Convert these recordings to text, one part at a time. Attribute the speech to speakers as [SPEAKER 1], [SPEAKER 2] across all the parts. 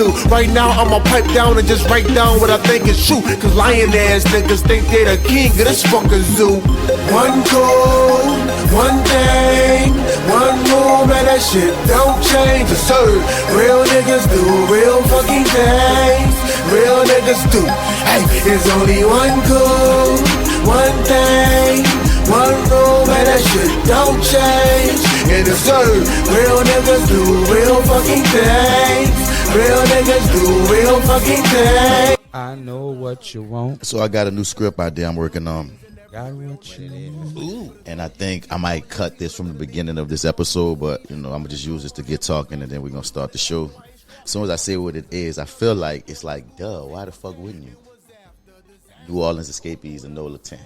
[SPEAKER 1] Right now I'ma pipe down and just write down what I think is true. Cause lying ass niggas think they the king of this fucking zoo. One code, one thing, one rule, man, that shit don't change. It's serve. Real niggas do real fucking things. Real niggas do. Hey, it's only one code, one thing, one rule, man, that shit don't change. And it's serve. Real niggas do real fucking things. Real niggas do real fucking things.
[SPEAKER 2] I know what you want.
[SPEAKER 3] So I got a new script out there I'm working on.
[SPEAKER 2] Got what you want.
[SPEAKER 3] Ooh. And I think I might cut this from the beginning of this episode, but you know, I'm gonna just use this to get talking, and then we're gonna start the show. As soon as I say what it is, I feel like it's like, duh, why the fuck wouldn't you? New Orleans Escapees and NOLA 10.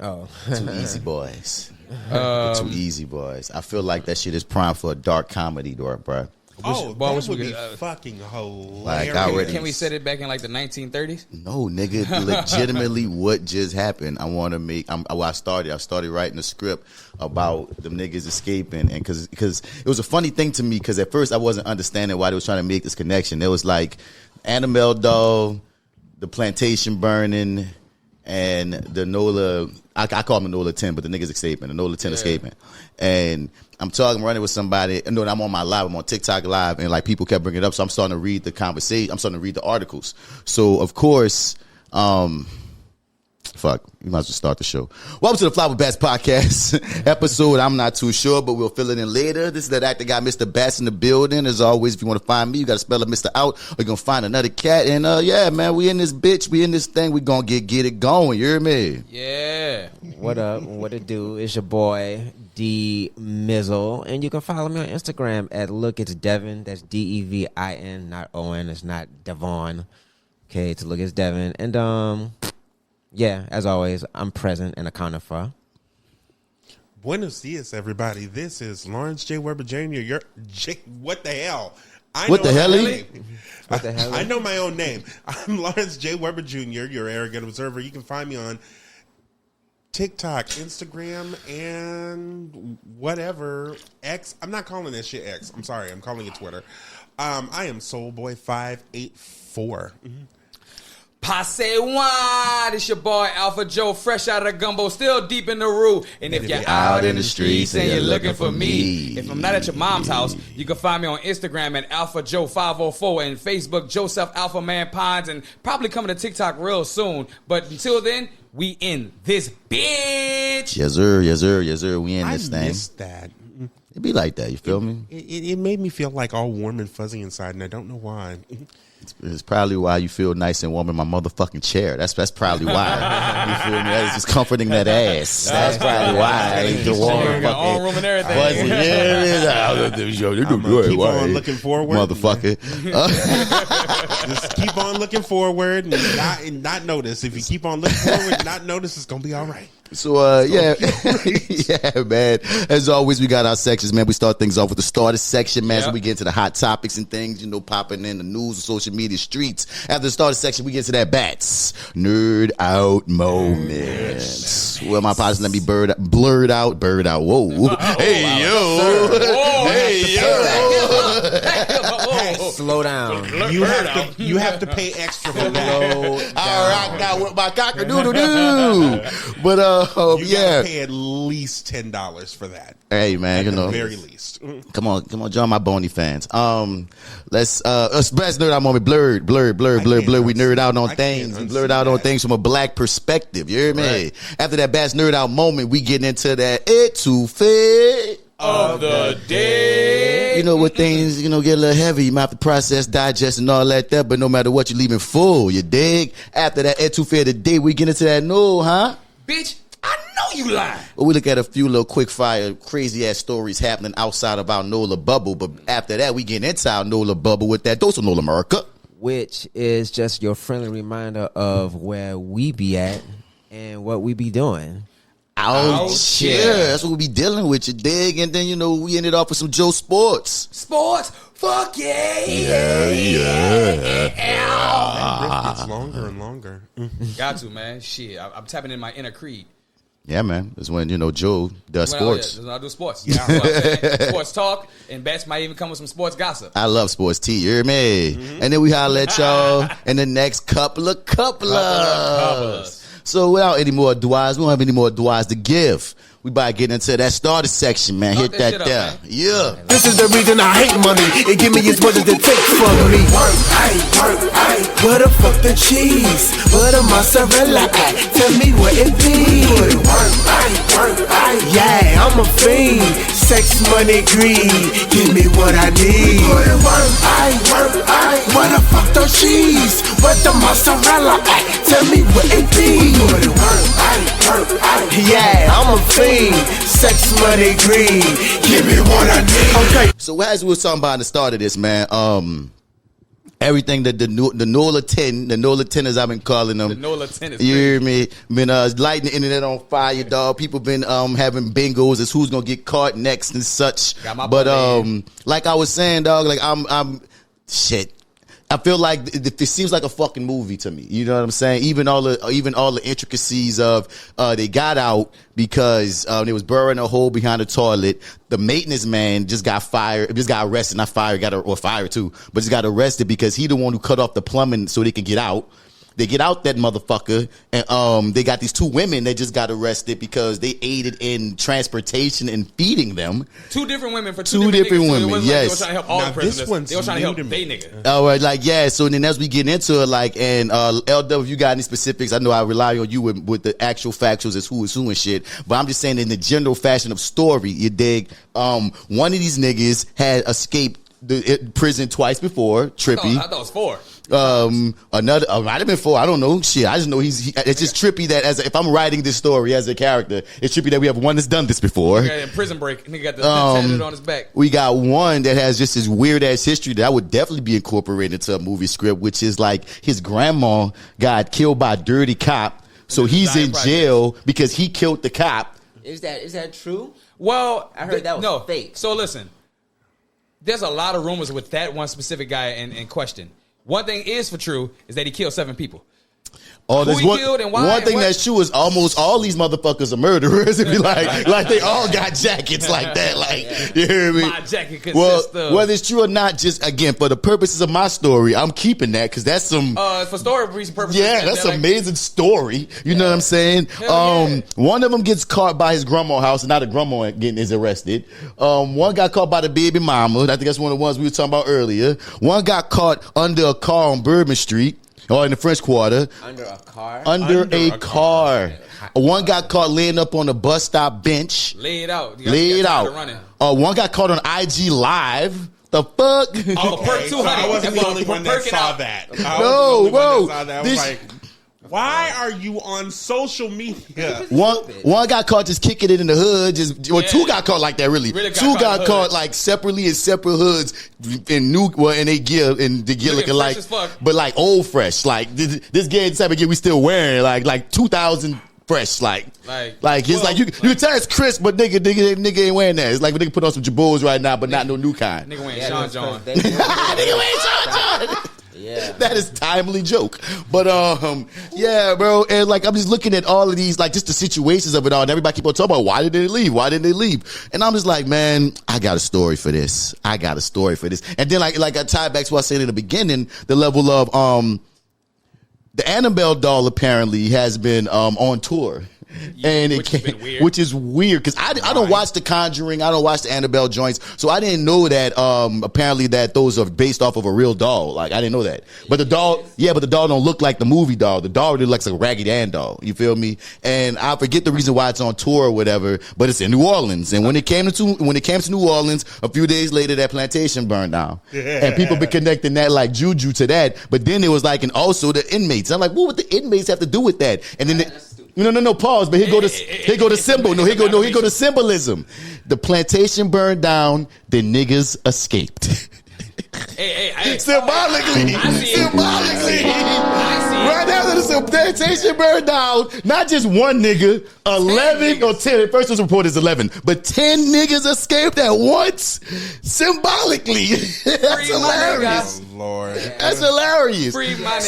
[SPEAKER 2] Oh.
[SPEAKER 3] Two easy boys. Two easy boys. I feel like that shit is prime for a dark comedy, though, bro.
[SPEAKER 4] That would be fucking hilarious.
[SPEAKER 3] Like,
[SPEAKER 2] can we set it back in like the 1930s?
[SPEAKER 3] No, nigga. Legitimately, what just happened? I want to make. I started writing a script about them niggas escaping, and because it was a funny thing to me. Because at first I wasn't understanding why they was trying to make this connection. It was like Annabelle doll, the plantation burning, and the NOLA. I call them the NOLA 10, but the niggas escaping, the NOLA 10 escaping, and I'm running with somebody. No, I'm on my live. I'm on TikTok live, and like people kept bringing it up. So I'm starting to read the conversation. I'm starting to read the articles. So of course, fuck, you might as well start the show. Welcome to the FlyWithBats podcast episode. I'm not too sure, but we'll fill it in later. This is that actor guy, Mr. Bats, in the building. As always, if you want to find me, you got to spell it Mr. out, or you're gonna find another cat. And yeah, man, we in this bitch. We in this thing. We gonna get it going. You hear me?
[SPEAKER 2] Yeah.
[SPEAKER 5] What up? What it do? It's your boy D Mizzle, and you can follow me on Instagram at Look It's Devin. That's DEVIN, not ON. It's not Devon. Okay, to Look It's Devin. And yeah, as always, I'm present and accounted for.
[SPEAKER 4] Buenos dias, everybody. This is Lawrence J. Weber Jr. What the hell?
[SPEAKER 3] What the hell?
[SPEAKER 4] I know my own name. I'm Lawrence J. Weber Jr., your arrogant observer. You can find me on TikTok, Instagram, and whatever. X. I'm not calling that shit X. I'm sorry. I'm calling it Twitter. I am Soulboy584.
[SPEAKER 2] Passe one, it's your boy AlphaJo, fresh out of the gumbo, still deep in the roux. And if you're out in the streets and you're looking for me, if I'm not at your mom's house, you can find me on Instagram at AlphaJo504 and Facebook Joseph Alpha Man Pines, and probably coming to TikTok real soon. But until then, we in this bitch.
[SPEAKER 3] Yes, sir. Yes, sir. Yes, sir. We in this thing.
[SPEAKER 4] I missed that.
[SPEAKER 3] It be like that. You feel me?
[SPEAKER 4] It made me feel like all warm and fuzzy inside, and I don't know why.
[SPEAKER 3] It's probably why you feel nice and warm in my motherfucking chair. That's probably why. You feel me? That's just comforting that ass. That's probably why. I ain't the warm
[SPEAKER 2] got all room and everything.
[SPEAKER 3] Fuzzy.
[SPEAKER 4] Keep on looking forward,
[SPEAKER 3] motherfucker.
[SPEAKER 4] Just keep on looking forward and not notice. If you keep on looking forward and not notice, it's gonna be all right.
[SPEAKER 3] So yeah, yeah, man. As always, we got our sections, man. We start things off with the starter section, man. So we get into the hot topics and things, you know, popping in the news and social media streets. After the starter section, we get to that bats nerd out moments. Well, my partners let me blurred out. Whoa, hey yo, hey yo.
[SPEAKER 5] Slow down.
[SPEAKER 4] You have to pay extra for that.
[SPEAKER 3] All right, now with my cock-a-doodle-doo. But
[SPEAKER 4] you
[SPEAKER 3] yeah,
[SPEAKER 4] gotta pay at least $10 for that.
[SPEAKER 3] Hey man, you know,
[SPEAKER 4] at the very least.
[SPEAKER 3] Come on, join my bony fans. Let's best nerd out moment. Blurred. We nerd out on things. We blurred out on things from a black perspective. You hear me? Right. After that best nerd out moment, we get into that ETOUFEE
[SPEAKER 2] of the day.
[SPEAKER 3] You know, when things, you know, get a little heavy, you might have to process, digest, and all that there, but no matter what, you're leaving full, you dig? After that ETOUFEE of the day, we get into that
[SPEAKER 2] Bitch, I know you lying.
[SPEAKER 3] Well, we look at a few little quick fire, crazy ass stories happening outside of our NOLA bubble, but after that, we get into our NOLA bubble with that dose of NOLA'MURICA,
[SPEAKER 5] which is just your friendly reminder of where we be at and what we be doing.
[SPEAKER 3] Ouch. Yeah, that's what we be dealing with, you dig? And then, you know, we ended off with some Joe Sports.
[SPEAKER 2] Fuck yeah.
[SPEAKER 4] It gets longer and longer.
[SPEAKER 2] Got to, man. Shit, I'm tapping in my inner creed.
[SPEAKER 3] Yeah, man. It's when, Joe does sports.
[SPEAKER 2] I do sports. Yeah. Sports talk, and Bats might even come with some sports gossip.
[SPEAKER 3] I love sports tea. You hear me? And then we holler at y'all in the next couple of couplers. So without any more duas, we don't have any more duas to give. We about to get into that starter section, man. Hit that there. Yeah.
[SPEAKER 1] This is the reason I hate money. It give me as much as it takes from me. Work, where the fuck the cheese? Where the mozzarella at? Tell me what it be. Work, yeah, I'm a fiend. Sex, money, greed. Give me what I need. Work, where the fuck the cheese? Where the mozzarella at? Tell me what it be. Work, yeah, I'm a fiend. Sex, money, greed. Give me what I need. Okay.
[SPEAKER 3] So as we were talking about at the start of this, man, everything that the NOLA 10ers I've been calling them.
[SPEAKER 2] The NOLA 10 is
[SPEAKER 3] You hear me? Been lighting the internet on fire, dog. People been having bingos as who's gonna get caught next and such. But like I was saying, dog, like I'm shit. I feel like it seems like a fucking movie to me. You know what I'm saying? Even all the intricacies of they got out because they was burrowing a hole behind the toilet. The maintenance man just got arrested, not fired, or fired too, but just got arrested because he the one who cut off the plumbing so they could get out. They get out that motherfucker, and they got these two women that just got arrested because they aided in transportation and feeding them.
[SPEAKER 2] Two different women for
[SPEAKER 3] two different women.
[SPEAKER 2] Like
[SPEAKER 3] yes,
[SPEAKER 2] they were trying to help all the prisoners. They were trying to help they nigga.
[SPEAKER 3] All right, like yeah. So then as we get into it, like and LDub, if you got any specifics, I know I rely on you with the actual factuals as who is who and shit. But I'm just saying in the general fashion of story, you dig? One of these niggas had escaped the prison twice before. Trippy.
[SPEAKER 2] I thought it was 4.
[SPEAKER 3] Another might have been 4. I don't know. Shit, I just know it's just trippy that if I'm writing this story as a character, it's trippy that we have one that's done this before.
[SPEAKER 2] Yeah, in Prison Break, nigga got the tatted on his back.
[SPEAKER 3] We got one that has just this weird ass history that I would definitely be incorporated into a movie script, which is like his grandma got killed by a dirty cop, so he's in jail because he killed the cop.
[SPEAKER 5] Is that true?
[SPEAKER 2] Well,
[SPEAKER 5] I heard that was fake.
[SPEAKER 2] So listen, there's a lot of rumors with that one specific guy in question. One thing is for true is that he killed 7 people.
[SPEAKER 3] Oh, there's one thing that's true is almost all these motherfuckers are murderers. It'd be like they all got jackets like that. Like you hear me?
[SPEAKER 2] My jacket consists of
[SPEAKER 3] whether it's true or not, just again for the purposes of my story, I'm keeping that because that's some
[SPEAKER 2] for story purposes.
[SPEAKER 3] Yeah, that's an amazing story. You know what I'm saying? One of them gets caught by his grandma's house, and now the grandma is arrested. One got caught by the baby mama. I think that's one of the ones we were talking about earlier. One got caught under a car on Bourbon Street. Or in the French Quarter.
[SPEAKER 5] Under a car?
[SPEAKER 3] Under a car. One got caught laying up on a bus stop bench.
[SPEAKER 2] Laid out.
[SPEAKER 3] One got caught on IG Live. The fuck?
[SPEAKER 2] Oh, Perk 200.
[SPEAKER 4] I wasn't the only one that saw that.
[SPEAKER 3] No, bro.
[SPEAKER 4] I was like, why are you on social media?
[SPEAKER 3] One got caught just kicking it in the hood. Two got caught like that. Really two got caught like separately in separate hoods in they gear looking like, but like old fresh. Like this gear, the type of gear we still wearing. Like 2000 fresh. Like it's like you tell it's crisp, but nigga ain't wearing that. It's like nigga put on some Jabos right now, but not no new kind.
[SPEAKER 2] Nigga wearing Sean John.
[SPEAKER 3] Nigga wearing Sean John. Yeah, that is timely joke. But yeah, bro, and like I'm just looking at all of these, like just the situations of it all, and everybody keep on talking about why didn't they leave? And I'm just like, man, I got a story for this. And then like I tie back to what I said in the beginning, the level of the Annabelle doll apparently has been on tour. And which is weird because I don't watch The Conjuring, I don't watch the Annabelle joints, so I didn't know that apparently that those are based off of a real doll. Like I didn't know that. But the doll don't look like the movie doll. The doll really looks like a Raggedy Ann doll. You feel me? And I forget the reason why it's on tour or whatever, but it's in New Orleans. And when it came to New Orleans, a few days later that plantation burned down. Yeah. And people been connecting that like juju to that. But then it was like, and also the inmates. I'm like, what would the inmates have to do with that? And then No, pause. But here go to symbol. Here go to symbolism. The plantation burned down, the niggas escaped. Symbolically. Right after the plantation burned down, not just one nigga, 11 or 10. First was reported as 11, but 10 niggas escaped at once. Symbolically, that's hilarious.
[SPEAKER 4] Oh, Lord,
[SPEAKER 3] that's hilarious.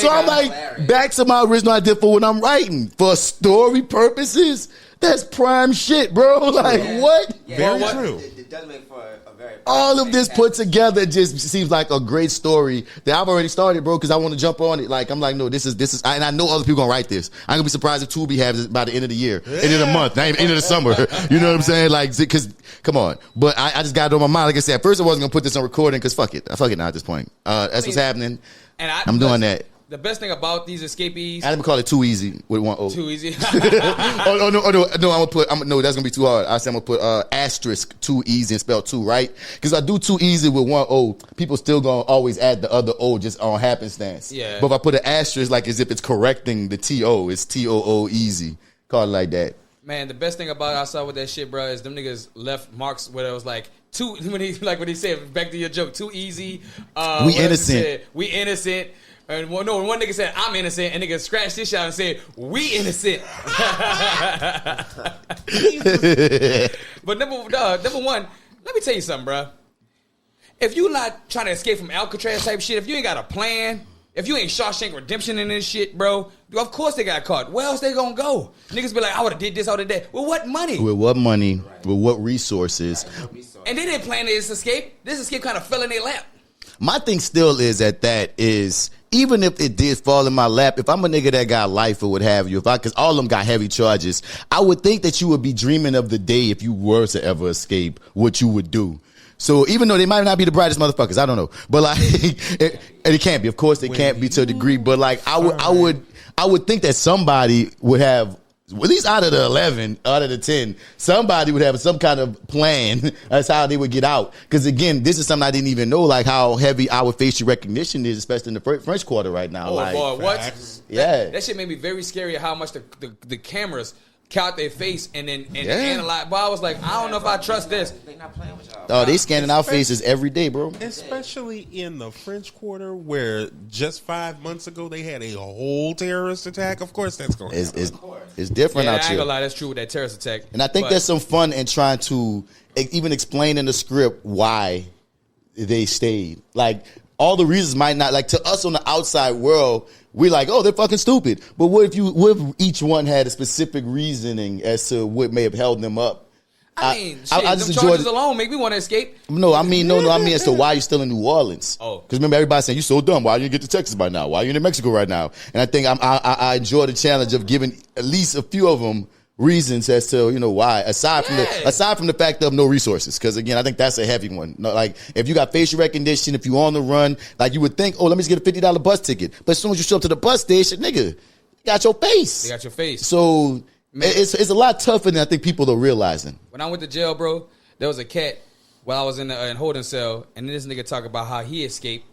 [SPEAKER 2] So
[SPEAKER 3] I'm like, back to my original idea for when I'm writing for story purposes. That's prime shit, bro. Like, what?
[SPEAKER 4] Very true.
[SPEAKER 5] It does make for a very
[SPEAKER 3] All of this put together just seems like a great story that I've already started, bro, because I want to jump on it. Like, I'm like, no, this is, and I know other people gonna write this. I'm gonna be surprised if Tubi has it by the end of the year, end of the month, not even end of the summer. You know what I'm saying? Like, because, come on. But I just got it on my mind. Like I said, at first I wasn't gonna put this on recording because fuck it now at this point. That's what's happening.
[SPEAKER 2] And
[SPEAKER 3] I'm doing that.
[SPEAKER 2] The best thing about these escapees,
[SPEAKER 3] I didn't call it too easy with one O.
[SPEAKER 2] too easy.
[SPEAKER 3] no, I'm gonna put. No, that's gonna be too hard. I said I'm gonna put asterisk too easy and spell two right because I do too easy with one O. People still gonna always add the other O just on happenstance.
[SPEAKER 2] Yeah.
[SPEAKER 3] But if I put an asterisk like as if it's correcting the T-O, it's T-O-O easy. Call it like that.
[SPEAKER 2] Man, the best thing about I saw with that shit, bro, is them niggas left marks where it was like too when he said back to your joke, too easy.
[SPEAKER 3] We innocent.
[SPEAKER 2] We innocent. And one nigga said, I'm innocent, and nigga scratched his shot and said, we innocent. But number one, let me tell you something, bro. If you not trying to escape from Alcatraz type shit, if you ain't got a plan, if you ain't Shawshank Redemption in this shit, bro, of course they got caught. Where else they gonna go? Niggas be like, I would have did this, I would have did that. With what money?
[SPEAKER 3] With what money? With what resources?
[SPEAKER 2] And they didn't plan this escape. This escape kind of fell in their lap.
[SPEAKER 3] My thing still is that is, even if it did fall in my lap, if I'm a nigga that got life or what have you, because all of them got heavy charges, I would think that you would be dreaming of the day if you were to ever escape, what you would do. So even though they might not be the brightest motherfuckers, I don't know, but like, it can't be. Of course, they can't be to a degree, but like, I would think that somebody would have. At least out of the 11, out of the 10, somebody would have some kind of plan as how they would get out. Because again, this is something I didn't even know, like how heavy our facial recognition is, especially in the French Quarter right now.
[SPEAKER 2] Oh,
[SPEAKER 3] like,
[SPEAKER 2] boy, what?
[SPEAKER 3] Yeah.
[SPEAKER 2] That shit made me very scary how much the cameras count their face and then analyze. But I was like, I don't know if I trust this.
[SPEAKER 5] They not playing with y'all.
[SPEAKER 3] Oh, they scanning our faces every day, bro.
[SPEAKER 4] Especially in the French Quarter, where just 5 months ago they had a whole terrorist attack. Of course, that's going to happen.
[SPEAKER 3] It's different
[SPEAKER 2] Yeah,
[SPEAKER 3] out
[SPEAKER 2] I ain't
[SPEAKER 3] here.
[SPEAKER 2] gonna lie, that's true with that terrorist attack.
[SPEAKER 3] And I think
[SPEAKER 2] But
[SPEAKER 3] there's some fun in trying to even explain in the script why they stayed. Like, all the reasons might not, like, to us on the outside world, we're like, oh, they're fucking stupid. But what if each one had a specific reasoning as to what may have held them up?
[SPEAKER 2] I mean, shit,
[SPEAKER 3] I just
[SPEAKER 2] them
[SPEAKER 3] enjoyed
[SPEAKER 2] charges alone make me want to escape.
[SPEAKER 3] No, I mean as to why you're still in New Orleans.
[SPEAKER 2] Oh.
[SPEAKER 3] Because remember, everybody's saying, you're so dumb. Why you didn't get to Texas by now? Why you in Mexico right now? And I think I enjoy the challenge of giving at least a few of them reasons as to, why, aside from the fact of no resources. Because again, I think that's a heavy one. No, like, if you got facial recognition, if you on the run, like, you would think, oh, let me just get a $50 bus ticket. But as soon as you show up to the bus station, nigga, you got your face.
[SPEAKER 2] They got your face.
[SPEAKER 3] So it's a lot tougher than I think people are realizing.
[SPEAKER 2] When I went to jail, bro, there was a cat while I was in the holding cell, and then this nigga talk about how he escaped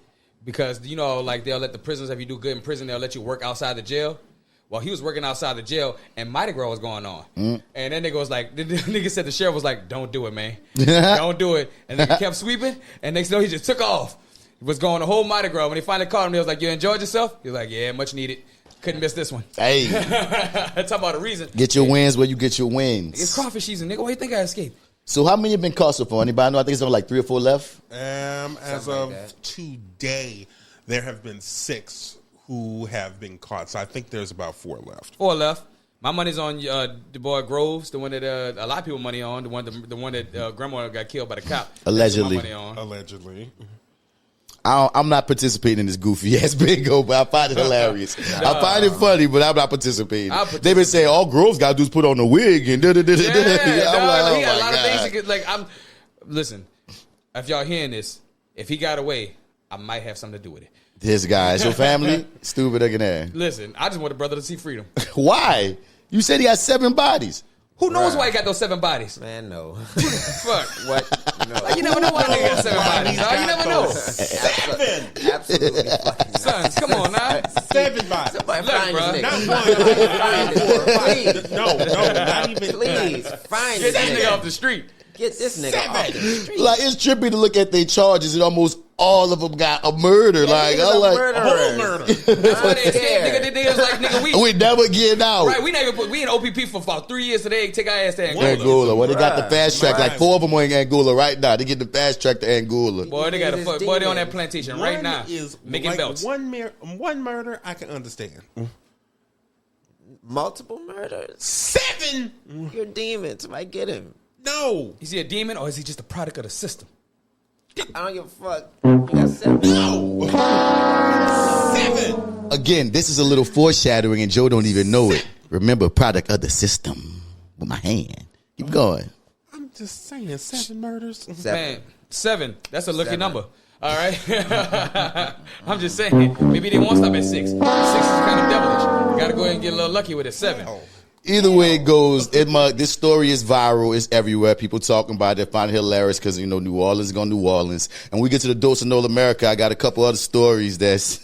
[SPEAKER 2] because, like, they'll let the prisoners, if you do good in prison, they'll let you work outside the jail. Well, he was working outside the jail, and Mardi Gras was going on. And that nigga was like, the nigga said the sheriff was like, don't do it, man. Don't do it. And then he kept sweeping, and next thing he just took off. He was going the whole Mardi Gras. When he finally caught him, he was like, you enjoyed yourself? He was like, yeah, much needed. Couldn't miss this one.
[SPEAKER 3] Hey.
[SPEAKER 2] Talk about the reason.
[SPEAKER 3] Get your wins where you get your wins.
[SPEAKER 2] It's crawfish season, nigga. Why you think I escaped?
[SPEAKER 3] So how many have been caught so far? Anybody know? I think it's only like 3 or 4 left.
[SPEAKER 4] As of today, there have been 6 who have been caught. So I think there's about 4 left.
[SPEAKER 2] 4 left. My money's on the boy Groves, the one that a lot of people money on, the one that grandma got killed by the cop.
[SPEAKER 3] Allegedly.
[SPEAKER 2] That's my money on.
[SPEAKER 4] Allegedly.
[SPEAKER 3] I'm not participating in this goofy ass bingo, but I find it hilarious. I find it funny, but I'm not participating. They've been saying all girls got to do is put on a wig and da-da-da-da-da.
[SPEAKER 2] Yeah,
[SPEAKER 3] I'm like,
[SPEAKER 2] he
[SPEAKER 3] oh
[SPEAKER 2] got a
[SPEAKER 3] my
[SPEAKER 2] lot of things to
[SPEAKER 3] God.
[SPEAKER 2] get, like, listen, if y'all hearing this, if he got away, I might have something to do with it.
[SPEAKER 3] This guy, is your family? Stupid again there.
[SPEAKER 2] Listen, I just want a brother to see freedom.
[SPEAKER 3] Why? You said he got 7 bodies.
[SPEAKER 2] Who knows why he got those 7 bodies?
[SPEAKER 5] Man, no.
[SPEAKER 2] Fuck.
[SPEAKER 5] What? No.
[SPEAKER 2] Like, you never know why nigga got 7 bodies, dog. You never know.
[SPEAKER 4] 7.
[SPEAKER 5] Absolutely fucking not.
[SPEAKER 2] Sons, come on now.
[SPEAKER 4] 7 bodies.
[SPEAKER 5] Somebody
[SPEAKER 2] Look,
[SPEAKER 5] find
[SPEAKER 2] bro.
[SPEAKER 5] this
[SPEAKER 4] Not
[SPEAKER 5] nigga.
[SPEAKER 4] one.
[SPEAKER 5] Please.
[SPEAKER 4] No, not even.
[SPEAKER 5] Please. Find
[SPEAKER 2] Get
[SPEAKER 5] this
[SPEAKER 2] this nigga
[SPEAKER 5] nigga.
[SPEAKER 2] off the street.
[SPEAKER 5] Get this nigga off the street.
[SPEAKER 3] Like, it's trippy to look at their charges and almost all of them got a murder. Like, I'm like,
[SPEAKER 4] Whole murder.
[SPEAKER 2] That's why they escaped. Niggas like, nigga,
[SPEAKER 3] we never get out.
[SPEAKER 2] Right, we in OPP for about 3 years today. Take our ass to
[SPEAKER 4] What?
[SPEAKER 2] Angola.
[SPEAKER 3] Angola. Well, they got the
[SPEAKER 5] Right.
[SPEAKER 3] fast track. Like 4 of them are in Angola right now. They get the fast track to Angola.
[SPEAKER 2] Boy, they got a fuck. Boy, they on that plantation right
[SPEAKER 4] One
[SPEAKER 2] now.
[SPEAKER 4] is
[SPEAKER 2] Making
[SPEAKER 4] like
[SPEAKER 2] belts.
[SPEAKER 4] one murder I can understand.
[SPEAKER 5] Multiple murders.
[SPEAKER 4] 7.
[SPEAKER 5] You're demons. Might get him.
[SPEAKER 4] No.
[SPEAKER 2] Is he a demon or is he just a product of the system?
[SPEAKER 5] I don't give a fuck. You got 7.
[SPEAKER 4] No. 7.
[SPEAKER 3] Again, this is a little foreshadowing, and Joe don't even know it. Remember, product of the system with my hand. Keep going.
[SPEAKER 4] I'm just saying, 7 murders.
[SPEAKER 2] Man, 7. That's a lucky number. All right. I'm just saying. Maybe they won't stop at 6. 6 is kind of devilish. You got to go ahead and get a little lucky with it. 7.
[SPEAKER 3] Either way it goes, this story is viral. It's everywhere. People talking about it, find it hilarious because, you know, New Orleans is going to New Orleans. And when we get to the dose of NOLA'MURICA, I got a couple other stories that's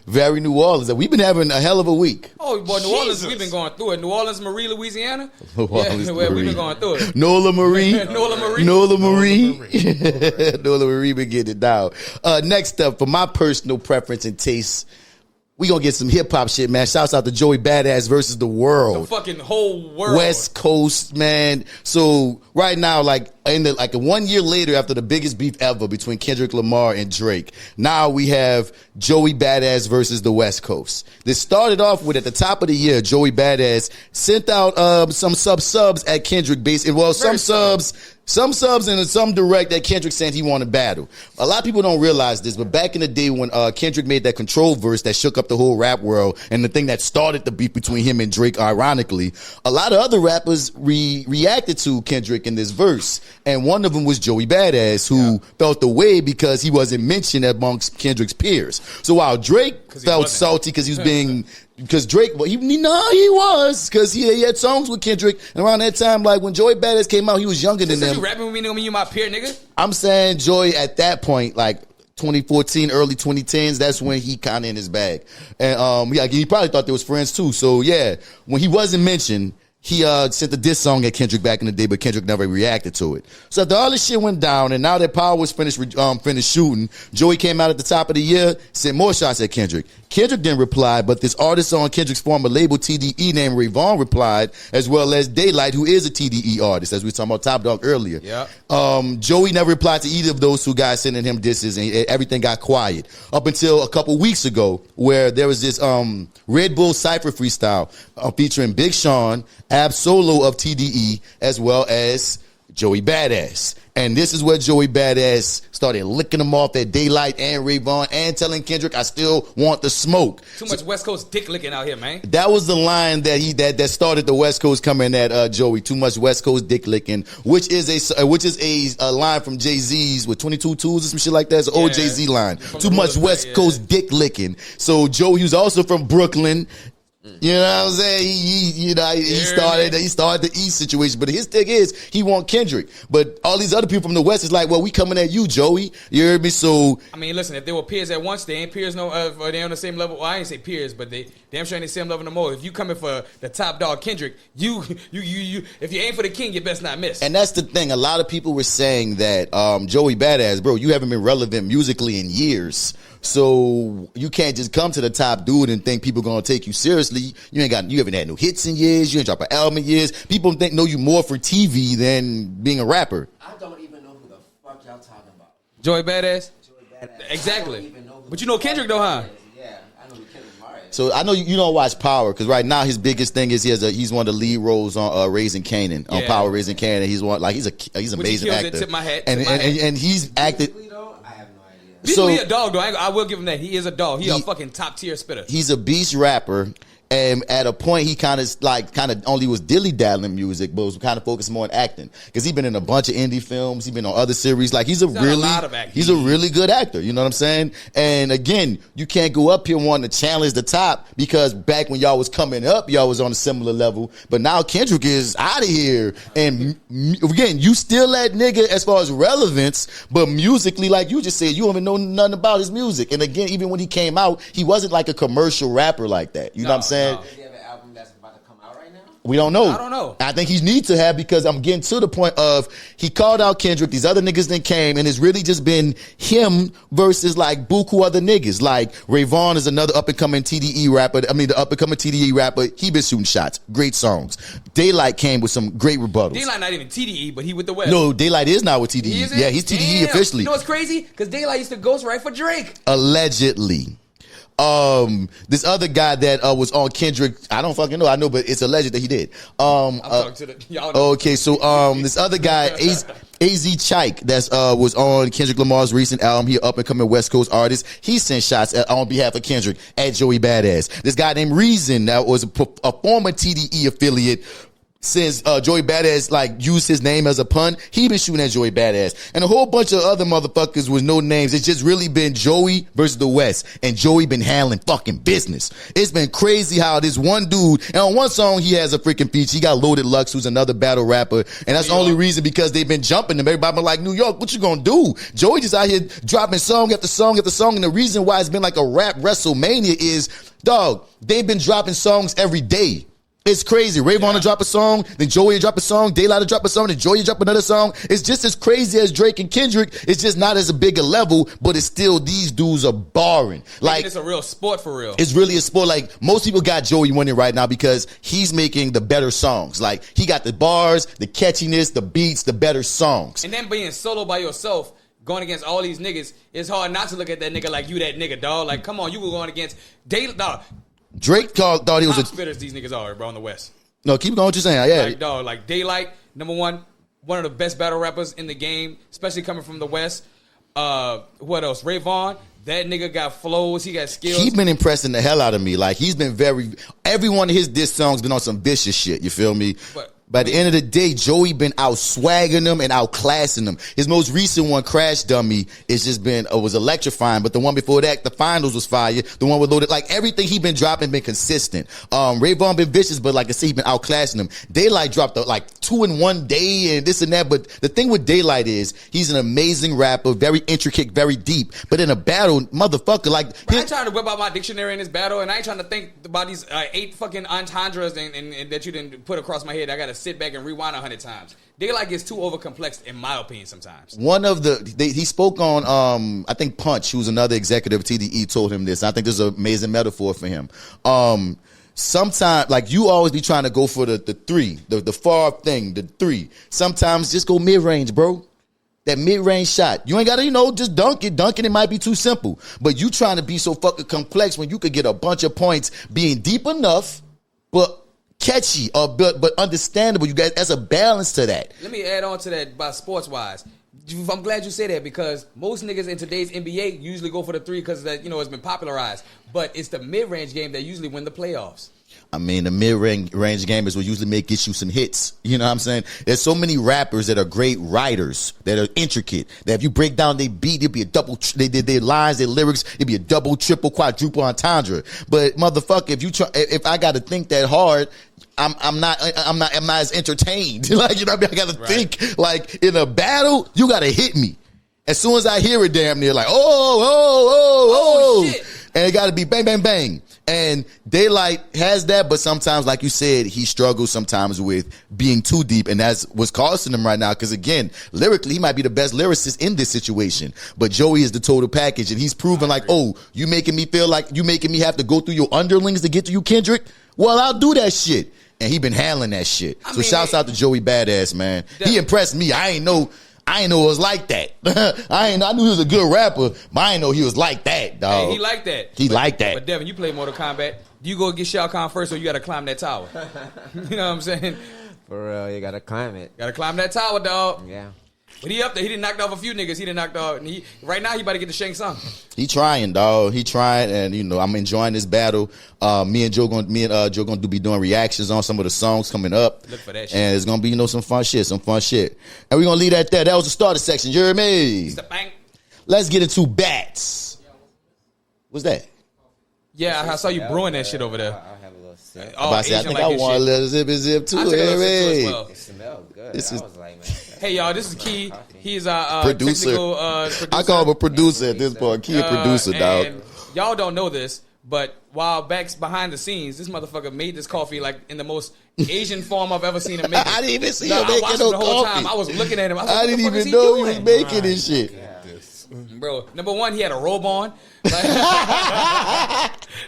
[SPEAKER 3] very New Orleans. We've been having a hell of a week.
[SPEAKER 2] Oh, boy, New Orleans, we've been going through it. New Orleans, Marie, Louisiana.
[SPEAKER 3] New Orleans,
[SPEAKER 2] yeah, we've
[SPEAKER 3] Marie.
[SPEAKER 2] been going through it.
[SPEAKER 3] Nola Marie.
[SPEAKER 2] Nola Marie.
[SPEAKER 3] Nola Marie. Nola Marie been getting it down. Next up, for my personal preference and taste, we gonna get some hip hop shit, man. Shouts out to Joey Badass versus the world.
[SPEAKER 2] The fucking whole world.
[SPEAKER 3] West Coast, man. So right now, like 1 year later after the biggest beef ever between Kendrick Lamar and Drake, now we have Joey Badass versus the West Coast. This started off with, at the top of the year, Joey Badass sent out some subs at Kendrick some subs and some direct that Kendrick said he wanted battle. A lot of people don't realize this, but back in the day when Kendrick made that Control verse that shook up the whole rap world and the thing that started the beef between him and Drake, ironically, a lot of other rappers reacted to Kendrick in this verse. And one of them was Joey Badass, who felt the way because he wasn't mentioned amongst Kendrick's peers. So while Drake felt salty because he was being... Because Drake, he was, because he had songs with Kendrick, and around that time, like when Joey Badass came out, he was younger than them.
[SPEAKER 2] You rapping with me, know me, you my peer, nigga?
[SPEAKER 3] I'm saying Joey at that point, like 2014, early 2010s, that's when he kind of in his bag. And he probably thought they was friends too. So yeah, when he wasn't mentioned, he sent a diss song at Kendrick back in the day, but Kendrick never reacted to it. So after all this shit went down, and now that Power was finished shooting, Joey came out at the top of the year, sent more shots at Kendrick. Kendrick didn't reply, but this artist on Kendrick's former label, TDE, named Rayvon, replied, as well as Daylight, who is a TDE artist, as we were talking about Top Dog earlier.
[SPEAKER 2] Yeah.
[SPEAKER 3] Joey never replied to either of those two guys sending him disses, and everything got quiet. Up until a couple weeks ago, where there was this Red Bull Cypher freestyle featuring Big Sean, Ab Solo of TDE, as well as Joey Badass. And this is where Joey Badass started licking them off at Daylight and Rayvon and telling Kendrick, I still want the smoke.
[SPEAKER 2] Too much West Coast dick licking out here, man.
[SPEAKER 3] That was the line that started the West Coast coming at Joey. Too much West Coast dick licking, which is a line from Jay-Z's with 22 Tools or some shit like that. It's an old Jay-Z line. Too much West Coast dick licking. So Joey, he was also from Brooklyn. You know what I'm saying? He started the East situation, but his thing is he want Kendrick. But all these other people from the West is like, well, we coming at you, Joey. You heard me? So
[SPEAKER 2] I mean, listen, if they were peers at once, they ain't peers or they on the same level. Well, I ain't say peers, but they damn sure ain't the same level no more. If you coming for the top dog Kendrick, you if you ain't for the king, you best not miss.
[SPEAKER 3] And that's the thing. A lot of people were saying that Joey Badass, bro, you haven't been relevant musically in years. So you can't just come to the top dude and think people gonna take you seriously. You haven't had no hits in years. You ain't dropped an album in years. People know you more for TV than being a rapper.
[SPEAKER 5] I don't even know who the fuck y'all talking about.
[SPEAKER 2] Joey Badass?
[SPEAKER 5] Joey Badass.
[SPEAKER 2] Exactly. But you know Kendrick though, huh?
[SPEAKER 5] Yeah, I know who Kendrick Lamar is.
[SPEAKER 3] So I know you don't watch Power, because right now his biggest thing is he's one of the lead roles on Raising Kanan, on Power Raising Kanan. He's an amazing actor.
[SPEAKER 2] Tip my hat.
[SPEAKER 3] And he's acted.
[SPEAKER 2] He a dog though. I will give him that. He is a dog. He a fucking top tier spitter.
[SPEAKER 3] He's a beast rapper. And at a point, he kind of only was dilly-daddling music, but was kind of focused more on acting. Because he's been in a bunch of indie films. He's been on other series. Like, he's a really good actor. You know what I'm saying? And again, you can't go up here wanting to challenge the top, because back when y'all was coming up, y'all was on a similar level. But now Kendrick is out of here. And again, you still that nigga as far as relevance, but musically, like you just said, you don't even know nothing about his music. And again, even when he came out, he wasn't like a commercial rapper like that. You know what I'm saying?
[SPEAKER 5] Does he have an album that's about to come out right now?
[SPEAKER 3] We don't know.
[SPEAKER 2] I don't know.
[SPEAKER 3] I think he needs to have, because I'm getting to the point of he called out Kendrick. These other niggas then came, and it's really just been him versus like buku other niggas. Like Rayvon is another up and coming TDE rapper. I mean, the up and coming TDE rapper. He been shooting shots, great songs. Daylight came with some great rebuttals.
[SPEAKER 2] Daylight not even TDE, but he with the West.
[SPEAKER 3] No, Daylight is now with TDE. Yeah, he's TDE officially.
[SPEAKER 2] You know what's crazy? Because Daylight used to ghostwrite for Drake.
[SPEAKER 3] Allegedly. This other guy that was on Kendrick, I don't fucking know. I know, but it's alleged that he did.
[SPEAKER 2] I'm talking to the y'all know.
[SPEAKER 3] Okay, so this other guy, AZ Chike, that was on Kendrick Lamar's recent album. He up and coming West Coast artist. He sent shots on behalf of Kendrick at Joey Badass. This guy named Reason, that was a former TDE affiliate. Since Joey Badass like used his name as a pun, he been shooting at Joey Badass. And a whole bunch of other motherfuckers with no names. It's just really been Joey versus the West. And Joey been handling fucking business. It's been crazy how this one dude, and on one song he has a freaking feature. He got Loaded Lux, who's another battle rapper. And that's the only reason because they've been jumping him. Everybody been like, New York, what you gonna do? Joey just out here dropping song after song after song. And the reason why it's been like a rap WrestleMania is, dog, they've been dropping songs every day. It's crazy. Rayvon will drop a song, then Joey will drop a song, Daylight will drop a song, then Joey will drop another song. It's just as crazy as Drake and Kendrick. It's just not as a bigger level, but it's still, these dudes are barring. Like,
[SPEAKER 2] it's a real sport for real.
[SPEAKER 3] It's really a sport. Like, most people got Joey winning right now because he's making the better songs. Like, he got the bars, the catchiness, the beats, the better songs.
[SPEAKER 2] And then being solo by yourself, going against all these niggas, it's hard not to look at that nigga like you that nigga, dog. Like, come on, you were going against dog.
[SPEAKER 3] Drake thought he was
[SPEAKER 2] top spitters these niggas are, bro, in the West.
[SPEAKER 3] No, keep going what you're saying. Yeah.
[SPEAKER 2] Like, dog, like Daylight, number one of the best battle rappers in the game, especially coming from the West. What else? Rayvon, that nigga got flows, he got skills.
[SPEAKER 3] He's been impressing the hell out of me. Like, he's been every one of his diss songs been on some vicious shit, you feel me? But by the end of the day, Joey been out swagging them and outclassing them. His most recent one, Crash Dummy, it's just been, was electrifying. But the one before that, the finals was fire. The one with Loaded, like everything he been dropping been consistent. Rayvon been vicious, but like I said, he been outclassing them. Daylight dropped like 2 in 1 day and this and that. But the thing with Daylight is he's an amazing rapper, very intricate, very deep. But in a battle, motherfucker, like.
[SPEAKER 2] I ain't trying to whip out my dictionary in this battle, and I ain't trying to think about these 8 fucking entendres and that you didn't put across my head. I gotta sit back and rewind 100 times. Daylight gets too overcomplex, in my opinion, sometimes.
[SPEAKER 3] One of he spoke on, I think Punch, who's another executive of TDE, told him this. I think this is an amazing metaphor for him. Sometimes, like, you always be trying to go for the 3, the far thing, the 3. Sometimes just go mid-range, bro. That mid-range shot. You ain't got to, just dunk it. Dunking it might be too simple. But you trying to be so fucking complex when you could get a bunch of points being deep enough, but catchy but understandable. You guys, that's a balance to that.
[SPEAKER 2] Let me add on to that by sports wise. I'm glad you say that because most niggas in today's NBA usually go for the 3 because that it's been popularized. But it's the mid-range game that usually win the playoffs.
[SPEAKER 3] I mean, the mid-range gamers will usually get you some hits. You know what I'm saying? There's so many rappers that are great writers, that are intricate, that if you break down their beat, it'll be a double, their lines, their lyrics, it'll be a double, triple, quadruple entendre. But motherfucker, if I got to think that hard, I'm not as entertained. Like, you know what I mean? I got to think, like, in a battle, you got to hit me. As soon as I hear it, damn near, like, oh,
[SPEAKER 2] shit.
[SPEAKER 3] And it got to be bang, bang, bang. And Daylight has that, but sometimes, like you said, he struggles sometimes with being too deep, and that's what's costing him right now. Because again, lyrically, he might be the best lyricist in this situation, but Joey is the total package, and he's proven like, oh, you making me feel like you making me have to go through your underlings to get to you, Kendrick? Well, I'll do that shit, and he been handling that shit. So shouts out to Joey Badass, man. He impressed me. I ain't know it was like that. I knew he was a good rapper, but I ain't know he was like that, dog.
[SPEAKER 2] Hey, he like that.
[SPEAKER 3] Like that.
[SPEAKER 2] But Devin, you play Mortal Kombat. Do you go get Shao Kahn first, or you got to climb that tower? You know what I'm saying?
[SPEAKER 5] For real, you gotta climb it.
[SPEAKER 2] Got to climb that tower, dog.
[SPEAKER 5] Yeah.
[SPEAKER 2] But he up there. He done knocked off a few niggas. He done knocked off. And right now, he about to get the Shang Tsung.
[SPEAKER 3] He trying, dog. He trying, and I'm enjoying this battle. Me and Joe gonna be doing reactions on some of the songs coming up.
[SPEAKER 2] Look for that shit.
[SPEAKER 3] And it's gonna be some fun shit. And we're gonna leave that there. That was the starter section. You heard me? Let's get into bats. What's that?
[SPEAKER 2] Yeah, I saw you brewing that shit over there.
[SPEAKER 5] I'll have a little sip.
[SPEAKER 3] I think I want a little zip too.
[SPEAKER 2] I took a little sip too as well.
[SPEAKER 5] It smells good.
[SPEAKER 3] This is-
[SPEAKER 5] I was like, man.
[SPEAKER 2] Hey, y'all, this is Key. He's our
[SPEAKER 3] Producer.
[SPEAKER 2] technical producer.
[SPEAKER 3] I call him a producer at this point. Key a producer, dog.
[SPEAKER 2] And y'all don't know this, but while back behind the scenes, this motherfucker made this coffee like in the most Asian form I've ever seen him make it.
[SPEAKER 3] I didn't even see
[SPEAKER 2] No,
[SPEAKER 3] him
[SPEAKER 2] I
[SPEAKER 3] making
[SPEAKER 2] watched
[SPEAKER 3] no
[SPEAKER 2] him the whole
[SPEAKER 3] coffee.
[SPEAKER 2] time. I was looking at him. I was like,
[SPEAKER 3] I
[SPEAKER 2] what the
[SPEAKER 3] didn't
[SPEAKER 2] fuck is
[SPEAKER 3] even know he
[SPEAKER 2] doing?
[SPEAKER 3] was making this shit.
[SPEAKER 2] Bro, number one, he had a robe on.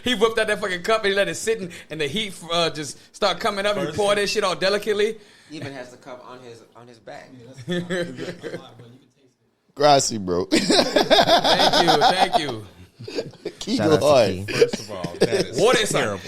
[SPEAKER 2] He whipped out that fucking cup and he let it sit and the heat just start coming up. And he poured that shit all delicately.
[SPEAKER 5] He even has the cup on his back.
[SPEAKER 3] Grassy, bro.
[SPEAKER 2] Thank you.
[SPEAKER 3] Key
[SPEAKER 5] Shout
[SPEAKER 3] go
[SPEAKER 5] out to
[SPEAKER 3] hard.
[SPEAKER 5] Key.
[SPEAKER 4] First of all, that is
[SPEAKER 2] What is
[SPEAKER 4] terrible.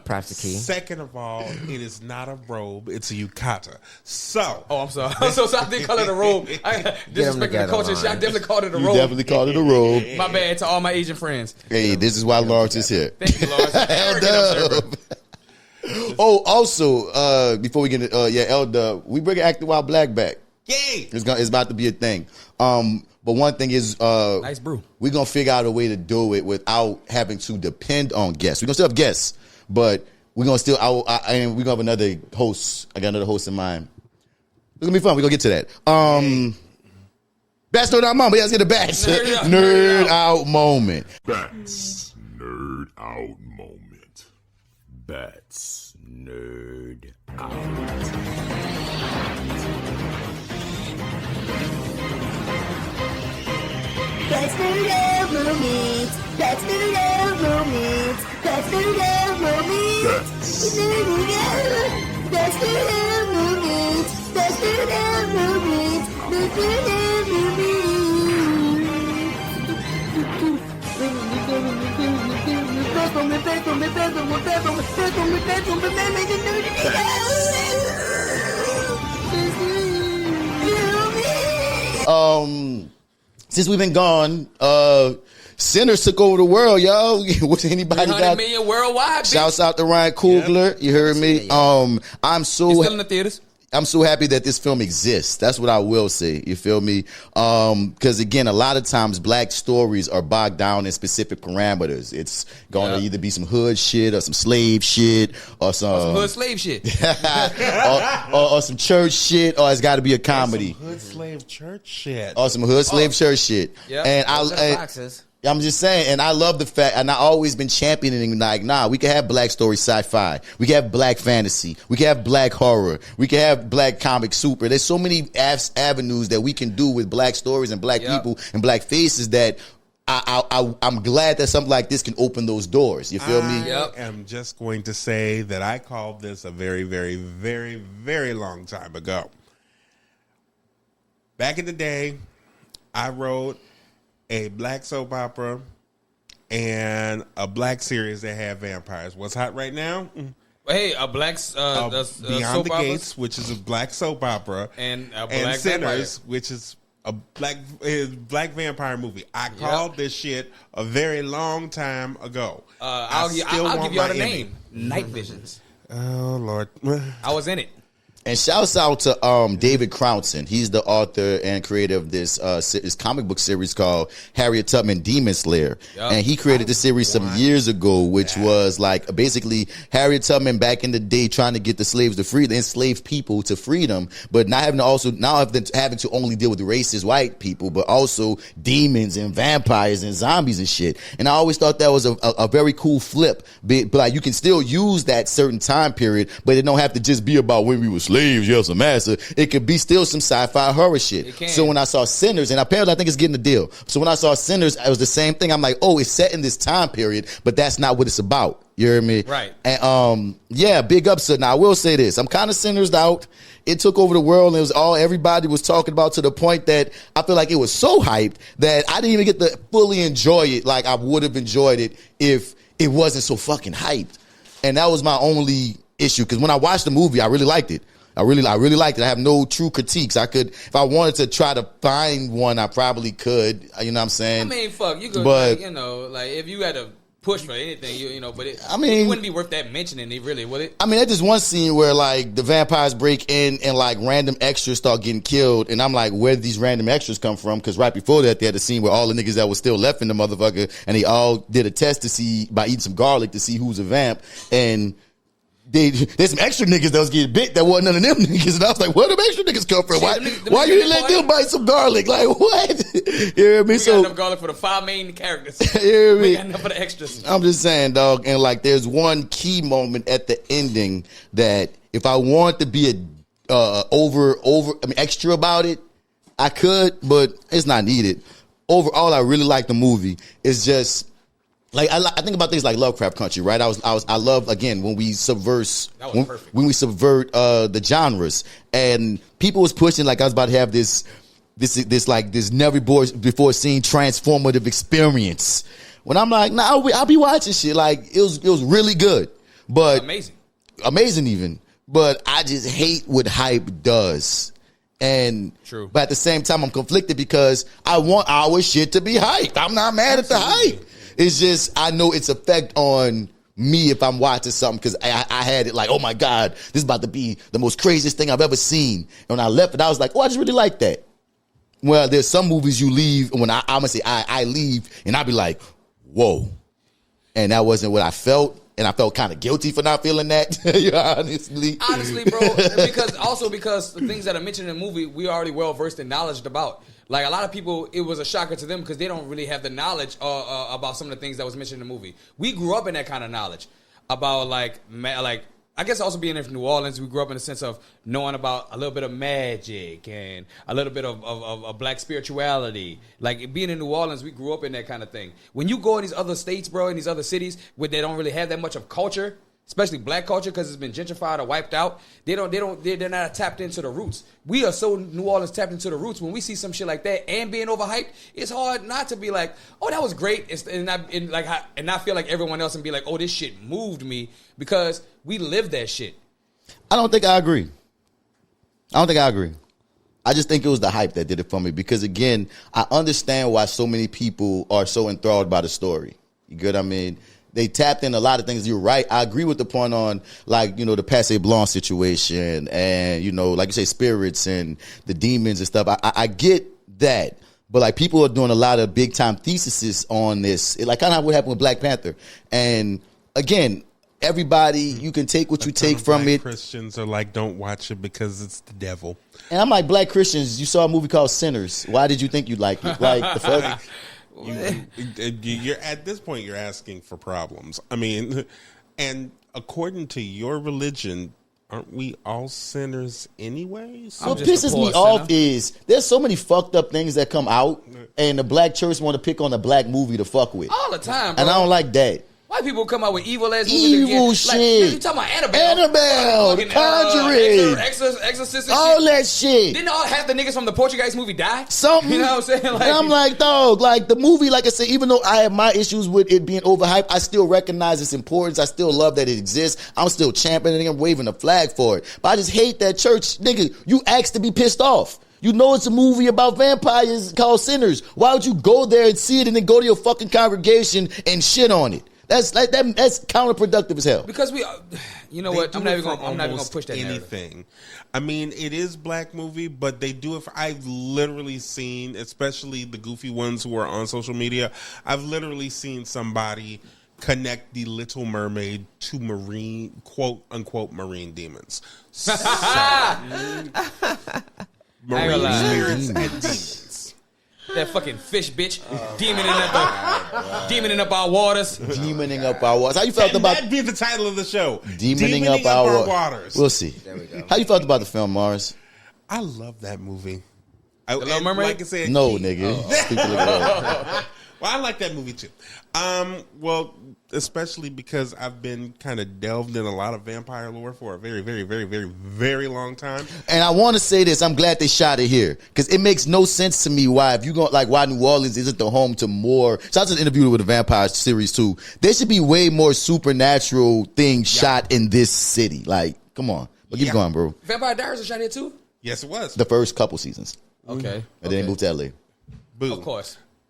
[SPEAKER 5] Props to Key.
[SPEAKER 4] Second of all, it is not a robe; it's a yukata. So,
[SPEAKER 2] Oh, I'm sorry. I'm so sorry. I didn't call it a robe. I disrespecting the
[SPEAKER 5] together,
[SPEAKER 2] culture. Shit, I
[SPEAKER 5] Lawrence.
[SPEAKER 2] definitely called it a
[SPEAKER 3] You
[SPEAKER 2] robe.
[SPEAKER 3] definitely called it a robe.
[SPEAKER 2] My bad to all my Asian friends.
[SPEAKER 3] Hey, this is why Lawrence is here.
[SPEAKER 2] Thank you, Lawrence. Arrogant observer.
[SPEAKER 3] Oh, also, before we get into LDub, we bring Acting Wild Black back.
[SPEAKER 4] yay!
[SPEAKER 3] It's about to be a thing. But one thing is,
[SPEAKER 2] Nice brew.
[SPEAKER 3] we're gonna figure out a way to do it without having to depend on guests. We're gonna still have guests, but we're gonna still. And we're gonna have another host. I got another host in mind. It's gonna be fun. We're gonna get to that. Bats nerd out moment. Let's get the bats. Nerd out moment.
[SPEAKER 6] Bats nerd out moment. Bats nerd out.
[SPEAKER 7] That's nerd out moments. That's nerd out moments. That's nerd out moments. Nerding out. That's nerd out moments. That's nerd out moments. That's nerd out moments.
[SPEAKER 3] Since we've been gone, sinners took over the world, yo. What's anybody
[SPEAKER 2] 100
[SPEAKER 3] got?
[SPEAKER 2] million worldwide. Bitch.
[SPEAKER 3] Shouts out to Ryan Coogler. You heard me. I'm
[SPEAKER 2] It's still in
[SPEAKER 3] so
[SPEAKER 2] the theaters.
[SPEAKER 3] happy that this film exists. That's what I will say. You feel me? Because again, a lot of times black stories are bogged down in specific parameters. It's going to either be some hood shit or some slave shit or some
[SPEAKER 2] Hood slave shit.
[SPEAKER 3] or some church shit, or it's got to be a comedy.
[SPEAKER 4] Hood slave church shit.
[SPEAKER 3] Or some hood slave church shit.
[SPEAKER 2] Yeah.
[SPEAKER 3] And
[SPEAKER 5] Boxes.
[SPEAKER 3] I'm just saying, and I love the fact, and I always been championing, like, nah, we can have black story sci-fi. We can have black fantasy. We can have black horror. We can have black comic super. There's so many avenues that we can do with black stories and black people and black faces that I'm glad that something like this can open those doors. You feel me?
[SPEAKER 2] Yep.
[SPEAKER 4] I am just going to say that I called this a very, very, very, very long time ago. Back in the day, I wrote a black soap opera and a black series that had vampires. What's hot right now?
[SPEAKER 2] Hey, a black
[SPEAKER 4] Beyond
[SPEAKER 2] soap
[SPEAKER 4] the
[SPEAKER 2] operas
[SPEAKER 4] Gates, which is a black soap opera,
[SPEAKER 2] and a black
[SPEAKER 4] Sinners,
[SPEAKER 2] vampire.
[SPEAKER 4] which is a black vampire movie. I called this shit a very long time ago.
[SPEAKER 2] I'll give you all the name. Night Visions.
[SPEAKER 4] Oh Lord,
[SPEAKER 2] I was in it.
[SPEAKER 3] And shouts out to David Crownson. He's the author and creator of this comic book series called Harriet Tubman Demon Slayer. Yep. And he created this series some years ago, which was like basically Harriet Tubman back in the day trying to get the slaves to free the enslaved people to freedom, but not having to having to only deal with racist white people, but also demons and vampires and zombies and shit. And I always thought that was a very cool flip. But like you can still use that certain time period, but it don't have to just be about when we were slaves, yes, a master. It could be still some sci-fi horror shit. So when I saw Sinners, and apparently I think it's getting a deal. So when I saw Sinners, it was the same thing. I'm like, oh, it's set in this time period, but that's not what it's about. You hear me?
[SPEAKER 2] Right.
[SPEAKER 3] And big ups. Now I will say this: I'm kind of Sinners out. It took over the world, and it was all everybody was talking about to the point that I feel like it was so hyped that I didn't even get to fully enjoy it like I would have enjoyed it if it wasn't so fucking hyped. And that was my only issue, because when I watched the movie, I really liked it. I really liked it. I have no true critiques. I could, if I wanted to try to find one, I probably could. You know what I'm saying?
[SPEAKER 2] I mean, fuck, you could,
[SPEAKER 3] But-
[SPEAKER 2] like if you had to push for anything, but it
[SPEAKER 3] mean-
[SPEAKER 2] wouldn't be worth that mentioning it, really, would it?
[SPEAKER 3] I mean, there's just one scene where like the vampires break in and like random extras start getting killed, and I'm like, where did these random extras come from? Because right before that, they had the scene where all the niggas that was still left in the motherfucker, and they all did a test to see by eating some garlic to see who's a vamp, and there's some extra niggas that was getting bit that wasn't none of them niggas, and I was like, where the extra niggas come from? Why you didn't let them bite some garlic? Like what? You hear me?
[SPEAKER 2] We got enough garlic for the 5 main characters.
[SPEAKER 3] You hear me?
[SPEAKER 2] We got enough for the extras.
[SPEAKER 3] I'm just saying, dog. And like, there's one key moment at the ending that if I want to be extra about it, I could, but it's not needed. Overall, I really like the movie. It's just like I think about things like Lovecraft Country, right? I love again when we subvert when we subvert the genres, and people was pushing like I was about to have this never before seen transformative experience. when I'm like, nah, I'll be watching shit. Like it was really good, but amazing even. But I just hate what hype does. And
[SPEAKER 2] True.
[SPEAKER 3] But at the same time, I'm conflicted because I want our shit to be hyped. I'm not mad at the hype. It's just I know its effect on me if I'm watching something because I had it like, oh my God, this is about to be the most craziest thing I've ever seen. And when I left it, I was like, oh, I just really like that. Well, there's some movies you leave, and when I'm gonna say I leave, and I'll be like, whoa. And that wasn't what I felt. And I felt kind of guilty for not feeling that, honestly.
[SPEAKER 2] Honestly, bro, because the things that are mentioned in the movie, we already well versed and knowledge about. Like a lot of people, it was a shocker to them because they don't really have the knowledge about some of the things that was mentioned in the movie. We grew up in that kind of knowledge about like I guess also being in New Orleans, we grew up in the sense of knowing about a little bit of magic and a little bit of black spirituality. Like being in New Orleans, we grew up in that kind of thing. When you go in these other states, bro, in these other cities where they don't really have that much of culture, especially black culture because it's been gentrified or wiped out, they're not tapped into the roots. We are so New Orleans tapped into the roots. When we see some shit like that and being overhyped, it's hard not to be like, oh, that was great, and not feel like everyone else and be like, oh, this shit moved me because we live that shit.
[SPEAKER 3] I don't think I agree. I just think it was the hype that did it for me because, again, I understand why so many people are so enthralled by the story. You get what I mean? They tapped in a lot of things. You're right. I agree with the point on, like, you know, the Passe Blanc situation and, you know, like you say, spirits and the demons and stuff. I get that. But, like, people are doing a lot of big-time theses on this. Like, kind of what happened with Black Panther. And, again, everybody, you can take what you take from it.
[SPEAKER 4] Christians are like, don't watch it because it's the devil.
[SPEAKER 3] And I'm like, Black Christians, you saw a movie called Sinners. Why did you think you'd like it? Like, the fuck?
[SPEAKER 4] You're at this point, you're asking for problems. I mean, and according to your religion, aren't we all sinners anyways?
[SPEAKER 3] What pisses me off is there's so many fucked up things that come out, and the black church want to pick on a black movie to fuck with
[SPEAKER 2] all the time, bro.
[SPEAKER 3] And I don't like that.
[SPEAKER 2] White people come out with evil ass movies.
[SPEAKER 3] Evil shit.
[SPEAKER 2] Like, you talking about
[SPEAKER 3] Annabelle, The Conjuring,
[SPEAKER 2] Exorcist,
[SPEAKER 3] all that shit.
[SPEAKER 2] Didn't all half the niggas from the Portuguese movie die?
[SPEAKER 3] Something.
[SPEAKER 2] You know what I'm saying? Like,
[SPEAKER 3] and I'm like, dog, like the movie, like I said, even though I have my issues with it being overhyped, I still recognize its importance. I still love that it exists. I'm still championing and waving a flag for it. But I just hate that church. Nigga, you asked to be pissed off. You know it's a movie about vampires called Sinners. Why would you go there and see it and then go to your fucking congregation and shit on it? That's like that. That's counterproductive as hell.
[SPEAKER 2] Because you know what? I'm not even gonna push that
[SPEAKER 4] anything.
[SPEAKER 2] Narrative.
[SPEAKER 4] I mean, it is black movie, but they do it. I've literally seen, especially the goofy ones who are on social media. I've literally seen somebody connect the Little Mermaid to marine, quote unquote, marine demons. So, marine spirits and demons.
[SPEAKER 2] That fucking fish bitch, demoning up our waters.
[SPEAKER 3] Demoning up our waters. How you felt about
[SPEAKER 4] that? Be the title of the show.
[SPEAKER 3] Demoning up our waters. We'll see. There we go. How you felt about the film, Mars?
[SPEAKER 4] I love that movie.
[SPEAKER 2] The Little Mermaid?
[SPEAKER 4] Like I said,
[SPEAKER 3] no, nigga.
[SPEAKER 4] Well, I like that movie too. Well, especially because I've been kind of delved in a lot of vampire lore for a very, very, very, very, very long time.
[SPEAKER 3] And I want to say this: I'm glad they shot it here because it makes no sense to me why why New Orleans isn't the home to more. So I just interviewed with the Vampire series too. There should be way more supernatural things shot in this city. Like, come on, but keep going, bro.
[SPEAKER 2] Vampire Diaries was shot here too.
[SPEAKER 4] Yes, it was
[SPEAKER 3] the first couple seasons.
[SPEAKER 2] Okay,
[SPEAKER 3] and then moved to LA.
[SPEAKER 4] Boom.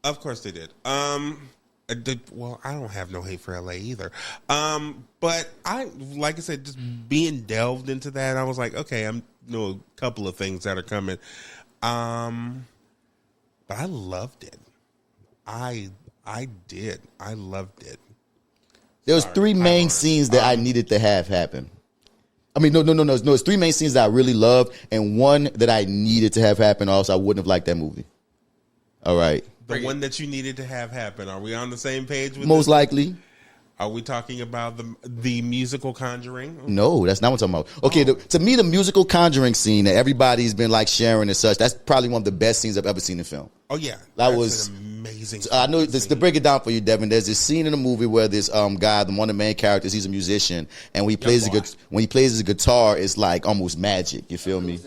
[SPEAKER 2] Of course
[SPEAKER 4] they did. Well, I don't have no hate for LA either. But like I said, just being delved into that, I was like, okay, I know a couple of things that are coming. But I loved it. I did. I loved it.
[SPEAKER 3] There was three main scenes that I needed to have happen. I mean, no. It's three main scenes that I really loved, and one that I needed to have happen. Also, I wouldn't have liked that movie. All right.
[SPEAKER 4] The one that you needed to have happen. Are we on the same page with
[SPEAKER 3] Most likely.
[SPEAKER 4] Are we talking about the musical Conjuring?
[SPEAKER 3] No, that's not what I'm talking about. Okay, to me, the musical Conjuring scene that everybody's been like sharing and such, that's probably one of the best scenes I've ever seen in film.
[SPEAKER 4] Oh, yeah.
[SPEAKER 3] That was
[SPEAKER 4] an amazing
[SPEAKER 3] I know this, to break it down for you, Devin, there's this scene in the movie where this guy, one of the main characters, he's a musician, and when he plays his guitar, it's like almost magic. You feel me?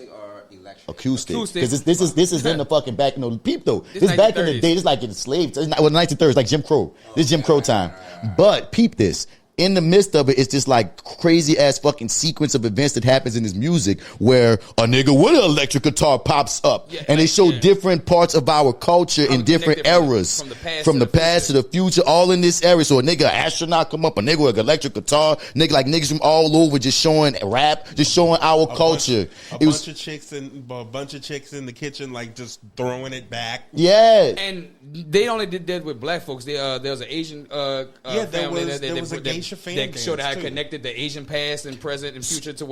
[SPEAKER 3] acoustic. Because this is in the fucking back, peep though. This back in the day, this like in the slaves. It's not, well, the 1930s, like Jim Crow. This is Jim Crow time. But peep this. In the midst of it, it's just like crazy ass fucking sequence of events that happens in his music where a nigga with an electric guitar pops up and they show different parts of our culture in different eras. From the past to the future, all in this era. So a nigga astronaut come up, a nigga with an electric guitar, niggas from all over just showing rap, just showing our culture.
[SPEAKER 4] A bunch of chicks in the kitchen, like just throwing it back.
[SPEAKER 3] Yeah.
[SPEAKER 2] And they only did that with black folks. There was an Asian family
[SPEAKER 4] there was a geisha fan
[SPEAKER 2] that showed how it
[SPEAKER 4] too.
[SPEAKER 2] Connected the Asian past and present and future to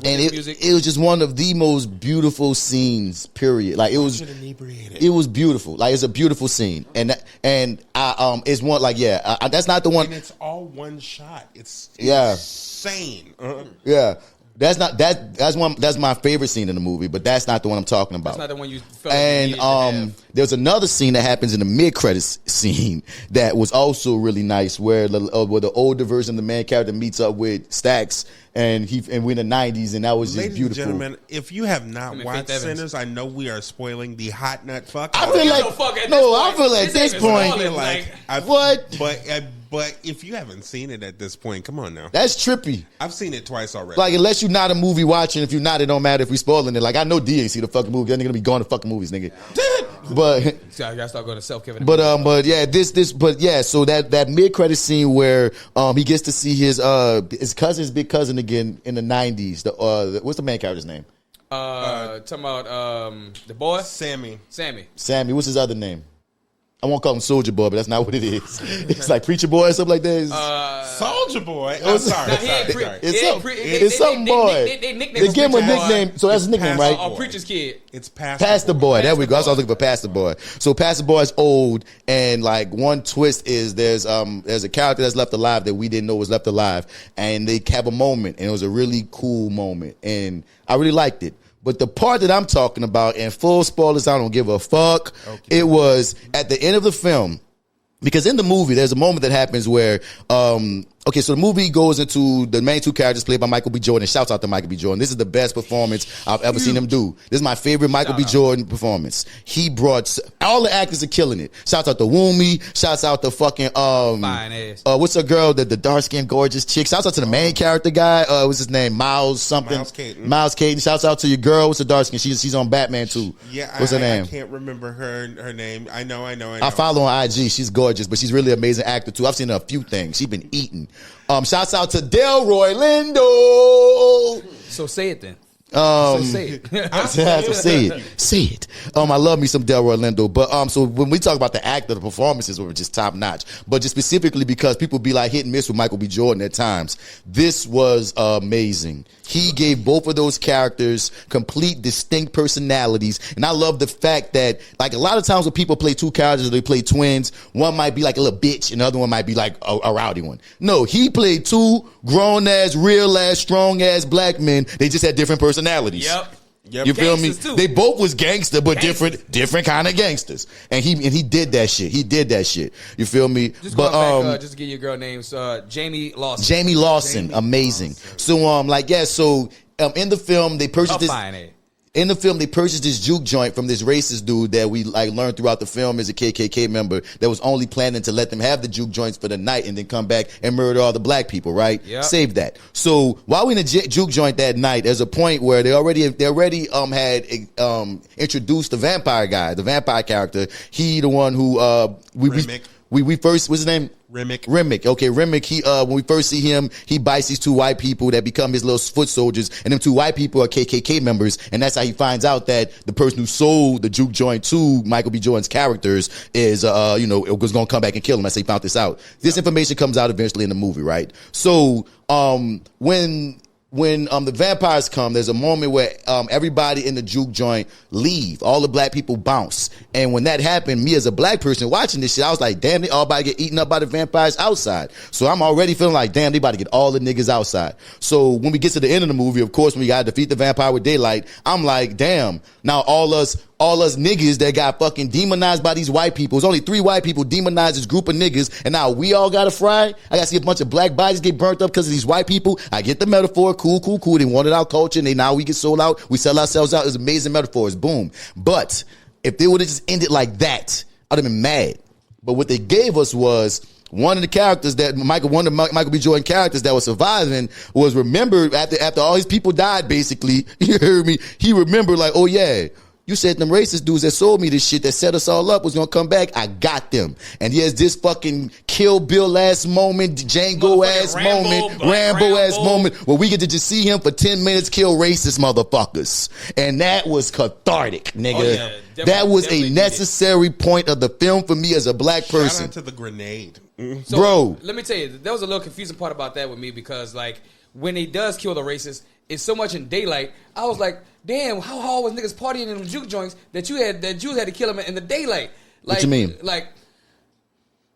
[SPEAKER 3] and it was just one of the most beautiful scenes. Period. Like it was beautiful. Like it's a beautiful scene, and it's one like that's not the one.
[SPEAKER 4] And it's all one shot. It's insane.
[SPEAKER 3] Yeah. That's my favorite scene in the movie, but that's not the one I'm talking about.
[SPEAKER 2] That's not the one you felt.
[SPEAKER 3] And there's another scene that happens in the mid-credits scene that was also really nice, where the older version of the main character meets up with Stax, and we're in the 90s, and that was just beautiful.
[SPEAKER 4] Ladies and gentlemen, if you have not watched Sinners, I know we are spoiling the hot nut fuck.
[SPEAKER 3] I feel like at this point, what?
[SPEAKER 4] But if you haven't seen it at this point, come on now.
[SPEAKER 3] That's trippy.
[SPEAKER 4] I've seen it twice already.
[SPEAKER 3] Like, unless you're not a movie watching, if you're not, it don't matter if we spoiling it. Like, I know D ain't see the fucking movie. That nigga gonna be going to fucking movies, nigga. But
[SPEAKER 2] see, I gotta start going to self-Kevin.
[SPEAKER 3] But so that mid-credit scene where he gets to see his big cousin again in the 90s. What's the main character's name?
[SPEAKER 2] Talking about the boy?
[SPEAKER 4] Sammy.
[SPEAKER 3] What's his other name? I won't call him Soldier Boy, but that's not what it is. It's like Preacher Boy or something like that.
[SPEAKER 4] Soldier Boy. I'm sorry.
[SPEAKER 3] It's some boy. They give him a nickname, so that's his nickname, right?
[SPEAKER 2] Oh, Preacher's Kid.
[SPEAKER 4] It's Pastor
[SPEAKER 3] Boy. There we go. I was looking for Pastor Boy. So Pastor Boy's old, and like one twist is there's a character that's left alive that we didn't know was left alive, and they have a moment, and it was a really cool moment, and I really liked it. But the part that I'm talking about, and full spoilers, I don't give a fuck. Okay. It was at the end of the film, because in the movie, there's a moment that happens where, so the movie goes into the main two characters played by Michael B. Jordan. Shouts out to Michael B. Jordan. This is the best performance I've ever seen him do. This is my favorite Michael B. Jordan performance. He brought, all the actors are killing it. Shouts out to Woomy. Shouts out to fucking,
[SPEAKER 2] fine ass.
[SPEAKER 3] What's her girl, the dark-skinned gorgeous chick. Shouts out to the main character guy. What's his name? Miles Caton. Miles Caton. Shouts out to your girl. What's the dark skin? She's on Batman too.
[SPEAKER 4] Yeah.
[SPEAKER 3] What's her name?
[SPEAKER 4] I can't remember her name. I know.
[SPEAKER 3] I follow on IG. She's gorgeous, but she's really an amazing actor too. I've seen her a few things. She's been eating. Shouts out to Delroy Lindo.
[SPEAKER 2] So say it then.
[SPEAKER 3] Say it. I love me some Delroy Lindo. But so when we talk about the actor, the performances were just top notch. But just specifically because people be like hit and miss with Michael B. Jordan at times. This was amazing. He gave both of those characters complete distinct personalities. And I love the fact that, like, a lot of times when people play two characters, they play twins, one might be like a little bitch and the other one might be like a rowdy one. No, he played two grown-ass, real-ass, strong-ass black men. They just had different personalities.
[SPEAKER 2] Yep.
[SPEAKER 3] You feel me?
[SPEAKER 2] Too.
[SPEAKER 3] They both was gangster, but different kind of gangsters. And he did that shit. You feel me?
[SPEAKER 2] Just back, just to give you a girl names, Jamie Lawson.
[SPEAKER 3] Amazing. So in the film they purchased this. In the film, they purchased this juke joint from this racist dude that we like learned throughout the film as a KKK member that was only planning to let them have the juke joints for the night and then come back and murder all the black people, right?
[SPEAKER 2] Yep.
[SPEAKER 3] Save that. So while we in the juke joint that night, there's a point where they already had introduced the vampire guy, the vampire character. He the one who we first, what's his name? Remick. Okay, Remick, he when we first see him, he bites these two white people that become his little foot soldiers, and them two white people are KKK members, and that's how he finds out that the person who sold the juke joint to Michael B. Jordan's characters is it was gonna come back and kill him. That's how he found this out. This information comes out eventually in the movie, right? So when the vampires come, there's a moment where everybody in the juke joint leave. All the black people bounce. And when that happened, me as a black person watching this shit, I was like, damn, they all about to get eaten up by the vampires outside. So I'm already feeling like, damn, they about to get all the niggas outside. So when we get to the end of the movie, of course, when we got to defeat the vampire with daylight, I'm like, damn, now all us niggas that got fucking demonized by these white people. There's only 3 white people demonized this group of niggas, and now we all gotta fry. I gotta see a bunch of black bodies get burnt up because of these white people. I get the metaphor cool. They wanted our culture, and now we get sold out. We sell ourselves out. It's amazing metaphors. Boom. But if they would have just ended like that, I'd have been mad. But what they gave us was one of the characters that Michael B. Jordan characters that was surviving was remembered after all his people died, basically. You heard me? He remembered like, oh yeah, you said them racist dudes that sold me this shit that set us all up was gonna come back. I got them. And he has this fucking Kill Bill ass moment, Django ass moment, Rambo ass moment where we get to just see him for 10 minutes kill racist motherfuckers. And that was cathartic, nigga.
[SPEAKER 2] Oh, yeah.
[SPEAKER 3] That was a necessary point of the film for me as a black person.
[SPEAKER 4] Shout out to the grenade.
[SPEAKER 2] So,
[SPEAKER 3] bro.
[SPEAKER 2] Let me tell you, there was a little confusing part about that with me because, like, when he does kill the racist, it's so much in daylight. I was like, damn, how hard was niggas partying in them juke joints that you had to kill him in the daylight? Like,
[SPEAKER 3] what you mean?
[SPEAKER 2] Like,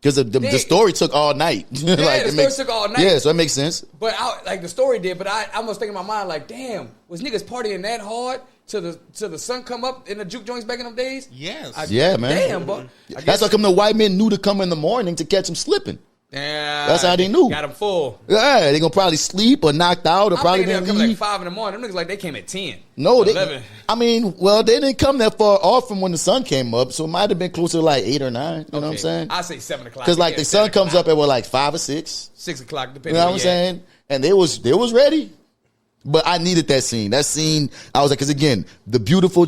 [SPEAKER 3] because the story took all night.
[SPEAKER 2] Yeah,
[SPEAKER 3] like,
[SPEAKER 2] the story took all night.
[SPEAKER 3] Yeah, so that makes sense.
[SPEAKER 2] But the story did. But I was thinking in my mind, like, damn, was niggas partying that hard till the sun come up in the juke joints back in them days?
[SPEAKER 4] Yes.
[SPEAKER 3] Yeah, man.
[SPEAKER 2] Damn, but
[SPEAKER 3] That's how come the white men knew to come in the morning to catch them slipping.
[SPEAKER 2] Yeah,
[SPEAKER 3] that's how they knew.
[SPEAKER 2] Got them full.
[SPEAKER 3] Yeah, they gonna probably sleep or knocked out or probably
[SPEAKER 2] they'll
[SPEAKER 3] didn't
[SPEAKER 2] come
[SPEAKER 3] leave.
[SPEAKER 2] like 5 in the morning. Them niggas like they came at 10.
[SPEAKER 3] No,
[SPEAKER 2] 11.
[SPEAKER 3] They didn't come that far off from when the sun came up, so it might have been closer to like 8 or 9. You know what I'm saying?
[SPEAKER 2] I say 7 o'clock.
[SPEAKER 3] Because like the sun comes up at like 5 or 6.
[SPEAKER 2] 6 o'clock, depending.
[SPEAKER 3] You know what I'm saying? And they was ready. But I needed that scene. That scene, I was like, because again, the beautiful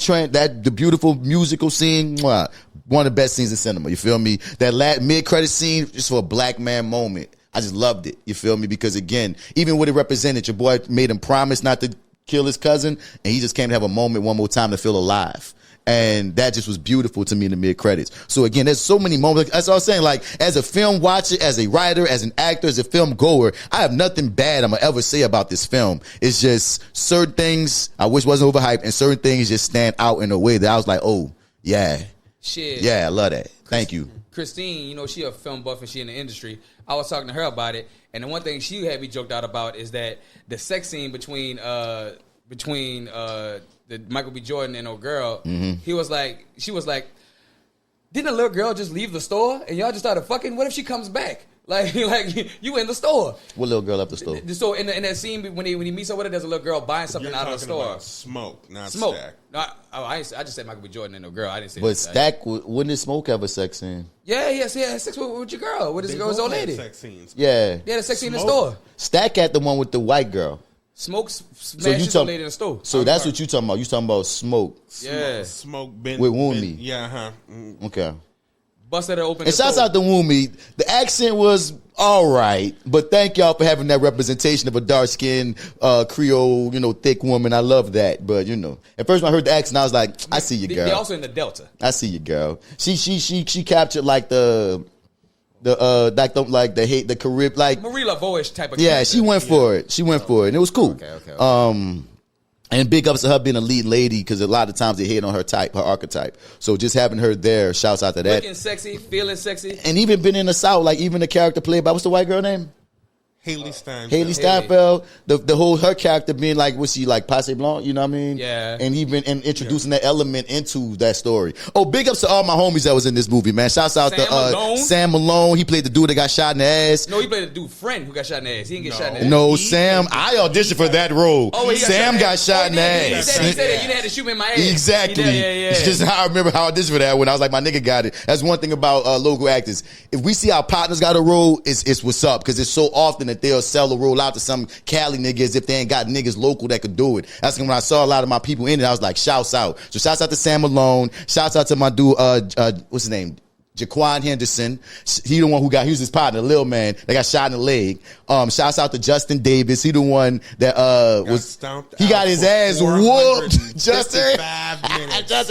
[SPEAKER 3] musical scene, mwah, one of the best scenes in cinema. You feel me? That mid-credit scene, just for a black man moment. I just loved it. You feel me? Because again, even what it represented, your boy made him promise not to kill his cousin, and he just came to have a moment one more time to feel alive. And that just was beautiful to me in the mid-credits. So again, there's so many moments. That's what I was saying. Like, as a film watcher, as a writer, as an actor, as a film goer, I have nothing bad I'm going to ever say about this film. It's just certain things I wish wasn't overhyped, and certain things just stand out in a way that I was like, oh, yeah.
[SPEAKER 2] Shit.
[SPEAKER 3] Yeah, I love that. Thank you.
[SPEAKER 2] Christine, you know, she a film buff and she in the industry. I was talking to her about it, and the one thing she had me joked out about is that the sex scene between the Michael B. Jordan and old girl, she was like, didn't a little girl just leave the store and y'all just started fucking? What if she comes back? Like you in the store.
[SPEAKER 3] What little girl left the store?
[SPEAKER 2] So in that scene when he meets her with her, there's a little girl buying something out of the store.
[SPEAKER 4] About Smoke, not
[SPEAKER 2] Smoke.
[SPEAKER 4] Stack.
[SPEAKER 2] No, I just said Michael B. Jordan and no girl. I didn't say.
[SPEAKER 3] But Stack, wouldn't it Smoke have a sex scene?
[SPEAKER 2] Yeah, he had sex with your girl. With his girl's old lady.
[SPEAKER 4] Sex scenes.
[SPEAKER 3] Yeah.
[SPEAKER 2] Yeah, the sex scene in the store.
[SPEAKER 3] Stack had the one with the white girl.
[SPEAKER 2] Smoke smashed his old lady in the store.
[SPEAKER 3] So that's what you talking about. You talking about Smoke.
[SPEAKER 2] Yeah.
[SPEAKER 4] Smoke Ben.
[SPEAKER 3] With Wunmi.
[SPEAKER 4] Yeah, huh.
[SPEAKER 3] Okay.
[SPEAKER 2] Busted her open.
[SPEAKER 3] And shouts out to Wunmi. The accent was all right, but thank y'all for having that representation of a dark-skinned Creole, thick woman. I love that. But at first when I heard the accent, I was like, I see you, girl.
[SPEAKER 2] They also in the Delta.
[SPEAKER 3] I see you, girl. She captured like the Carib, like
[SPEAKER 2] Marie Laveau-ish type of.
[SPEAKER 3] Yeah,
[SPEAKER 2] character.
[SPEAKER 3] she went for it. She went for it, and it was cool.
[SPEAKER 5] Okay.
[SPEAKER 3] And big ups to her being a lead lady, because a lot of times they hate on her archetype. So just having her there, shouts out to that.
[SPEAKER 2] Looking sexy, feeling sexy,
[SPEAKER 3] and even been in the South, like even the character played by what's the white girl name?
[SPEAKER 4] Haley Steinfeld.
[SPEAKER 3] Haley Steinfeld. The whole her character being like, was she like Passe Blanc? You know what I mean?
[SPEAKER 2] Yeah.
[SPEAKER 3] And even introducing that element into that story. Oh, big ups to all my homies that was in this movie, man. Shouts out to Sam Malone. He played the dude that got shot in the ass.
[SPEAKER 2] No, he played the dude friend who got shot in the ass. He didn't get shot in the ass.
[SPEAKER 3] No, Sam. I auditioned for that role.
[SPEAKER 2] Oh,
[SPEAKER 3] Sam got shot in the ass.
[SPEAKER 2] He said that you didn't have to shoot me in my ass.
[SPEAKER 3] Exactly.
[SPEAKER 2] Yeah.
[SPEAKER 3] It's just how I remember how I auditioned for that when I was like, my nigga got it. That's one thing about local actors. If we see our partners got a role, it's what's up, because it's so often that they'll sell a role out to some Cali niggas if they ain't got niggas local that could do it. That's when I saw a lot of my people in it, I was like, shouts out. So shouts out to Sam Malone. Shouts out to my dude, what's his name? Jaquan Henderson. He the one who he was his partner, Lil Man, that got shot in the leg. Shouts out to Justin Davis. He the one that he got his ass whooped. Justin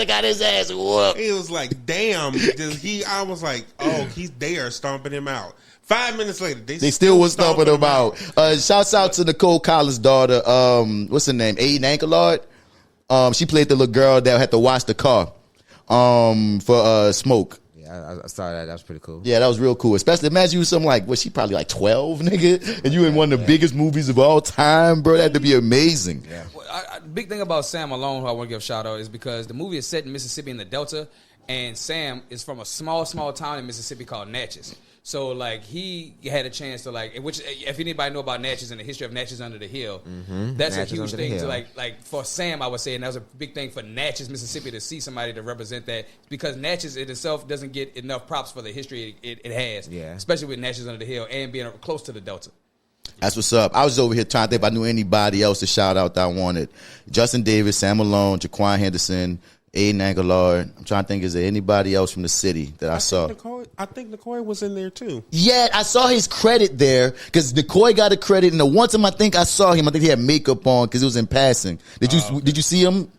[SPEAKER 3] got his ass whooped.
[SPEAKER 4] He was like, damn. I was like, oh, he's there stomping him out. 5 minutes later, they
[SPEAKER 3] still was stomping him out. Shouts out to Nicole Collins' daughter. What's her name? Aiden Ankelard. She played the little girl that had to wash the car for Smoke.
[SPEAKER 5] Yeah, I saw that. That was pretty cool.
[SPEAKER 3] Yeah, that was real cool. Especially imagine you was something like, she probably like 12, nigga, and you in one of the biggest movies of all time, bro. That had to be amazing.
[SPEAKER 5] Yeah.
[SPEAKER 2] Well, big thing about Sam Malone, who I want to give a shout out, is because the movie is set in Mississippi in the Delta, and Sam is from a small town in Mississippi called Natchez. So like he had a chance to like, which if anybody know about Natchez and the history of Natchez Under the Hill, that's
[SPEAKER 5] Natchez
[SPEAKER 2] a huge
[SPEAKER 5] Under the
[SPEAKER 2] thing to
[SPEAKER 5] Hill.
[SPEAKER 2] like for Sam, I would say, and that was a big thing for Natchez, Mississippi, to see somebody to represent that, because Natchez in itself doesn't get enough props for the history it has, especially with Natchez Under the Hill and being close to the Delta.
[SPEAKER 3] That's what's up. I was over here trying to think if I knew anybody else to shout out that I wanted. Justin Davis, Sam Malone, Jaquan Henderson, Aiden Aguilar. I'm trying to think, is there anybody else from the city that I saw?
[SPEAKER 4] I think Nicoy was in there too.
[SPEAKER 3] Yeah, I saw his credit there because Nicoy got a credit, and the one time I think I saw him, I think he had makeup on because it was in passing. Did you see him?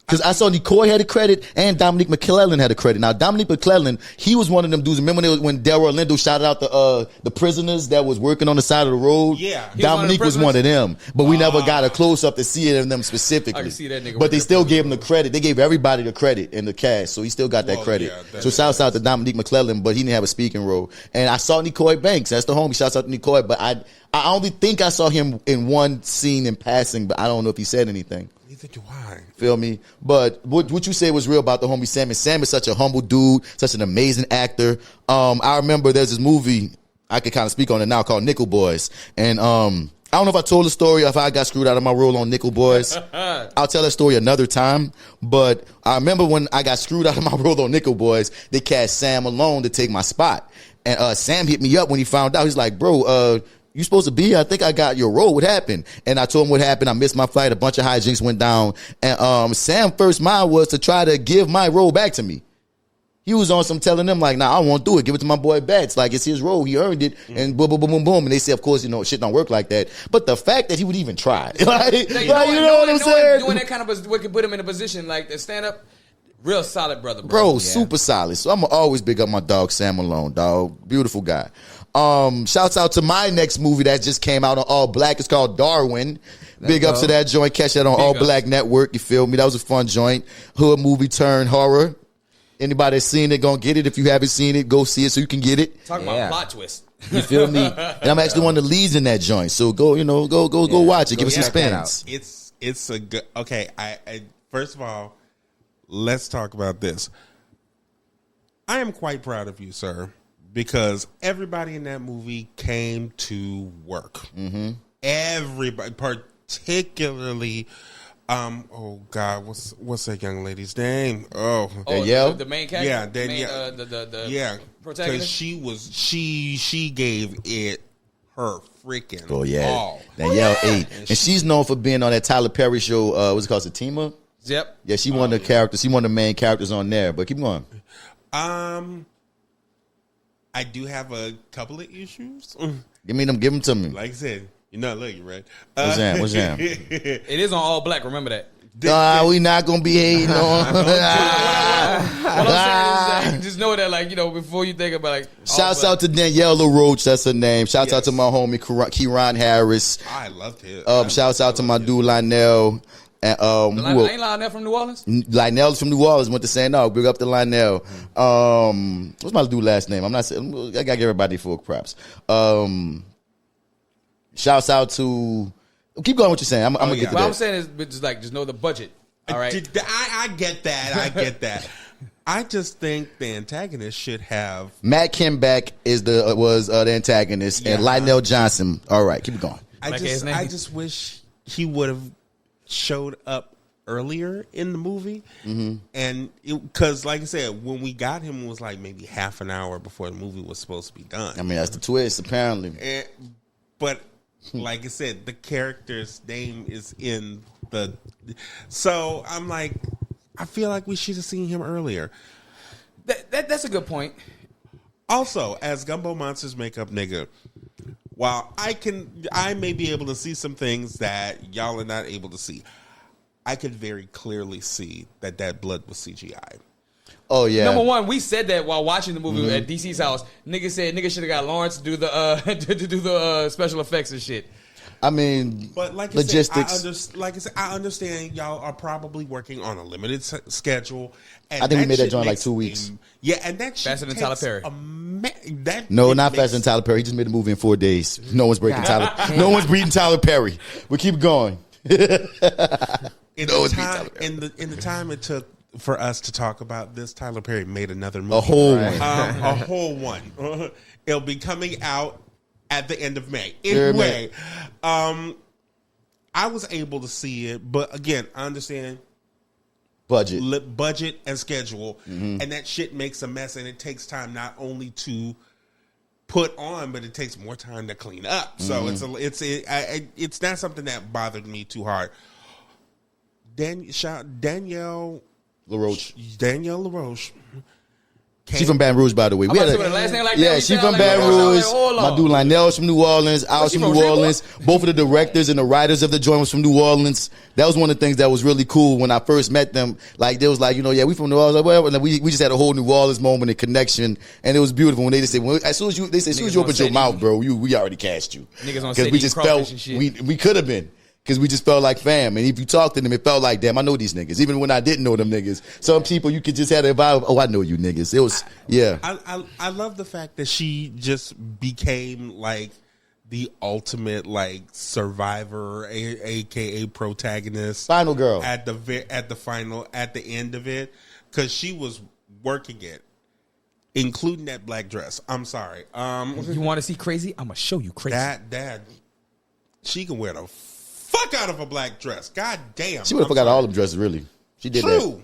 [SPEAKER 3] Because I saw Nicoy had a credit and Dominique McClellan had a credit. Now, Dominique McClellan, he was one of them dudes. Remember when Delroy Lindo shouted out the prisoners that was working on the side of the road?
[SPEAKER 4] Yeah.
[SPEAKER 3] Dominique was one of them. But we never got a close-up to see it of them specifically.
[SPEAKER 2] I can see that nigga.
[SPEAKER 3] But they still gave him the credit. They gave everybody the credit in the cast, so he still got that credit.
[SPEAKER 4] Yeah,
[SPEAKER 3] so shouts out to Dominique McClellan, but he didn't have a speaking role. And I saw Nicoy Banks. That's the homie. Shouts out to Nicoy. But I only think I saw him in one scene in passing, but I don't know if he said anything.
[SPEAKER 4] Neither do I.
[SPEAKER 3] Feel me? But what you say was real about the homie Sam. And Sam is such a humble dude, such an amazing actor. I remember there's this movie, I could kind of speak on it now, called Nickel Boys. And I don't know if I told the story of how I got screwed out of my role on Nickel Boys. I'll tell that story another time. But I remember when I got screwed out of my role on Nickel Boys, they cast Sam Malone to take my spot. And Sam hit me up when he found out. He's like, bro, you supposed to be here? I think I got your role. What happened? And I told him what happened. I missed my flight. A bunch of hijinks went down. And Sam's first mind was to try to give my role back to me. He was on some telling them like, nah, I won't do it. Give it to my boy Bats. Like, it's his role. He earned it. And boom, boom, boom, boom, boom. And they say, of course, shit don't work like that. But the fact that he would even try. You know what I'm saying?
[SPEAKER 2] Doing that kind of what could put him in a position like to stand up. Real solid brother,
[SPEAKER 3] bro. Super solid. So I'm always big up my dog, Sam Malone, dog. Beautiful guy. Shouts out to my next movie that just came out on All Black. It's called Darwin. Big ups to that joint. Catch that on All Black Network. You feel me? That was a fun joint. Hood movie turned horror. Anybody that's seen it, gonna get it. If you haven't seen it, go see it so you can get it.
[SPEAKER 2] Talking about plot twist.
[SPEAKER 3] You feel me? And I'm actually one of the leads in that joint. So go watch it. Give it some spins.
[SPEAKER 4] It's a good. Okay, I first of all, let's talk about this. I am quite proud of you, sir, because everybody in that movie came to work. Mm-hmm. Everybody, particularly, oh God, what's that young lady's name?
[SPEAKER 3] Danielle,
[SPEAKER 2] the main character.
[SPEAKER 4] Yeah, Danielle.
[SPEAKER 2] The protagonist.
[SPEAKER 4] Because she gave it her freaking all.
[SPEAKER 3] Danielle ate, and she's known for being on that Tyler Perry show. What's it called, Satima?
[SPEAKER 2] Yep.
[SPEAKER 3] Yeah, she one of the characters. She one of the main characters on there. But keep going.
[SPEAKER 4] I do have a couple of issues.
[SPEAKER 3] Give them to me.
[SPEAKER 4] Like I said, you're not looking right.
[SPEAKER 3] What's that?
[SPEAKER 2] It is on All Black. Remember that.
[SPEAKER 3] We not gonna be hating on.
[SPEAKER 2] What I'm saying is just know that, before you think about
[SPEAKER 3] Shouts out to Danielle LaRoche, that's her name. Shouts out to my homie Keron Harris.
[SPEAKER 4] I loved him.
[SPEAKER 3] Shouts out to my dude Lionel. And
[SPEAKER 2] ain't Lionel from New Orleans?
[SPEAKER 3] Lionel's from New Orleans. Went to St. Aug. Big up to Lionel. What's my dude last name? I'm not saying. I gotta give everybody full props. Shouts out to. Keep going. What you're saying? I'm gonna get to
[SPEAKER 2] what
[SPEAKER 3] that.
[SPEAKER 2] I'm saying is just know the budget. All right.
[SPEAKER 4] I get that. I get that. I just think the antagonist should have
[SPEAKER 3] Matt Kimback was the antagonist, and Lionel Johnson. All right, keep it going.
[SPEAKER 4] I just wish he would have showed up earlier in the movie, and because like I said, when we got him, it was like maybe half an hour before the movie was supposed to be done.
[SPEAKER 3] I mean, that's the twist, apparently.
[SPEAKER 4] But like I said, the character's name is in the. So I'm like, I feel like we should have seen him earlier.
[SPEAKER 2] That's a good point.
[SPEAKER 4] Also, as Gumbo Monsters makeup nigga, while I may be able to see some things that y'all are not able to see, I could very clearly see that blood was CGI.
[SPEAKER 3] Oh yeah.
[SPEAKER 2] Number one, we said that while watching the movie at DC's house. Nigga said nigga should have got Lawrence to do the special effects and shit.
[SPEAKER 3] I mean,
[SPEAKER 4] but like
[SPEAKER 3] logistics.
[SPEAKER 4] I understand y'all are probably working on a limited schedule. And
[SPEAKER 3] I think we made that joint like 2 weeks.
[SPEAKER 4] And that shit
[SPEAKER 2] faster than Tyler Perry.
[SPEAKER 3] No, not faster than Tyler Perry. He just made a movie in 4 days. No one's breaking Tyler. No one's beating Tyler Perry. We keep going.
[SPEAKER 4] In the time it took for us to talk about this. Tyler Perry made another movie.
[SPEAKER 3] A whole one.
[SPEAKER 4] A whole one. It'll be coming out at the end of May. Anyway, I was able to see it, but again, I understand budget and schedule, and that shit makes a mess, and it takes time not only to put on, but it takes more time to clean up. So it's not something that bothered me too hard. Danielle LaRoche.
[SPEAKER 3] She from Baton Rouge, by the way.
[SPEAKER 2] I'm about to say, with a last name like that,
[SPEAKER 3] yeah,
[SPEAKER 2] you
[SPEAKER 3] she
[SPEAKER 2] sound
[SPEAKER 3] from
[SPEAKER 2] like
[SPEAKER 3] Baton
[SPEAKER 2] LaRoche.
[SPEAKER 3] Rouge.
[SPEAKER 2] I was like, hold
[SPEAKER 3] My
[SPEAKER 2] on.
[SPEAKER 3] dude Lionel's from New Orleans. I was
[SPEAKER 2] she
[SPEAKER 3] from
[SPEAKER 2] from
[SPEAKER 3] New
[SPEAKER 2] Shreveport?
[SPEAKER 3] Orleans. Both of the directors and the writers of the joint was from New Orleans. That was one of the things that was really cool when I first met them. Like, they was like, we from New Orleans. Like, well, and we just had a whole New Orleans moment and connection, and it was beautiful when they just said, as soon as you opened your mouth, bro, we already cast you.
[SPEAKER 2] Niggas on
[SPEAKER 3] Because
[SPEAKER 2] set
[SPEAKER 3] we
[SPEAKER 2] eating
[SPEAKER 3] just
[SPEAKER 2] crawfish
[SPEAKER 3] felt
[SPEAKER 2] and shit.
[SPEAKER 3] we could have been. Because we just felt like fam. And if you talk to them, it felt like, damn, I know these niggas. Even when I didn't know them niggas. Some people, you could just have a vibe, oh, I know you niggas. It was, yeah.
[SPEAKER 4] I love the fact that she just became like the ultimate like survivor, aka protagonist.
[SPEAKER 3] Final girl.
[SPEAKER 4] At the end of it. Because she was working it. Including that black dress. I'm sorry.
[SPEAKER 2] You want to see crazy? I'm going to show you crazy.
[SPEAKER 4] That she can wear the fuck out of a black dress. God damn.
[SPEAKER 3] She would have forgot all them dresses, really. She did that.
[SPEAKER 4] True.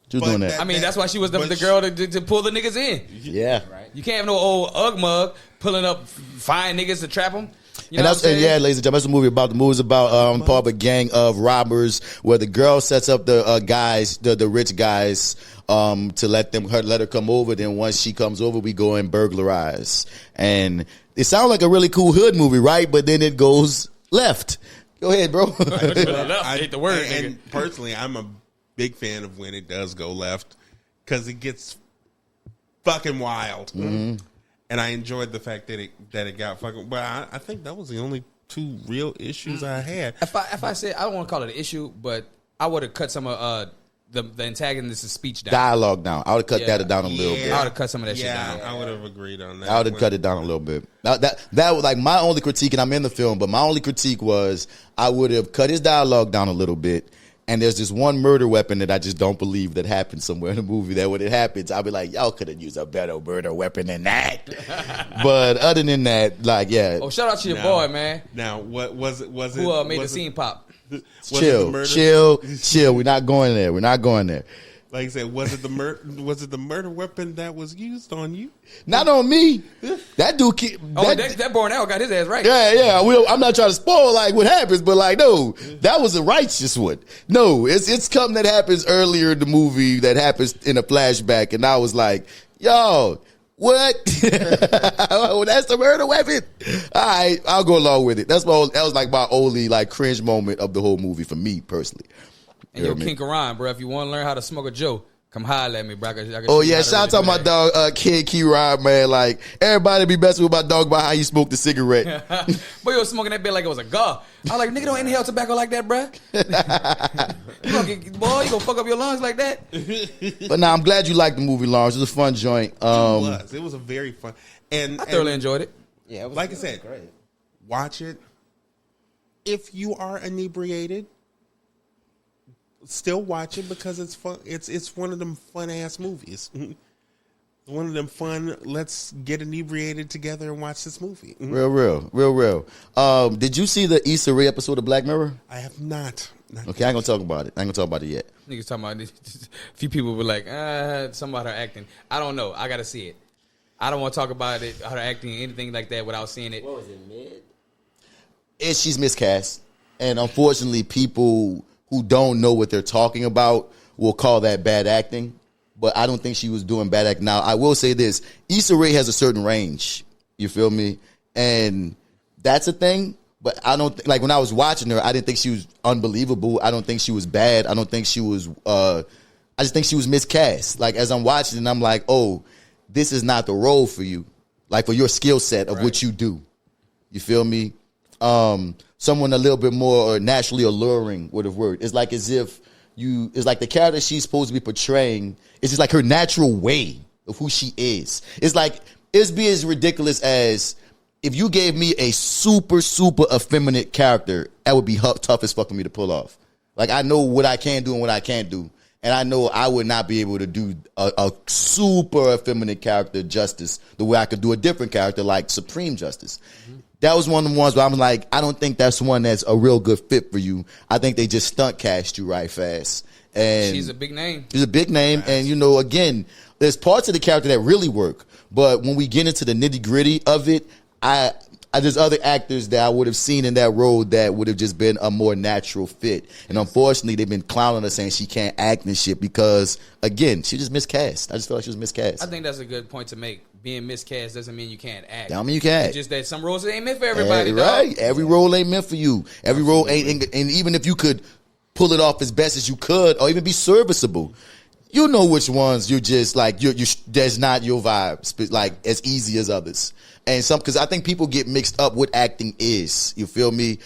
[SPEAKER 3] She was doing that.
[SPEAKER 2] I mean, that's why she was the girl to pull the niggas in.
[SPEAKER 3] Yeah.
[SPEAKER 2] Right. You can't have no old Ugg mug pulling up fine niggas to trap them. You know
[SPEAKER 3] And that's,
[SPEAKER 2] what I'm saying?
[SPEAKER 3] ladies and gentlemen, that's the movie about. The movie's about part of a gang of robbers where the girl sets up the guys, the rich guys, to let her come over. Then once she comes over, we go and burglarize. And it sounds like a really cool hood movie, right? But then it goes left. Go ahead, bro.
[SPEAKER 2] I hate the word.
[SPEAKER 4] And personally, I'm a big fan of when it does go left because it gets fucking wild. Mm-hmm. And I enjoyed the fact that it got fucking. But I think that was the only two real issues I had.
[SPEAKER 2] If I said, I don't want to call it an issue, but I would have cut some of the antagonist's speech down.
[SPEAKER 3] Dialogue down. I would have cut that down a little bit.
[SPEAKER 2] I would have cut some of that shit down.
[SPEAKER 4] I would have agreed on that.
[SPEAKER 3] I would have cut it down a little bit. That was like my only critique, and I'm in the film, but my only critique was I would have cut his dialogue down a little bit. And there's this one murder weapon that I just don't believe that happened somewhere in the movie. That when it happens, I'll be like, y'all could have used a better murder weapon than that. But other than that, like, yeah.
[SPEAKER 2] Oh, shout out to your boy, man.
[SPEAKER 4] Now, what was it?
[SPEAKER 2] Who made the scene pop?
[SPEAKER 3] Chill. We're not going there. We're not going there.
[SPEAKER 4] Like I said, was it the murder weapon that was used on you?
[SPEAKER 3] Not on me. That dude.
[SPEAKER 2] That Bornell got his ass right.
[SPEAKER 3] Yeah. I'm not trying to spoil like what happens, but like, no, that was a righteous one. No, it's something that happens earlier in the movie that happens in a flashback, and I was like, yo, what? That's the murder weapon. All right, I'll go along with it. That was like my only like cringe moment of the whole movie for me personally.
[SPEAKER 2] And yo, King Karan, bro, if you want to learn how to smoke a Joe, come holler at me, bro. I can
[SPEAKER 3] oh, yeah, shout out to my dog, Kid Key-Rod, man. Like, everybody be messing with my dog about how he smoked the cigarette.
[SPEAKER 2] Boy, you was smoking that bit like it was a gar. I was like, nigga, don't inhale tobacco like that, bro. Boy, you gonna fuck up your lungs like that?
[SPEAKER 3] But nah, I'm glad you liked the movie, Lawrence. It was a fun joint.
[SPEAKER 4] It was a very fun. And
[SPEAKER 2] I thoroughly enjoyed it.
[SPEAKER 5] Yeah,
[SPEAKER 4] like I said, great. Watch it. If you are inebriated, still watch it because it's fun. It's one of them fun ass movies. One of them fun. Let's get inebriated together and watch this movie.
[SPEAKER 3] Real. Did you see the Issa Rae episode of Black Mirror?
[SPEAKER 4] I have not.
[SPEAKER 3] Okay, I ain't gonna talk about it. Yet.
[SPEAKER 2] Niggas talking about this. A few people were like, something about her acting. I don't know. I gotta see it. I don't want to talk about it, her acting, anything like that without seeing it.
[SPEAKER 5] What was it, mid?
[SPEAKER 3] She's miscast, and unfortunately, people who don't know what they're talking about will call that bad acting. But I don't think she was doing bad acting. Now, I will say this. Issa Rae has a certain range. You feel me? And that's a thing. But I don't like when I was watching her, I didn't think she was unbelievable. I don't think she was bad. I don't think she was I just think she was miscast. Like as I'm watching and I'm like, oh, this is not the role for you. Like for your skill set of what you do. You feel me? Someone a little bit more naturally alluring would have worked. It's like as if it's like the character she's supposed to be portraying. It's just like her natural way of who she is. It's like, it's be as ridiculous as if you gave me a super, super effeminate character, that would be tough as fuck for me to pull off. Like I know what I can do and what I can't do. And I know I would not be able to do a super effeminate character justice the way I could do a different character like Supreme Justice. That was one of the ones where I'm like, I don't think that's one that's a real good fit for you. I think they just stunt cast you right fast. And
[SPEAKER 2] she's a big name.
[SPEAKER 3] She's a big name. Nice. And, you know, again, there's parts of the character that really work. But when we get into the nitty gritty of it, there's other actors that I would have seen in that role that would have just been a more natural fit. And unfortunately, they've been clowning her saying she can't act and shit because, again, she just miscast. I just feel like she was miscast.
[SPEAKER 2] I think that's a good point to make. Being miscast doesn't mean you can't act.
[SPEAKER 3] Don't mean you can't.
[SPEAKER 2] It's just that some roles ain't meant for everybody.
[SPEAKER 3] Right. Every role ain't meant for you. Every role ain't, and even if you could pull it off as best as you could or even be serviceable, you know which ones you're just like, that's not your vibe, like as easy as others. And because I think people get mixed up what acting is. You feel me?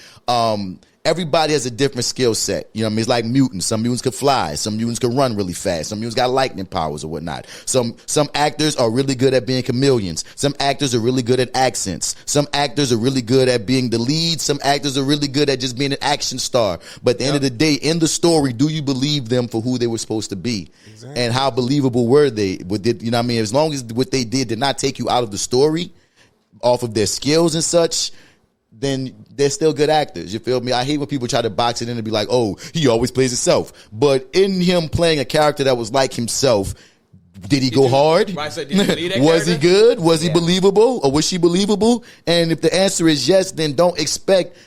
[SPEAKER 3] Everybody has a different skill set. You know what I mean? It's like mutants. Some mutants could fly. Some mutants could run really fast. Some mutants got lightning powers or whatnot. Some actors are really good at being chameleons. Some actors are really good at accents. Some actors are really good at being the lead. Some actors are really good at just being an action star. But at the end of the day, in the story, do you believe them for who they were supposed to be? Exactly. And how believable were they? You know what I mean? As long as what they did not take you out of the story, off of their skills and such, then they're still good actors. You feel me? I hate when people try to box it in and be like, oh, he always plays himself. But in him playing a character that was like himself, did he go hard?
[SPEAKER 2] Right, so did you believe that
[SPEAKER 3] was
[SPEAKER 2] character?
[SPEAKER 3] He good? Was he believable? Or was she believable? And if the answer is yes, then don't expect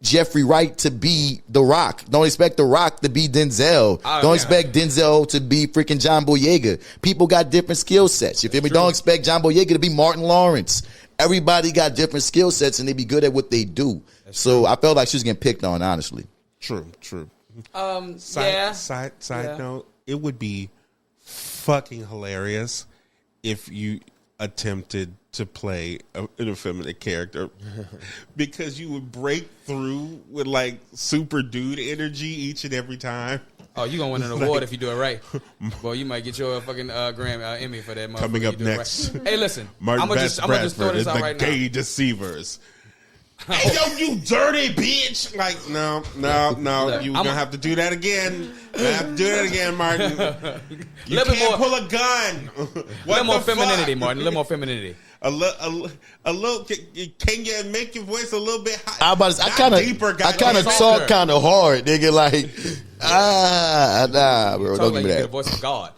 [SPEAKER 3] Jeffrey Wright to be The Rock. Don't expect The Rock to be Denzel. Don't expect Denzel to be freaking John Boyega. People got different skill sets. You feel me? Don't expect John Boyega to be Martin Lawrence. Everybody got different skill sets and they be good at what they do. So I felt like she was getting picked on, honestly.
[SPEAKER 4] True. Side note, it would be fucking hilarious if you attempted to play an effeminate character because you would break through with like super dude energy each and every time.
[SPEAKER 2] Oh, you gonna win an award if you do it right. Well, you might get your fucking Emmy for that.
[SPEAKER 4] Coming up next.
[SPEAKER 2] Right. Hey, listen,
[SPEAKER 4] I'm gonna just throw this out right now. The gay deceivers. Hey, yo, you dirty bitch! Like, no. You're gonna have to do that again. You have to do that again, Martin. You can't pull a gun.
[SPEAKER 2] A little more femininity, Martin. A little more femininity.
[SPEAKER 4] A little. Can you make your voice a little bit higher?
[SPEAKER 3] I kind of talk kind of hard, nigga. Like, nah, bro. Don't give me that.
[SPEAKER 2] The voice of God.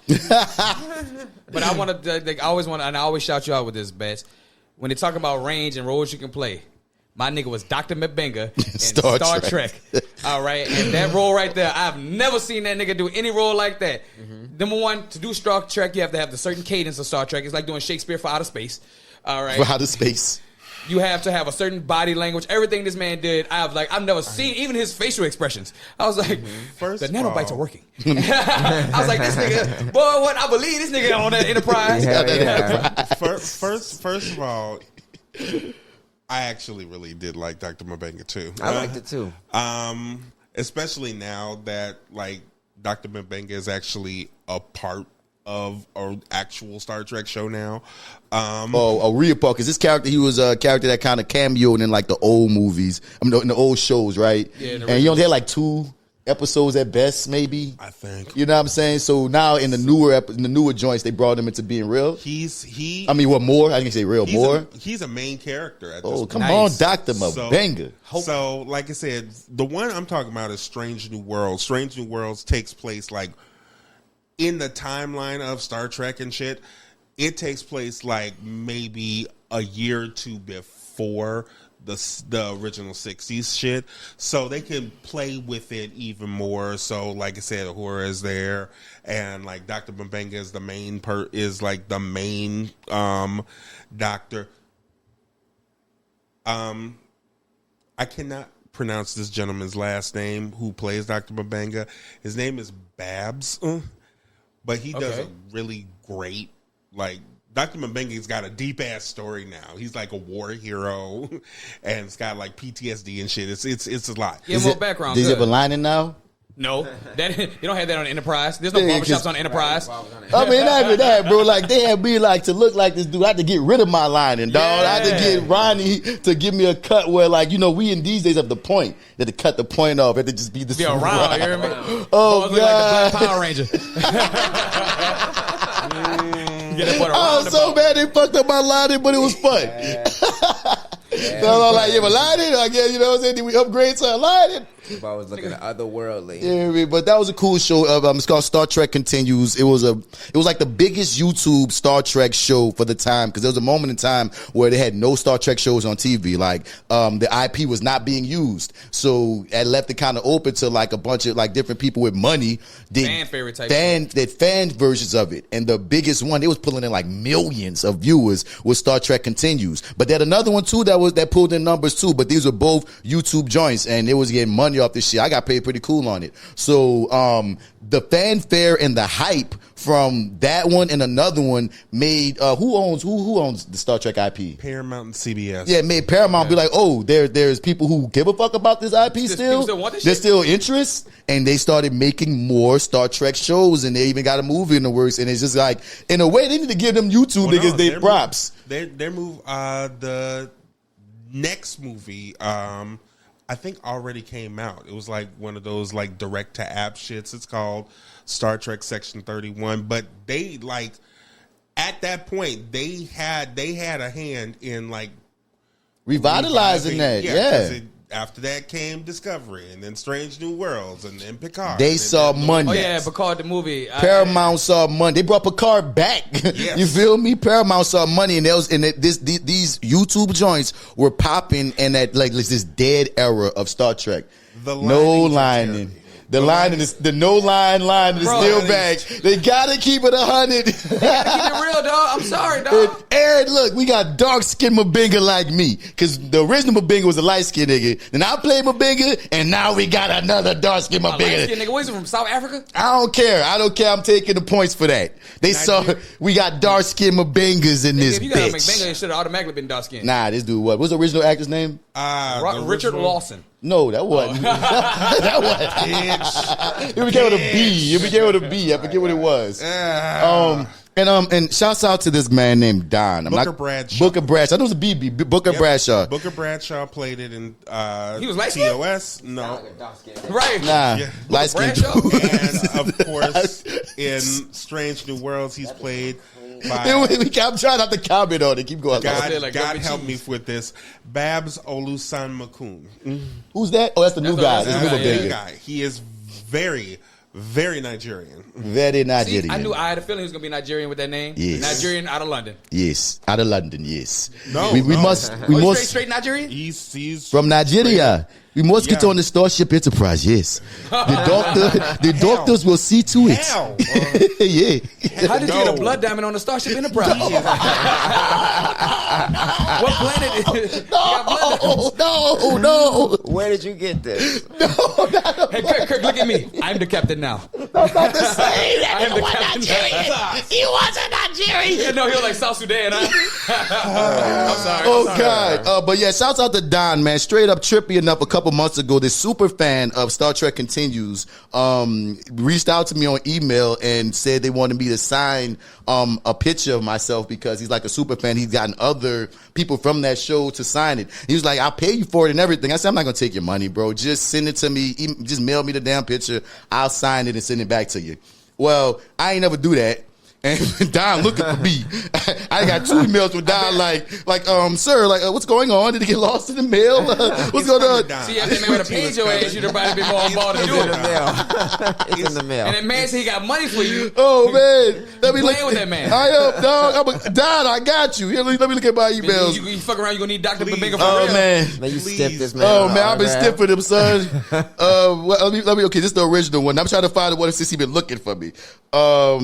[SPEAKER 2] But I want to. I always shout you out with this, Bats. When they talk about range and roles you can play. My nigga was Dr. Mbenga in Star Trek. All right. And that role right there, I've never seen that nigga do any role like that. Mm-hmm. Number one, to do Star Trek, you have to have the certain cadence of Star Trek. It's like doing Shakespeare for outer space. All right.
[SPEAKER 3] For outer space.
[SPEAKER 2] You have to have a certain body language. Everything this man did, I've never seen, even his facial expressions. I was like, the nanobites are working. I was like, this nigga, boy, what? I believe this nigga on that Enterprise.
[SPEAKER 4] First of all, I actually really did like Dr. Mbenga too.
[SPEAKER 5] I liked it too.
[SPEAKER 4] Especially now that like Dr. Mbenga is actually a part of an actual Star Trek show now.
[SPEAKER 3] A real part, because this character, he was a character that kind of cameoed in like the old movies, in the old shows, right? Yeah, and he only had like 2 episodes at best, maybe.
[SPEAKER 4] I think.
[SPEAKER 3] You know what I'm saying? So now in the newer joints, they brought him into being real. What more? I didn't say real.
[SPEAKER 4] He's a main character at this
[SPEAKER 3] point. Come on, Dr. Mbenga.
[SPEAKER 4] So, like I said, the one I'm talking about is Strange New Worlds. Strange New Worlds takes place like in the timeline of Star Trek and shit. It takes place like maybe a year or 2 before the original 60s shit, so they can play with it even more. So like I said, Uhura is there, and like Dr. Mbenga is the main doctor. I cannot pronounce this gentleman's last name who plays Dr. Mbenga. His name is Babs, but he does a really great, like, Dr. Mbenga's got a deep-ass story now. He's like a war hero, and it's got like PTSD and shit. It's a lot.
[SPEAKER 2] Yeah, more background.
[SPEAKER 3] Does he have a line in now?
[SPEAKER 2] No, that you don't have that on Enterprise. There's no barbershops on Enterprise.
[SPEAKER 3] I mean, not even that, bro. Like, they had me like to look like this dude. I had to get rid of my lining, dog. I had to get Ronnie to give me a cut where, like, you know, we in these days have the point. That to cut the point off. Had to just be the
[SPEAKER 2] Be around, you hear me?
[SPEAKER 3] Oh,
[SPEAKER 2] God.
[SPEAKER 3] God.
[SPEAKER 2] Like the Black Power Ranger.
[SPEAKER 3] I was so mad they fucked up my lining, but it was fun. So I was like, yeah, but lining, I guess, you know what I'm saying? Did we upgrade to a lining?
[SPEAKER 5] I was looking otherworldly.
[SPEAKER 3] Yeah, I mean, but that was a cool show. It's called Star Trek Continues. It was like the biggest YouTube Star Trek show for the time, because there was a moment in time where they had no Star Trek shows on TV. Like, the IP was not being used, so it left it kind of open to like a bunch of like different people with money
[SPEAKER 2] fan favorite type
[SPEAKER 3] fan versions of it. And the biggest one, they was pulling in like millions of viewers, was Star Trek Continues. But they had another one too that pulled in numbers too. But these were both YouTube joints, and it was getting money off this shit. I got paid pretty cool on it. So the fanfare and the hype from that one and another one made who owns the Star Trek IP?
[SPEAKER 4] Paramount and CBS.
[SPEAKER 3] Yeah, it made Paramount be like, oh, there's people who give a fuck about this IP still.
[SPEAKER 2] Still want this
[SPEAKER 3] There's
[SPEAKER 2] shit?
[SPEAKER 3] still interest, and they started making more Star Trek shows, and they even got a movie in the works. And it's just like, in a way, they need to give them YouTube niggas their props.
[SPEAKER 4] Their move, the next movie, I think already came out. It was like one of those like direct to app shits. It's called Star Trek Section 31. But they like at that point they had a hand in like
[SPEAKER 3] Revitalizing that, yeah.
[SPEAKER 4] After that came Discovery, and then Strange New Worlds, and then Picard.
[SPEAKER 3] They saw money.
[SPEAKER 2] Oh yeah, Picard the movie.
[SPEAKER 3] Paramount saw money. They brought Picard back.
[SPEAKER 4] Yes.
[SPEAKER 3] You feel me? Paramount saw money, and these YouTube joints were popping in that like this dead era of Star Trek.
[SPEAKER 4] The
[SPEAKER 3] no
[SPEAKER 4] linings are
[SPEAKER 3] lining.
[SPEAKER 4] terrible.
[SPEAKER 3] The lining is the no line is still back. They gotta keep it 100.
[SPEAKER 2] Keep it real, dog. I'm sorry, dog.
[SPEAKER 3] Aaron, look, we got dark skinned Mabinga like me, because the original Mabinga was a light skinned nigga. Then I played Mabinga, and now we got another dark skinned Mabinga.
[SPEAKER 2] Light-skinned nigga, what is it, from South Africa?
[SPEAKER 3] I don't care. I'm taking the points for that. We got dark skinned Mabingas in this
[SPEAKER 2] If you got a
[SPEAKER 3] bitch.
[SPEAKER 2] McBanger, it should have automatically been dark skinned.
[SPEAKER 3] Nah, this dude what? What's the original actor's name?
[SPEAKER 2] Richard Lawson.
[SPEAKER 3] No, that wasn't. That wasn't. It began with a B. I forget what it was. And shouts out to this man named Don.
[SPEAKER 4] Booker Bradshaw.
[SPEAKER 3] Booker Bradshaw. I know it was a BB. Booker Bradshaw.
[SPEAKER 4] Booker Bradshaw played it in
[SPEAKER 2] He was light-skinned?
[SPEAKER 4] TOS. No.
[SPEAKER 2] Right.
[SPEAKER 3] Nah,
[SPEAKER 4] Yeah.
[SPEAKER 3] light skin.
[SPEAKER 2] Bradshaw?
[SPEAKER 4] And of course, in Strange New Worlds, he's played by
[SPEAKER 3] I'm trying not to comment on it. Keep going.
[SPEAKER 4] God help me with this. Babs Olusanmakun.
[SPEAKER 3] Who's that? Oh, that's the new guy. That's the new
[SPEAKER 2] Yeah.
[SPEAKER 3] Mabinga.
[SPEAKER 4] Guy. He is very, very Nigerian.
[SPEAKER 3] Very
[SPEAKER 2] See,
[SPEAKER 3] Nigerian.
[SPEAKER 2] I knew I had a feeling he was gonna be Nigerian with that name.
[SPEAKER 3] Yes.
[SPEAKER 2] Nigerian out of London.
[SPEAKER 3] Yes, out of London. Yes.
[SPEAKER 4] No,
[SPEAKER 3] we
[SPEAKER 4] no.
[SPEAKER 3] must.
[SPEAKER 2] Straight Nigerian.
[SPEAKER 4] He's
[SPEAKER 3] From Nigeria. We must get
[SPEAKER 4] Yeah.
[SPEAKER 3] on the Starship Enterprise, yes. The doctors will see to it.
[SPEAKER 4] Hell.
[SPEAKER 3] Yeah.
[SPEAKER 2] How did you get a blood diamond on the Starship Enterprise? What planet? Is it?
[SPEAKER 3] No.
[SPEAKER 5] Where did you get this?
[SPEAKER 2] Hey, Kirk, look at me. I'm the captain now.
[SPEAKER 3] That's not the same.
[SPEAKER 2] I am the captain.
[SPEAKER 3] He wasn't Nigerian.
[SPEAKER 2] No, he was like South Sudan. Huh? I'm sorry.
[SPEAKER 3] Oh, God. But yeah, shouts out to Don, man. Straight up trippy enough, a couple months ago, this super fan of Star Trek Continues reached out to me on email and said they wanted me to sign a picture of myself because he's like a super fan. He's gotten other people from that show to sign it. He was like, I'll pay you for it and everything. I said, I'm not going to take your money, bro. Just send it to me. Just mail me the damn picture. I'll sign it and send it back to you. Well, I ain't never do that. And Don looking for me. I got 2 emails with Don like, sir, what's going on? Did it get lost in the mail? What's going on?
[SPEAKER 2] See, if that man would have paid your ass, you'd have probably been more on board to do it.
[SPEAKER 5] It's in the mail.
[SPEAKER 2] And that man said he got money for you.
[SPEAKER 3] Oh, man. Let me
[SPEAKER 2] Playing with that man.
[SPEAKER 3] I am, dog. Don, I got you. Here, let me look at my emails.
[SPEAKER 2] You fuck around, you're going to need Dr. Babinga for
[SPEAKER 3] Oh,
[SPEAKER 2] real.
[SPEAKER 3] man.
[SPEAKER 5] Man, you stiff this man.
[SPEAKER 3] Oh, man, I've been stiff with him, son. Let me, okay, this is the original one. I'm trying to find the one since he been looking for me. No,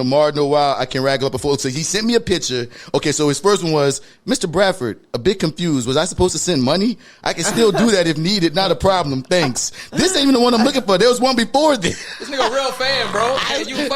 [SPEAKER 3] Martin while I can raggle up a photo. So he sent me a picture. Okay, so his first one was, Mr. Bradford, a bit confused. Was I supposed to send money? I can still do that if needed. Not a problem. Thanks. This ain't even the one I'm looking for. There was one before this.
[SPEAKER 2] This nigga a real fan, bro.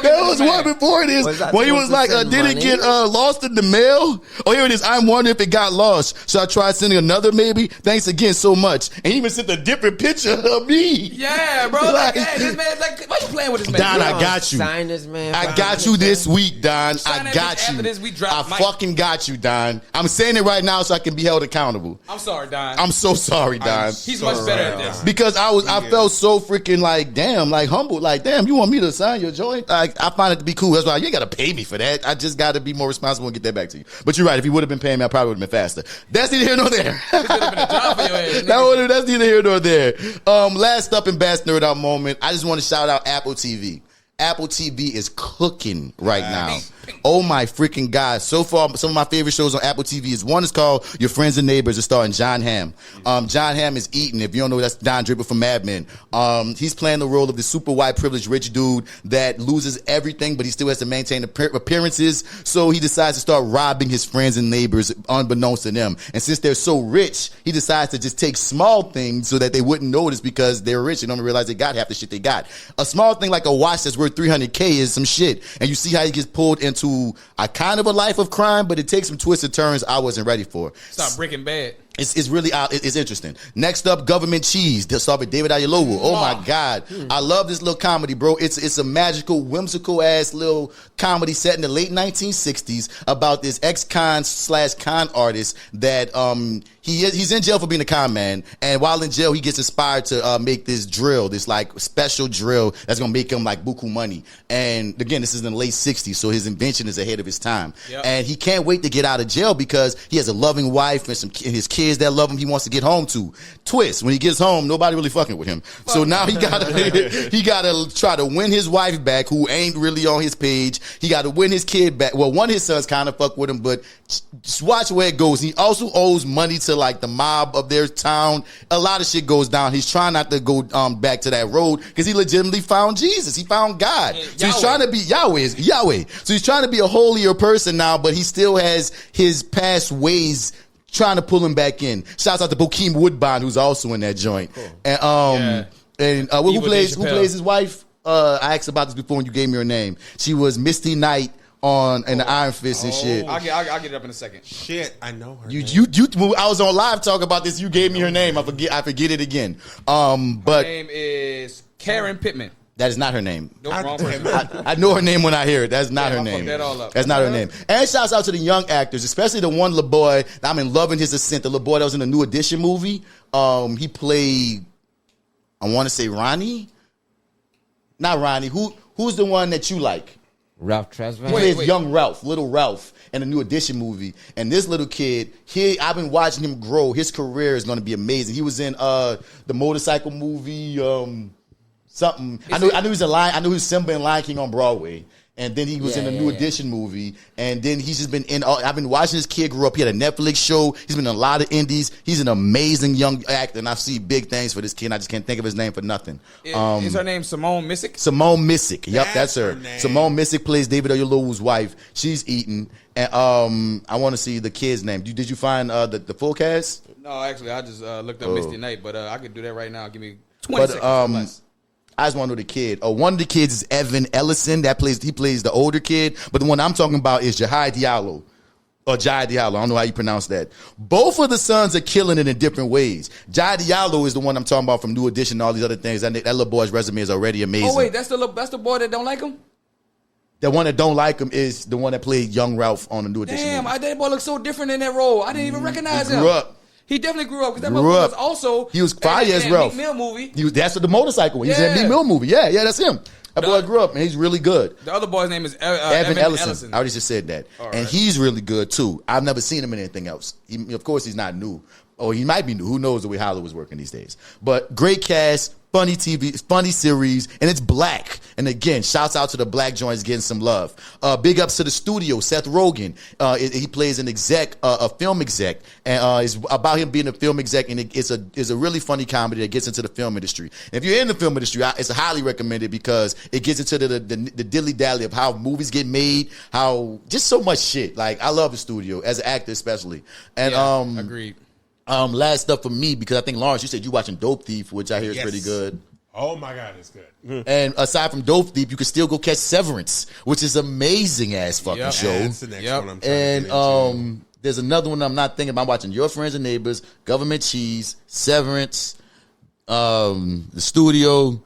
[SPEAKER 3] There was one before this. When he was like, did it get lost in the mail? Oh, here it is. I'm wondering if it got lost. So I tried sending another maybe? Thanks again so much. And he even sent a different picture of me.
[SPEAKER 2] Yeah, bro. Like, hey, this man, like, why you playing with this man?
[SPEAKER 3] Don, I got you.
[SPEAKER 5] Sign this man.
[SPEAKER 3] I got you this week, Don. I got you.
[SPEAKER 2] After this, we drop
[SPEAKER 3] I fucking got you, Don. I'm saying it right now so I can be held accountable.
[SPEAKER 2] I'm sorry, Don.
[SPEAKER 3] I'm so sorry, Don.
[SPEAKER 2] He's much better at this.
[SPEAKER 3] Because I felt so freaking like, damn, like humble. Like, damn, you want me to sign your joint? Like, I find it to be cool. That's why you ain't got to pay me for that. I just got to be more responsible and get that back to you. But you're right. If he would have been paying me, I probably would have been faster. That's neither here nor there. That's neither here nor there. Last up in Bats Nerd Out moment, I just want to shout out Apple TV. Apple TV is cooking right now. Oh my freaking God. So far, some of my favorite shows on Apple TV is one is called Your Friends and Neighbors. It's starring John Hamm. John Hamm is eating. If you don't know, that's Don Draper from Mad Men. He's playing the role of the super white privileged rich dude that loses everything, but he still has to maintain appearances. So he decides to start robbing his friends and neighbors unbeknownst to them. And since they're so rich, he decides to just take small things so that they wouldn't notice because they're rich and don't realize they got half the shit they got. A small thing like a watch that's worth $300K is some shit. And you see how he gets pulled into a kind of a life of crime, but it takes some twists and turns I wasn't ready for.
[SPEAKER 2] Stop Breaking Bad.
[SPEAKER 3] It's really it's interesting. Next up, Government Cheese. They'll start with David Oyelowo. Oh my God, I love this little comedy, bro. It's a magical, whimsical ass little comedy set in the late 1960s about this ex-con/con artist that he's in jail for being a con man, and while in jail he gets inspired to make this drill, this like special drill that's gonna make him like buku money. And again, this is in the late 60s, so his invention is ahead of his time. Yep. And he can't wait to get out of jail because he has a loving wife and his kids that love him he wants to get home to. Twist, when he gets home, nobody really fucking with him. So now he gotta try to win his wife back, who ain't really on his page. He gotta win his kid back. Well, one of his sons kind of fuck with him, but just watch where it goes. He also owes money to like the mob of their town. A lot of shit goes down. He's trying not to go back to that road because he legitimately found Jesus. He found God. So he's trying to be Yahweh. So he's trying to be a holier person now, but he still has his past ways trying to pull him back in. Shouts out to Bokeem Woodbine, who's also in that joint. Cool. And who plays his wife? I asked about this before when you gave me her name. She was Misty Knight in the Iron Fist and shit.
[SPEAKER 2] I'll get it up in a second.
[SPEAKER 4] Shit, I know her.
[SPEAKER 3] I was on live talk about this. You gave me her name. I forget it again. But
[SPEAKER 2] her name is Karen Pittman.
[SPEAKER 3] That is not her name.
[SPEAKER 2] Nope, wrong person.
[SPEAKER 3] I know her name when I hear it. That's not her name.
[SPEAKER 2] Fuck that all up.
[SPEAKER 3] That's not her name. And shouts out to the young actors, especially the one little boy. I'm in love in his ascent. The little boy that was in the New Edition movie. He played, I want to say Ronnie. Not Ronnie. Who's the one that you like?
[SPEAKER 5] Ralph Tresvant.
[SPEAKER 3] He plays young Ralph, little Ralph, in the New Edition movie. And this little kid, I've been watching him grow. His career is going to be amazing. He was in the motorcycle movie. Something. I knew he was I knew he was Simba in Lion King on Broadway. And then he was in the New Edition movie. And then he's just been I've been watching this kid grow up. He had a Netflix show. He's been in a lot of indies. He's an amazing young actor. And I see big things for this kid. And I just can't think of his name for nothing.
[SPEAKER 2] Is her name Simone Missick?
[SPEAKER 3] Simone Missick. Yep, that's her. Simone Missick plays David Oyelowo's wife. She's eating. And I want to see the kid's name. Did you find the full cast?
[SPEAKER 2] No, actually, I just looked up Misty Knight. But I could do that right now. Give me 20 seconds or less.
[SPEAKER 3] I just want to know the kid. One of the kids is Evan Ellison. He plays the older kid. But the one I'm talking about is Jai Diallo. Or Jai Diallo. I don't know how you pronounce that. Both of the sons are killing it in different ways. Jai Diallo is the one I'm talking about from New Edition and all these other things. That little boy's resume is already amazing.
[SPEAKER 2] Oh, wait. That's the boy that don't like him?
[SPEAKER 3] The one that don't like him is the one that played young Ralph on the New Edition.
[SPEAKER 2] Damn, that boy looks so different in that role. I didn't even recognize him.
[SPEAKER 3] Grew up.
[SPEAKER 2] He definitely grew up because that was also
[SPEAKER 3] he was fire as Ralph.
[SPEAKER 2] Meek Mill movie.
[SPEAKER 3] That's the motorcycle one. He's in Meek Mill movie. Yeah, that's him. That boy grew up and he's really good.
[SPEAKER 2] The other boy's name is
[SPEAKER 3] Evan Ellison. I already just said that, and he's really good too. I've never seen him in anything else. Of course, he's not new, Or he might be new. Who knows the way Hollywood's working these days? But great cast, funny TV, funny series, and it's black. And again, shouts out to the black joints getting some love. Big ups to the studio, Seth Rogen. He plays an exec, a film exec, and it's about him being a film exec. And it's a really funny comedy that gets into the film industry. And if you're in the film industry, it's highly recommended because it gets into the dilly dally of how movies get made, how just so much shit. Like I love the studio as an actor, especially. And
[SPEAKER 2] agreed.
[SPEAKER 3] Last up for me, because I think, Lawrence, you said you watching Dope Thief, which I hear is pretty good.
[SPEAKER 4] Oh my God, it's good.
[SPEAKER 3] And aside from Dope Thief, you can still go catch Severance, which is amazing ass fucking show.
[SPEAKER 4] That's the next one I'm trying to get into.
[SPEAKER 3] There's another one I'm not thinking about. I'm watching Your Friends and Neighbors, Government Cheese, Severance, The Studio.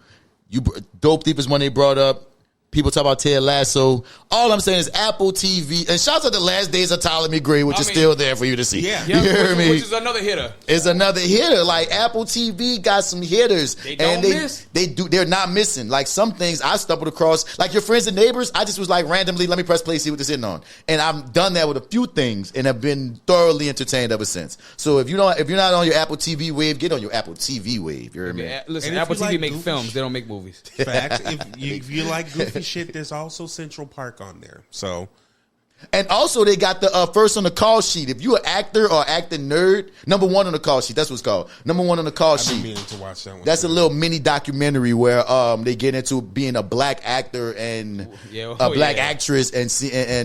[SPEAKER 3] Dope Thief is one they brought up. People talk about Ted Lasso. All I'm saying is Apple TV. And shouts out to The Last Days of Tyler McGray, which is still there for you to see.
[SPEAKER 4] Yeah.
[SPEAKER 3] You hear me?
[SPEAKER 2] Which is another hitter.
[SPEAKER 3] It's another hitter. Like Apple TV got some hitters.
[SPEAKER 2] They don't miss.
[SPEAKER 3] They're not missing. Like some things I stumbled across. Like Your Friends and Neighbors, I just was like randomly, let me press play, see what this is on. And I've done that with a few things and have been thoroughly entertained ever since. So if you're not on your Apple TV wave, get on your Apple TV wave. You hear me?
[SPEAKER 2] Listen,
[SPEAKER 4] And if
[SPEAKER 2] Apple
[SPEAKER 4] you
[SPEAKER 2] TV
[SPEAKER 4] like
[SPEAKER 2] make
[SPEAKER 4] goofy
[SPEAKER 2] films. They don't make movies.
[SPEAKER 4] Facts. If you like goofy shit, there's also Central Park on there. So,
[SPEAKER 3] and also they got the first on the call sheet. If you an actor or acting nerd, number one on the call sheet. That's what it's called. Number one on the call
[SPEAKER 4] I've been
[SPEAKER 3] sheet.
[SPEAKER 4] meaning to watch that one.
[SPEAKER 3] That's a little mini documentary where they get into being a black actor and a black actress and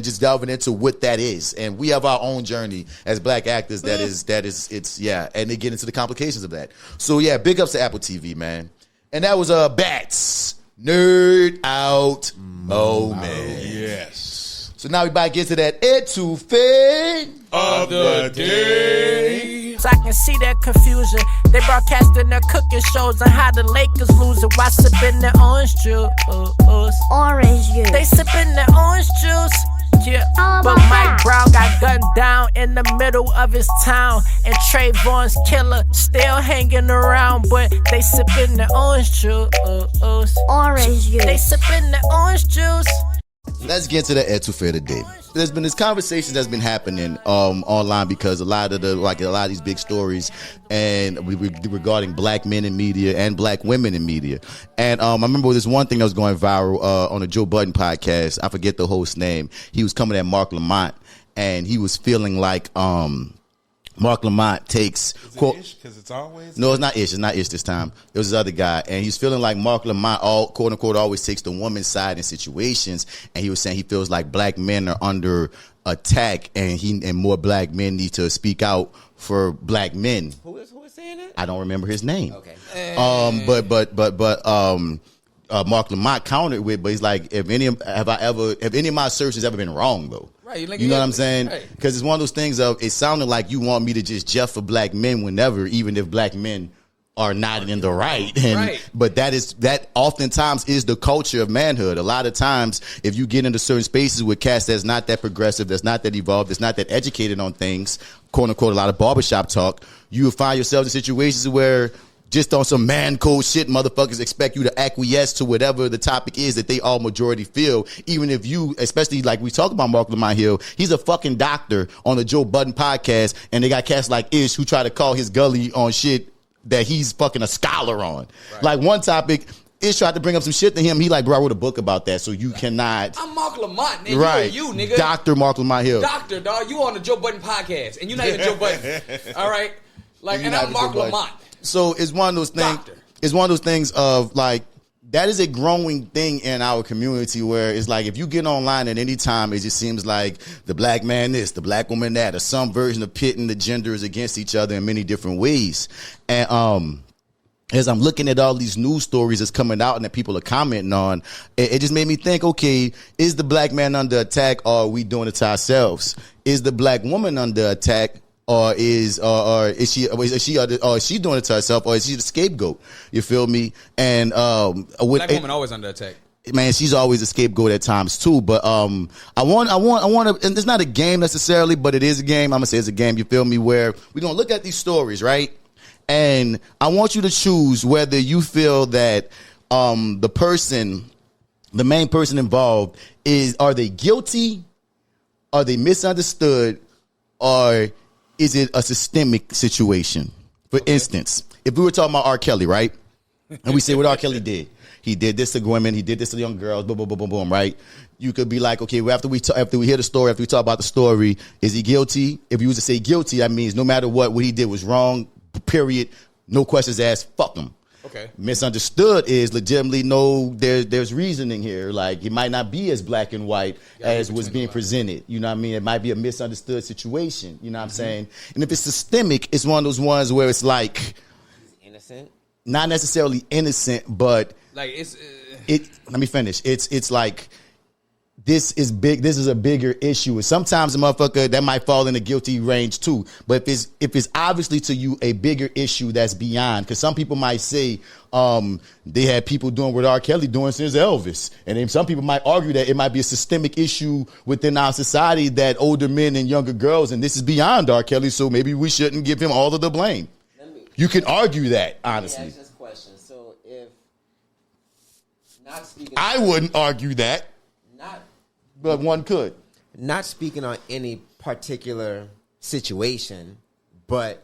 [SPEAKER 3] just delving into what that is. And we have our own journey as black actors. And they get into the complications of that. So yeah, big ups to Apple TV, man. And that was Bats Nerd Out Moment.
[SPEAKER 4] Yes.
[SPEAKER 3] So now we about to get to that etouffee
[SPEAKER 4] Of the day.
[SPEAKER 8] I can see their confusion. They broadcasting their cooking shows on how the Lakers losing while sipping their orange juice.
[SPEAKER 7] Orange juice.
[SPEAKER 8] They sipping their orange juice. Yeah.
[SPEAKER 7] Oh
[SPEAKER 8] But
[SPEAKER 7] my
[SPEAKER 8] Mike
[SPEAKER 7] God.
[SPEAKER 8] Brown got gunned down in the middle of his town. And Trayvon's killer still hanging around. But they sipping their orange juice.
[SPEAKER 7] Orange juice.
[SPEAKER 8] They sipping their orange juice.
[SPEAKER 3] Let's get to the etouffee today. There's been this conversation that's been happening online because a lot of these big stories and regarding black men in media and black women in media. And I remember this one thing that was going viral on the Joe Budden podcast. I forget the host's name. He was coming at Mark Lamont, and he was feeling like Mark Lamont takes
[SPEAKER 4] Is it
[SPEAKER 3] quote.
[SPEAKER 4] Ish? Because it's always.
[SPEAKER 3] No, it's not Ish. It's not Ish this time. It was this other guy. And he's feeling like Mark Lamont, quote unquote, always takes the woman's side in situations. And he was saying he feels like black men are under attack and more black men need to speak out for black men.
[SPEAKER 5] Who is saying that?
[SPEAKER 3] I don't remember his name.
[SPEAKER 5] Okay.
[SPEAKER 3] Mark Lamont countered with, but he's like, have any of my assertions ever been wrong though?
[SPEAKER 2] Right,
[SPEAKER 3] you know what I'm saying?
[SPEAKER 2] Right.
[SPEAKER 3] Because it's one of those things of it sounded like you want me to just jeff for black men whenever, even if black men are not in the right. But that oftentimes is the culture of manhood. A lot of times, if you get into certain spaces with cats that's not that progressive, that's not that evolved, that's not that educated on things, quote unquote, a lot of barbershop talk, you will find yourself in situations where just on some man code shit, motherfuckers expect you to acquiesce to whatever the topic is that they all majority feel. Even if you, especially like we talk about Mark Lamont Hill, he's a fucking doctor on the Joe Budden podcast, and they got cats like Ish who try to call his gully on shit that he's fucking a scholar on. Right. Like one topic, Ish tried to bring up some shit to him. He like, bro, I wrote a book about that, so you cannot.
[SPEAKER 2] I'm Mark Lamont, nigga.
[SPEAKER 3] Right.
[SPEAKER 2] You, nigga.
[SPEAKER 3] Dr. Mark Lamont Hill.
[SPEAKER 2] Doctor, dog. You on the Joe Budden podcast, and you're not even Joe Budden. All right? Like, and I'm Mark Lamont.
[SPEAKER 3] So it's one of those things.
[SPEAKER 2] Doctor.
[SPEAKER 3] It's one of those things of like, that is a growing thing in our community where it's like if you get online at any time, it just seems like the black man this, the black woman that, or some version of pitting the genders against each other in many different ways. And as I'm looking at all these news stories that's coming out and that people are commenting on, it just made me think, okay, is the black man under attack or are we doing it to ourselves? Is the black woman under attack? Or is she doing it to herself, or is she the scapegoat? You feel me? And
[SPEAKER 2] black woman always under attack.
[SPEAKER 3] Man, she's always a scapegoat at times too. But I want to, and it's not a game necessarily, but it is a game. I'm gonna say it's a game. You feel me? Where we're gonna look at these stories, right? And I want you to choose whether you feel that the main person involved are they guilty, are they misunderstood, or is it a systemic situation? For instance, if we were talking about R. Kelly, right? And we say what R. Kelly did. He did this to women. He did this to young girls. Boom, boom, boom, boom, boom, right? You could be like, okay, well, after we hear the story, after we talk about the story, is he guilty? If you was to say guilty, that means no matter what he did was wrong, period. No questions asked. Fuck him.
[SPEAKER 2] Okay.
[SPEAKER 3] Misunderstood is legitimately there's reasoning here. Like, it might not be as black and white as was being presented. You know what I mean? It might be a misunderstood situation. You know what I'm saying? And if it's systemic, it's one of those ones where it's like
[SPEAKER 5] Innocent.
[SPEAKER 3] Not necessarily innocent, but
[SPEAKER 2] like it's
[SPEAKER 3] let me finish. It's like this is big. This is a bigger issue. And sometimes a motherfucker that might fall in the guilty range too. But if it's obviously to you a bigger issue that's beyond, because some people might say they had people doing what R. Kelly doing since Elvis, and then some people might argue that it might be a systemic issue within our society that older men and younger girls, and this is beyond R. Kelly, so maybe we shouldn't give him all of the blame. You can argue that, honestly.
[SPEAKER 5] Let me ask this question. So if not speaking,
[SPEAKER 3] I wouldn't argue that, but one could.
[SPEAKER 5] Not speaking on any particular situation, but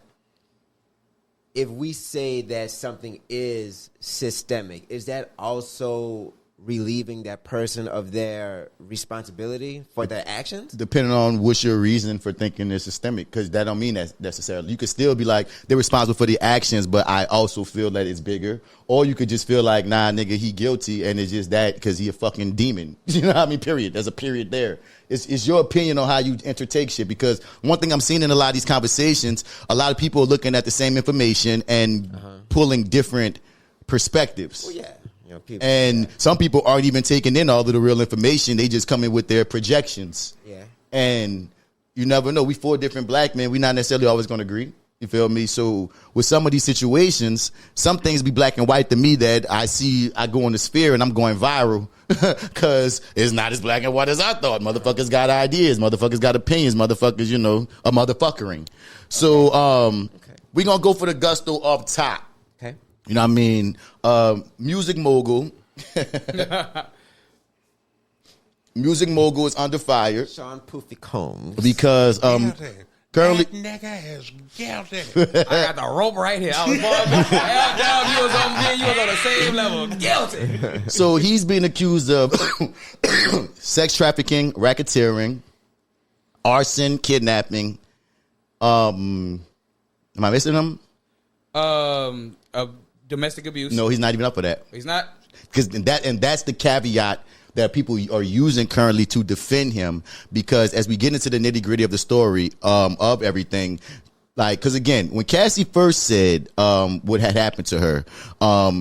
[SPEAKER 5] if we say that something is systemic, is that also relieving that person of their responsibility for their actions?
[SPEAKER 3] Depending on what's your reason for thinking it's systemic, because that don't mean that necessarily. You could still be like, they're responsible for the actions, but I also feel that it's bigger. Or you could just feel like, nah, nigga, he guilty, and it's just that because he a fucking demon. You know what I mean? Period. There's a period there. It's your opinion on how you entertake shit, because one thing I'm seeing in a lot of these conversations, a lot of people are looking at the same information and pulling different perspectives.
[SPEAKER 5] Well, yeah. You know,
[SPEAKER 3] and some people aren't even taking in all of the real information. They just come in with their projections.
[SPEAKER 5] Yeah.
[SPEAKER 3] And you never know. We 4 different black men. We're not necessarily always going to agree. You feel me? So with some of these situations, some things be black and white to me that I see, I go in the sphere and I'm going viral because it's not as black and white as I thought. Motherfuckers got ideas. Motherfuckers got opinions. Motherfuckers, you know, a motherfuckering. So we're going to go for the gusto up top.
[SPEAKER 5] Okay.
[SPEAKER 3] You know what I mean? Music mogul. Music mogul is under fire.
[SPEAKER 5] Sean Poofy Combs.
[SPEAKER 3] Because currently,
[SPEAKER 4] that nigga is guilty.
[SPEAKER 2] I got the rope right here. I was born. You was on the same level. Guilty.
[SPEAKER 3] So he's being accused of sex trafficking, racketeering, arson, kidnapping. Am I missing him?
[SPEAKER 2] Domestic abuse.
[SPEAKER 3] No, he's not even up for that.
[SPEAKER 2] He's not?
[SPEAKER 3] Because that's the caveat that people are using currently to defend him, because as we get into the nitty gritty of the story of everything, like, because again, when Cassie first said what had happened to her,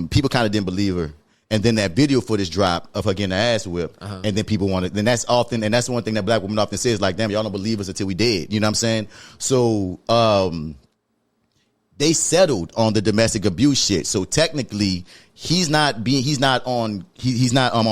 [SPEAKER 3] people kind of didn't believe her. And then that video footage dropped of her getting her ass whipped. And then people wanted, then that's often, and that's one thing that black women often say is like, damn, y'all don't believe us until we dead. You know what I'm saying? So, they settled on the domestic abuse shit. So technically, he's not on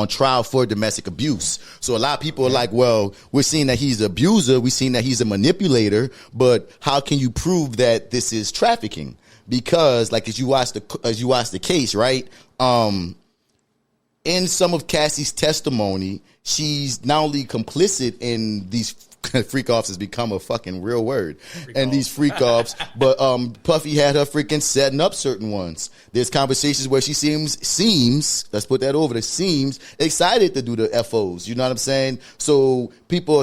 [SPEAKER 3] trial for domestic abuse. So a lot of people are like, well, we're seeing that he's an abuser, we're seeing that he's a manipulator, but how can you prove that this is trafficking? Because like as you watch the case, right? In some of Cassie's testimony, she's not only complicit in these freak offs has become a fucking real word. These freak offs, but Puffy had her freaking setting up certain ones. There's conversations where she seems, let's put that over, seems excited to do the FOs. You know what I'm saying? So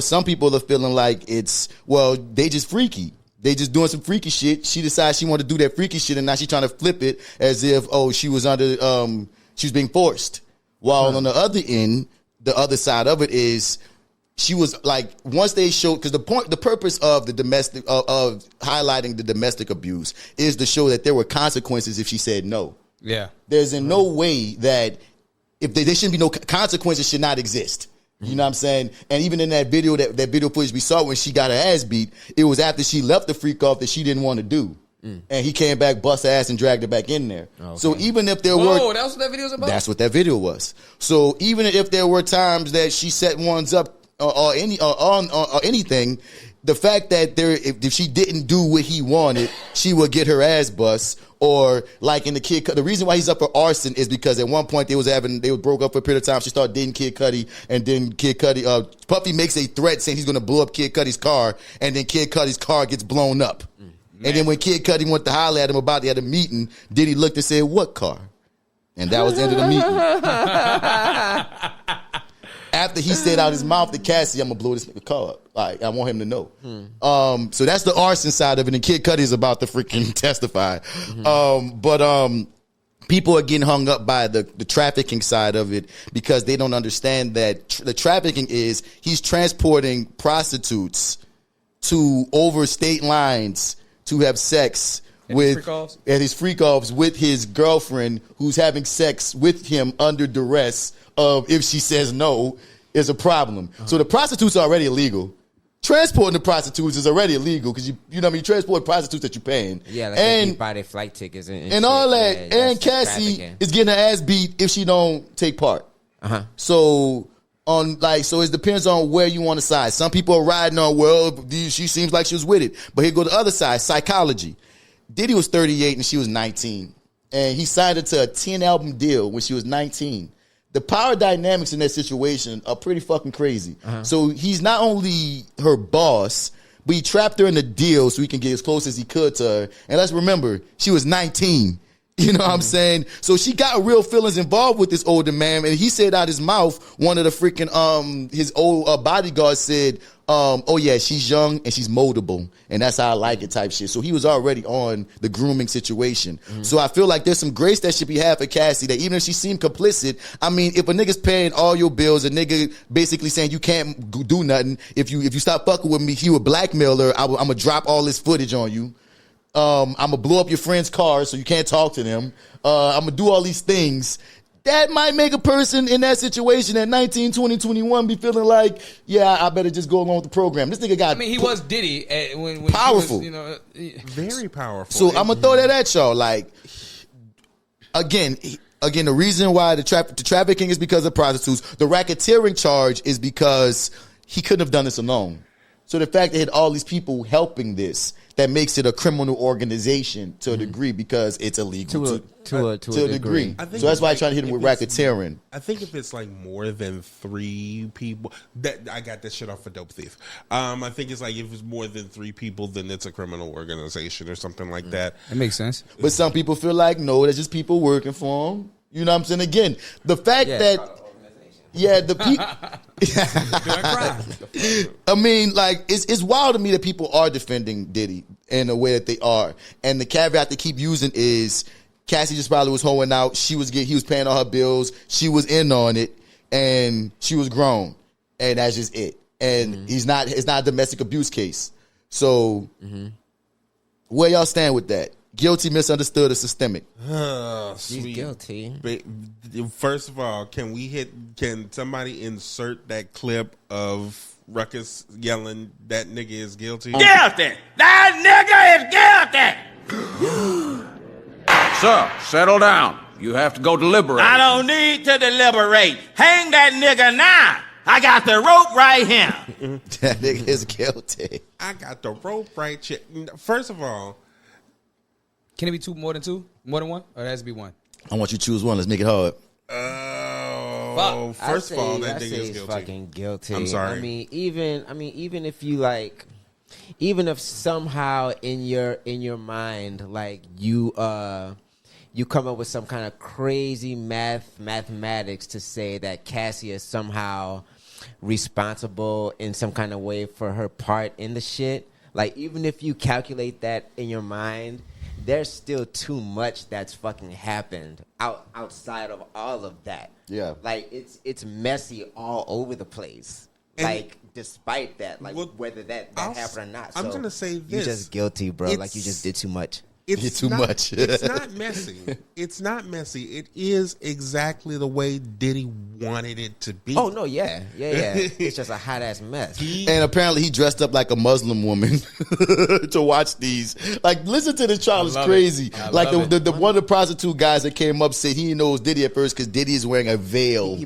[SPEAKER 3] some people are feeling like it's, well, they just freaky. They just doing some freaky shit. She decides she want to do that freaky shit, and now she's trying to flip it as if, she was she was being forced. While on the other end, the other side of it is, she was like, once they showed, because the purpose of the domestic of highlighting the domestic abuse is to show that there were consequences if she said no.
[SPEAKER 2] Yeah,
[SPEAKER 3] there's in no way that if there shouldn't be no consequences, should not exist. You know what I'm saying? And even in that video, that video footage we saw when she got her ass beat, it was after she left the freak off that she didn't want to do. And he came back, bust her ass, and dragged her back in there. Okay. So even if there were...
[SPEAKER 2] that's what that video was about?
[SPEAKER 3] That's what that video was. So even if there were times that she set ones up or anything, the fact that if she didn't do what he wanted, she would get her ass bust. Or like in the Kid Cudi, the reason why he's up for arson is because at one point they broke up for a period of time. She started dating Kid Cudi, and then Kid Cudi, Puffy makes a threat saying he's going to blow up Kid Cudi's car, and then Kid Cudi's car gets blown up. And then when Kid Cudi went to holler at him about they had a meeting, Diddy looked and said, "What car?" And that was the end of the meeting. After he said out his mouth to Cassie, "I'm gonna blow this nigga car up. Like, I want him to know." So that's the arson side of it, and Kid Cudi is about to freaking testify. People are getting hung up by the trafficking side of it because they don't understand that the trafficking is he's transporting prostitutes to over state lines to have sex at his freak offs with his girlfriend, who's having sex with him under duress of if she says no is a problem. So the prostitutes are already illegal. Transporting the prostitutes is already illegal because you know what I mean. You transport prostitutes that you're paying.
[SPEAKER 5] Yeah, like and you buy their flight tickets and
[SPEAKER 3] all that. Yeah, and Cassie is getting her ass beat if she don't take part. So so it depends on where you want to side. Some people are riding on, well, she seems like she was with it, but here go the other side, psychology. Diddy was 38 and she was 19, and he signed her to a 10-album deal when she was 19. The power dynamics in that situation are pretty fucking crazy. So he's not only her boss, but he trapped her in a deal so he can get as close as he could to her. And let's remember, she was 19. You know what I'm saying? So she got real feelings involved with this older man, and he said out his mouth, one of the freaking his old bodyguards said, "Oh yeah, she's young and she's moldable, and that's how I like it," type shit. So he was already on the grooming situation. So I feel like there's some grace that should be had for Cassie, that even if she seemed complicit, I mean, if a nigga's paying all your bills, a nigga basically saying you can't do nothing, if you stop fucking with me, he would blackmail her. I'm gonna drop all this footage on you. I'm gonna blow up your friend's car so you can't talk to them. I'm gonna do all these things. That might make a person in that situation at 19, 20, 21 be feeling like, yeah, I better just go along with the program. This nigga got.
[SPEAKER 2] I mean, he was Diddy when
[SPEAKER 3] powerful,
[SPEAKER 2] he was,
[SPEAKER 4] very powerful.
[SPEAKER 3] So I'm gonna throw that at y'all. Like, again, the reason why the trafficking is because of prostitutes. The racketeering charge is because he couldn't have done this alone. So the fact that he had all these people helping this, that makes it a criminal organization to a degree because it's illegal to a degree. So that's why I try to hit him with racketeering.
[SPEAKER 4] I think if it's like more than 3 people, that I got that shit off for Dope Thief. I think it's like if it's more than 3 people, then it's a criminal organization or something like that.
[SPEAKER 2] It makes sense.
[SPEAKER 3] But some people feel like, no, that's just people working for them. You know what I'm saying? Again, the fact that... Yeah, the people. I mean, like, it's wild to me that people are defending Diddy in the way that they are, and the caveat they keep using is Cassie just probably was hoeing out. He was paying all her bills. She was in on it, and she was grown, and that's just it. And it's not a domestic abuse case. So, where y'all stand with that? Guilty, misunderstood, or systemic?
[SPEAKER 5] She's guilty.
[SPEAKER 4] First of all, can somebody insert that clip of Ruckus yelling, "That nigga is guilty"?
[SPEAKER 9] Guilty! That nigga is guilty!
[SPEAKER 10] Sir, settle down. You have to go deliberate.
[SPEAKER 9] I don't need to deliberate. Hang that nigga now. I got the rope right here.
[SPEAKER 3] That nigga is guilty.
[SPEAKER 4] I got the rope right here. First of all,
[SPEAKER 2] can it be more than 2? More than 1? Or it has to be 1?
[SPEAKER 3] I want you to choose one. Let's make it hard.
[SPEAKER 4] First of all, that nigga is guilty.
[SPEAKER 5] Fucking guilty.
[SPEAKER 4] I'm sorry.
[SPEAKER 5] I mean, even if you like, even if somehow in your mind, like you come up with some kind of crazy mathematics to say that Cassie is somehow responsible in some kind of way for her part in the shit. Like, even if you calculate that in your mind, there's still too much that's fucking happened outside of all of that. Yeah. Like, it's messy all over the place. And like, despite that, like, whether that happened or not. So
[SPEAKER 4] I'm going to say this.
[SPEAKER 5] You're just guilty, bro. Like, you just did too much.
[SPEAKER 4] It's
[SPEAKER 3] too much.
[SPEAKER 4] It's not messy. It's not messy. It is exactly the way Diddy wanted it to be.
[SPEAKER 5] Oh no, yeah. It's just a hot ass mess.
[SPEAKER 3] And apparently he dressed up like a Muslim woman to watch these. Like, listen to this trial. It's crazy. Like the one of the prostitute guys that came up said he didn't know it was Diddy at first because Diddy is wearing a veil.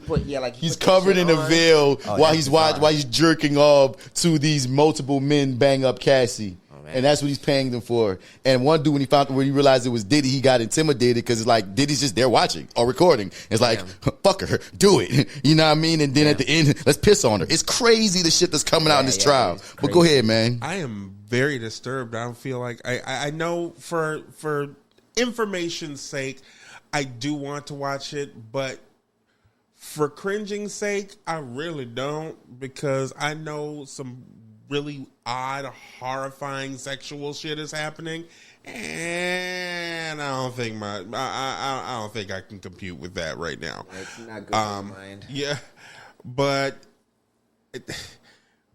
[SPEAKER 3] He's covered in a veil while he's jerking off to these multiple men bang up Cassie. And that's what he's paying them for. And one dude, when he realized it was Diddy, he got intimidated because it's like Diddy's just there watching or recording. It's like, fuck her, do it. You know what I mean? And then at the end, let's piss on her. It's crazy the shit that's coming out in this trial. But go ahead, man.
[SPEAKER 4] I am very disturbed. I don't feel like I know for information's sake, I do want to watch it, but for cringing's sake, I really don't, because I know some really odd, horrifying sexual shit is happening, and I don't think I don't think I can compute with that right now.
[SPEAKER 5] It's not good in mind.
[SPEAKER 4] Yeah, but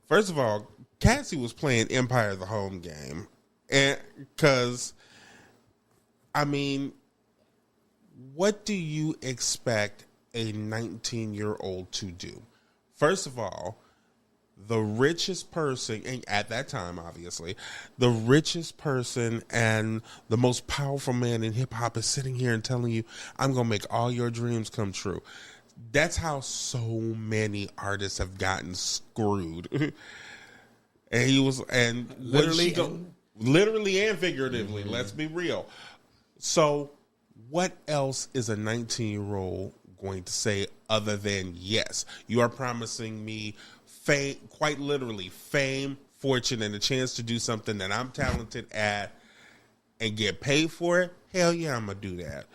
[SPEAKER 4] first of all, Cassie was playing Empire of the Home game, and because I mean, what do you expect a 19-year-old to do? First of all, the richest person, and at that time, obviously, the richest person and the most powerful man in hip-hop is sitting here and telling you, I'm going to make all your dreams come true. That's how so many artists have gotten screwed. And he was, and literally and figuratively, let's be real. So what else is a 19-year-old going to say other than, yes, you are promising me fame, quite literally fame, fortune, and a chance to do something that I'm talented at and get paid for it? Hell yeah, I'm going to do that.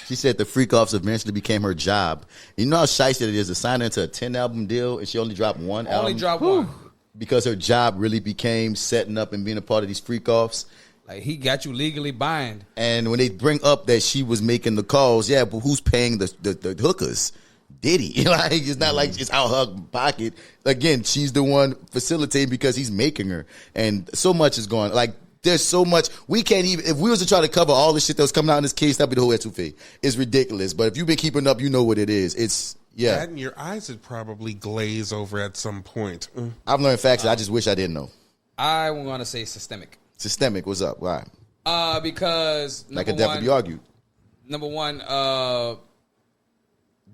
[SPEAKER 3] She said the freak offs eventually became her job. You know how shiesty it is to sign into a 10-album deal and she only dropped one album?
[SPEAKER 2] Only dropped one.
[SPEAKER 3] Because her job really became setting up and being a part of these freak offs.
[SPEAKER 2] Like, he got you legally bind.
[SPEAKER 3] And when they bring up that she was making the calls, yeah, but who's paying the hookers? Diddy. Like, it's not like it's out her pocket. Again, she's the one facilitating because he's making her. And so much is going, like, there's so much. We can't even, if we was to try to cover all the shit that was coming out in this case, that'd be the whole ETOUFEE. It's ridiculous. But if you've been keeping up, you know what it is. It's, yeah.
[SPEAKER 4] That and your eyes would probably glaze over at some point.
[SPEAKER 3] I've learned facts that I just wish I didn't know.
[SPEAKER 2] I want to say systemic.
[SPEAKER 3] Systemic, what's up? Why?
[SPEAKER 2] Because,
[SPEAKER 3] like a devil be argued.
[SPEAKER 2] Number one,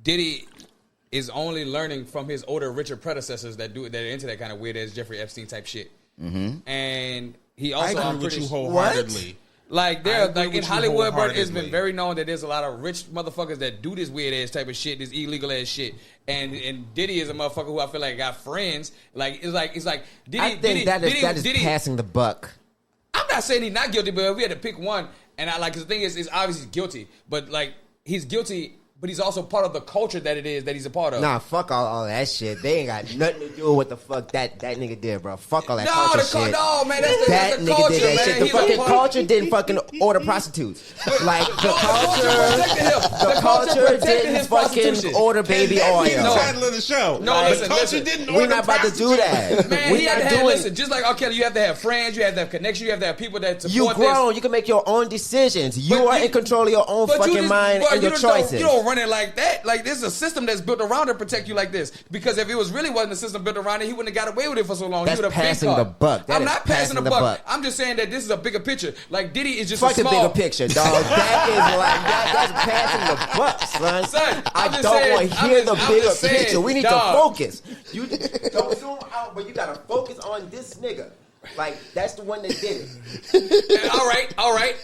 [SPEAKER 2] Diddy is only learning from his older, richer predecessors that are into that kind of weird ass Jeffrey Epstein type shit. Mm-hmm. And he also,
[SPEAKER 4] I agree with you wholeheartedly.
[SPEAKER 2] Like, there, like in Hollywood, bro, it's been very known that there's a lot of rich motherfuckers that do this weird ass type of shit, this illegal ass shit. And Diddy is a motherfucker who I feel like got friends. Like, it's like Diddy.
[SPEAKER 5] I think that is passing the buck.
[SPEAKER 2] I'm not saying he's not guilty, but if we had to pick one, and I like, 'cause the thing is obviously guilty, but like he's guilty. But he's also part of the culture that it is that he's a part of.
[SPEAKER 5] Nah, fuck all that shit. They ain't got nothing to do with what the fuck that nigga did, bro. Fuck all that culture shit.
[SPEAKER 2] No, man, that's
[SPEAKER 5] that
[SPEAKER 2] the
[SPEAKER 5] nigga
[SPEAKER 2] culture,
[SPEAKER 5] did that
[SPEAKER 2] man.
[SPEAKER 5] shit. The fucking culture didn't fucking order prostitutes. Like, the culture didn't fucking order baby oil.
[SPEAKER 4] He's the title of the show.
[SPEAKER 2] No,
[SPEAKER 4] the culture didn't order.
[SPEAKER 5] We're not about to do that.
[SPEAKER 2] Man,
[SPEAKER 5] we're not doing.
[SPEAKER 2] Listen, just like R. Kelly, you have to have friends, you have to have connections, you have to have people that support
[SPEAKER 5] you grown. You can make your own decisions. You are in control of your own fucking mind and your choices.
[SPEAKER 2] You don't run it like that. Like, this is a system that's built around to protect you like this. Because if it was really wasn't a system built around it, he wouldn't have got away with it for so long.
[SPEAKER 5] That's
[SPEAKER 2] he would have
[SPEAKER 5] passing the buck.
[SPEAKER 2] I'm not passing the buck. I'm just saying that this is a bigger picture. Like, Diddy is just
[SPEAKER 5] fuck
[SPEAKER 2] a small.
[SPEAKER 5] the bigger picture, dog. That is like that's passing the buck, son. I don't want to hear the bigger picture. We need to focus. You don't zoom out, but you gotta focus on this nigga. Like, that's the one that did it.
[SPEAKER 2] All right.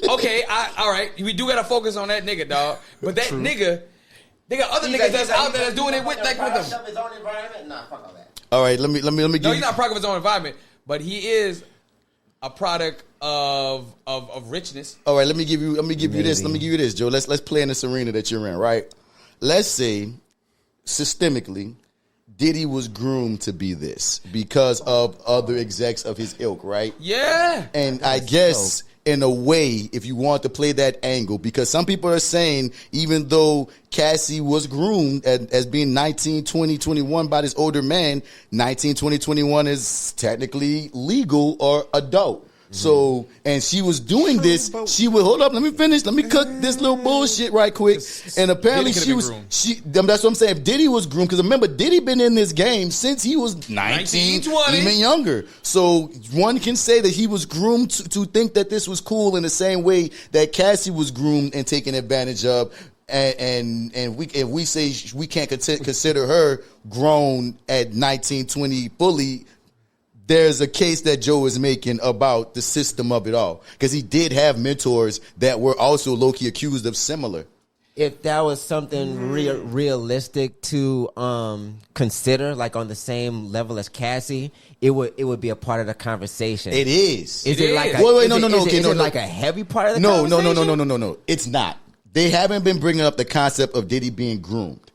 [SPEAKER 2] Okay, all right. We do gotta focus on that nigga, dog. But that nigga. They got other niggas that's out there that's doing it with them.
[SPEAKER 5] His own environment? Nah, fuck all that.
[SPEAKER 3] All right, let me give
[SPEAKER 2] No, he's not a product of his own environment, but he is a product of richness.
[SPEAKER 3] All right, let me give you this, Joe. Let's play in this arena that you're in, right? Let's say systemically Diddy was groomed to be this because of other execs of his ilk, right?
[SPEAKER 2] Yeah.
[SPEAKER 3] And I guess in a way, if you want to play that angle, because some people are saying even though Cassie was groomed as being 19, 20, 21 by this older man, 19, 20, 21 is technically legal or adult. So, and she was doing this. She would hold up. Let me finish. Let me cook this little bullshit right quick. And apparently
[SPEAKER 2] Diddy
[SPEAKER 3] she was. That's what I'm saying. If Diddy was groomed, because remember, Diddy been in this game since he was 19,
[SPEAKER 2] 20.
[SPEAKER 3] even younger. So one can say that he was groomed to think that this was cool in the same way that Cassie was groomed and taken advantage of. And we say we can't consider her grown at 19, 20 fully. There's a case that Joe is making about the system of it all, because he did have mentors that were also low-key accused of similar.
[SPEAKER 5] If that was something realistic to consider, like on the same level as Cassie, it would be a part of the conversation.
[SPEAKER 3] It is.
[SPEAKER 5] Is it like like a heavy part of the conversation?
[SPEAKER 3] No. It's not. They haven't been bringing up the concept of Diddy being groomed,